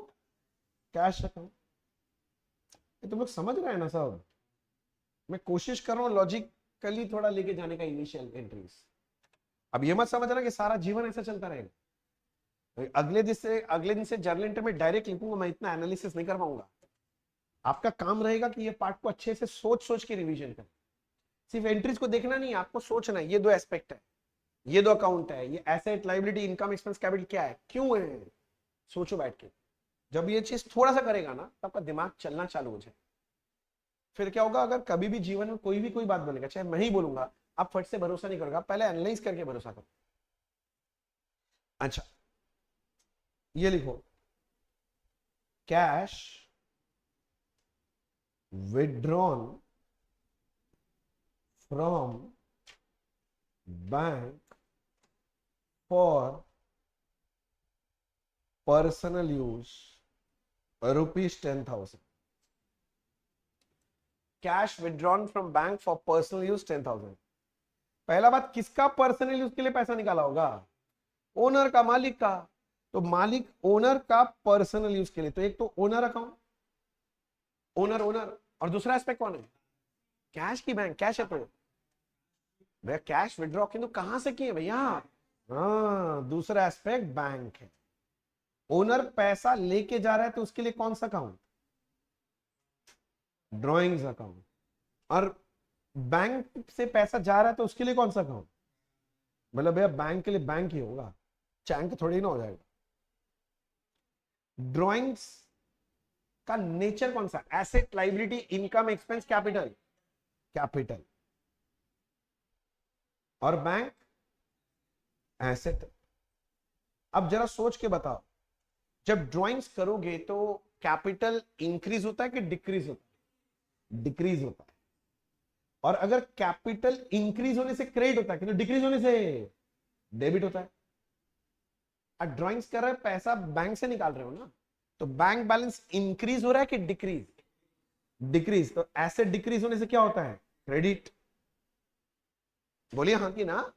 cash account. तुम लोग समझ रहे हैं ना सब? मैं कोशिश कर रहा हूं लॉजिकली थोड़ा लेके जाने का इनिशियल एंट्रीज। अब ये मत समझना कि सारा जीवन ऐसा चलता रहेगा। अगले दिन से जर्नल एंट्री में डायरेक्ट लिखूंगा, मैं इतना एनालिसिस नहीं कर पाऊंगा। आपका काम रहेगा कि ये पार्ट को अच्छे से सोच सोच के रिवीजन करें। सिर्फ एंट्रीज को देखना नहीं, आपको सोचना है, ये दो एस्पेक्ट है, ये दो अकाउंट है, ये asset, liability, income, expense, capital क्या है, क्यों है, सोचो बैठ के। जब ये चीज थोड़ा सा करेगा ना, तो आपका दिमाग चलना चालू हो जाए। फिर क्या होगा, अगर कभी भी जीवन में कोई भी कोई बात बोलेगा, चाहे मैं ही बोलूंगा, आप फट से भरोसा नहीं करोगे, पहले एनालाइज करके भरोसा करो। अच्छा, ये लिखो, cash withdrawn from bank for personal use ₹10,000। Cash withdrawn from bank for personal use 10,000। पहला बात, किसका पर्सनल यूज के लिए पैसा निकाला होगा? ओनर का, मालिक का। तो मालिक ओनर का पर्सनल यूज के लिए, तो एक तो ओनर अकाउंट, ओनर ओनर, और दूसरा एस्पेक्ट कौन है? कैश की बैंक, कैश है। तो भैया कैश विड्रॉ किंतु कहां से किए भैया? हाँ, दूसरा एस्पेक्ट बैंक है। ओनर पैसा लेके जा रहा है तो उसके लिए कौन सा अकाउंट? Drawings account. और बैंक से पैसा जा रहा है तो उसके लिए कौन सा अकाउंट? मतलब भैया बैंक के लिए बैंक ही होगा, चैंक थोड़ी ना हो जाएगा। ड्रॉइंग्स का नेचर कौन सा? Asset, liability, income, expense, capital. Capital. और बैंक एसेट। अब जरा सोच के बताओ, जब ड्राइंग्स करोगे तो कैपिटल इंक्रीज होता है कि डिक्रीज होता है? डिक्रीज होता है। और अगर कैपिटल इंक्रीज होने से क्रेडिट होता है कि डिक्रीज होने से डेबिट होता है? अब ड्राइंग्स कर रहे हैं, पैसा बैंक से निकाल रहे हो ना, तो बैंक बैलेंस इंक्रीज हो रहा है कि डिक्रीज? डिक्रीज। तो एसेट डिक्रीज होने से क्या होता है? क्रेडिट। बोलिए हाँ कि ना?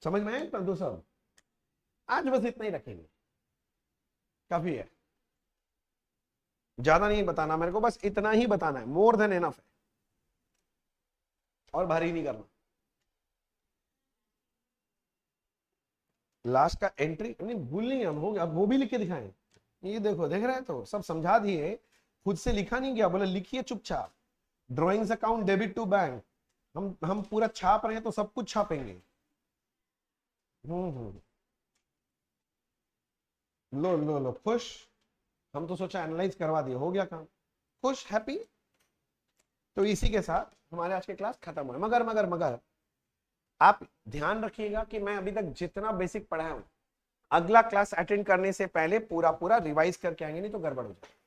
समझ में आए पंतु साहब? आज बस इतना ही रखेंगे, काफी है, ज्यादा नहीं बताना मेरे को, बस इतना ही बताना है, मोर देन एनफ है, और भारी नहीं करना। लास्ट का एंट्री नहीं भूलनी, हम हो गया, अब वो भी लिख के दिखाएं। ये देखो, देख रहे हैं, तो सब समझा दिए, खुद से लिखा नहीं गया, बोले लिखिए चुपचाप। Drawings account debit to bank, हम पूरा छाप रहे हैं तो सब कुछ छापेंगे। हम्म। लो लो लो, खुश? हम तो सोचा एनालाइज करवा दिए, हो गया काम, खुश, हैप्पी। तो इसी के साथ हमारे आज की क्लास खत्म हुआ। मगर मगर मगर आप ध्यान रखिएगा कि मैं अभी तक जितना बेसिक पढ़ाया हूं, अगला क्लास अटेंड करने से पहले पूरा पूरा रिवाइज करके आएंगे, नहीं तो गड़बड़ हो जाए।